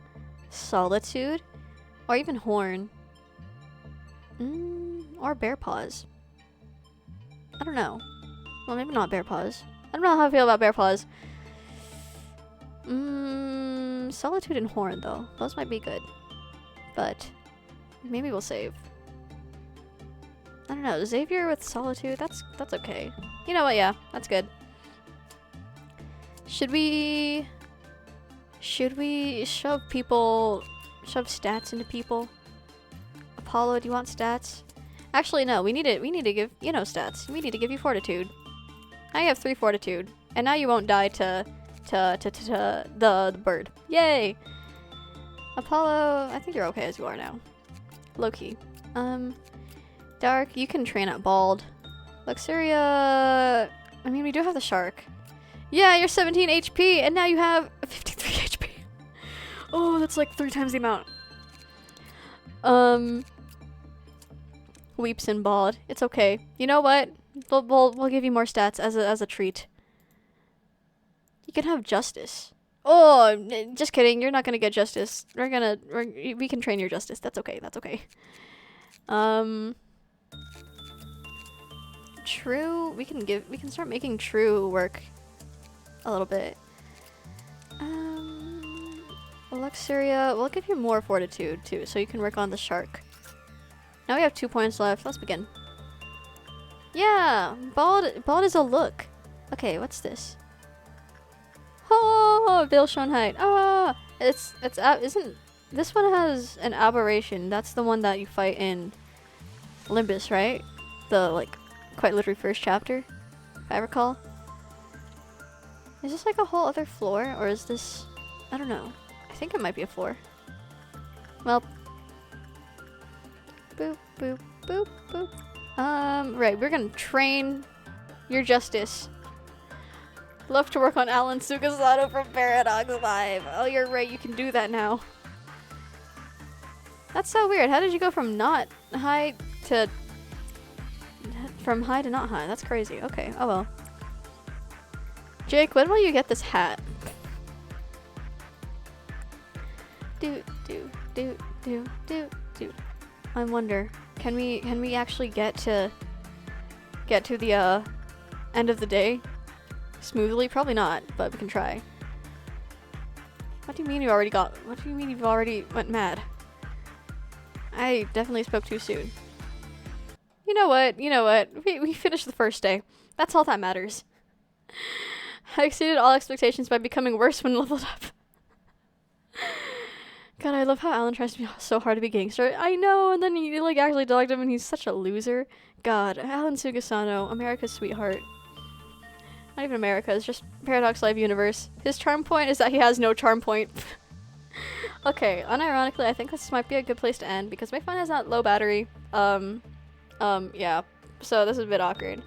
Solitude? Or even Horn. Or Bear Paws. I don't know. Well, maybe not Bear Paws. I don't know how I feel about Bear Paws. Solitude and Horn, though. Those might be good. But maybe we'll save. I don't know. Xavier with Solitude, that's okay. You know what? Yeah, that's good. Should we shove stats into people? Apollo, do you want stats? Actually, no. We need to give stats. We need to give you fortitude. Now you have 3 fortitude, and now you won't die to the bird. Yay! Apollo, I think you're okay as you are now. Low-key. Dark, you can train at Bald. Luxuria, I mean, we do have the shark. Yeah, you're 17 HP, and now you have 53 HP. Oh, that's like 3 times the amount. Weeps and Bald. It's okay. You know what? We'll give you more stats as a treat. You can have Justice. Oh, just kidding. You're not gonna get Justice. We can train your Justice. That's okay. That's okay. true. We can start making true work a little bit. Luxuria, we'll give you more fortitude too, so you can work on the shark. Now we have 2 points left. Let's begin. Yeah, bald is a look. Okay, what's this? Oh, Bill Schoenheit. Ah, isn't this one has an aberration? That's the one that you fight in Olympus, right? The like quite literally first chapter, if I recall. Is this like a whole other floor, or is this? I don't know. I think it might be a floor. Well, boop boop boop boop. Right, we're gonna train your justice. Love to work on Alan Sugasato from Paradox Live. Oh, you're right, you can do that now. That's so weird. How did you go from not high to... from high to not high? That's crazy. Okay, oh well. Jake, when will you get this hat? Do. I wonder, can we actually get to the end of the day smoothly? Probably not, but we can try. What do you mean you already got? What do you mean you've already went mad? I definitely spoke too soon. You know what? We finished the first day. That's all that matters. I exceeded all expectations by becoming worse when leveled up. God, I love how Alan tries to be so hard to be gangster. I know, and then you like actually delegated him and he's such a loser. God, Alan Sugasano, America's sweetheart. Not even America, it's just Paradox Live Universe. His charm point is that he has no charm point. Okay, unironically, I think this might be a good place to end because my phone has not low battery. Yeah. So this is a bit awkward.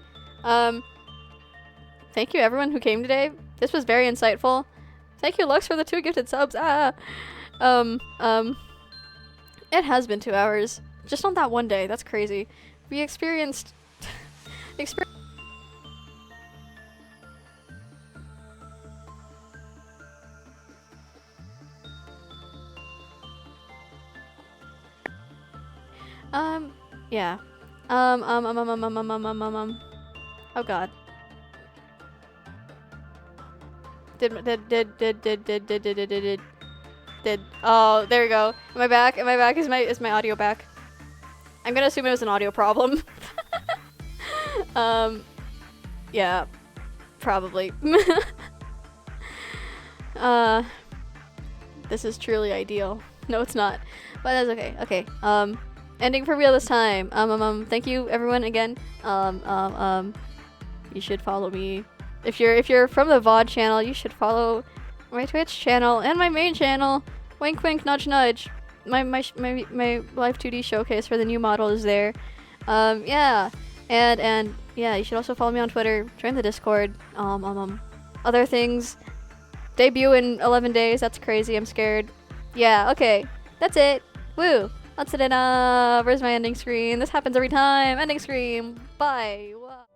Thank you everyone who came today. This was very insightful. Thank you, Lux, for the 2 gifted subs. It has been 2 hours. Just on that one day. That's crazy. We experienced... yeah. Oh god. Oh, there we go. Am I back? Am I back? Is my audio back? I'm gonna assume it was an audio problem. Yeah. Probably. This is truly ideal. No, it's not. But that's okay. Okay. Ending for real this time. Thank you everyone again. You should follow me. If you're from the VOD channel, you should follow my Twitch channel and my main channel. Wink wink nudge nudge. My Live 2D showcase for the new model is there. Yeah. And yeah, you should also follow me on Twitter, join the Discord. Other things. Debut in 11 days. That's crazy. I'm scared. Yeah, okay. That's it. Woo. That's it enough. Where's my ending screen? This happens every time. Ending screen. Bye. Wow.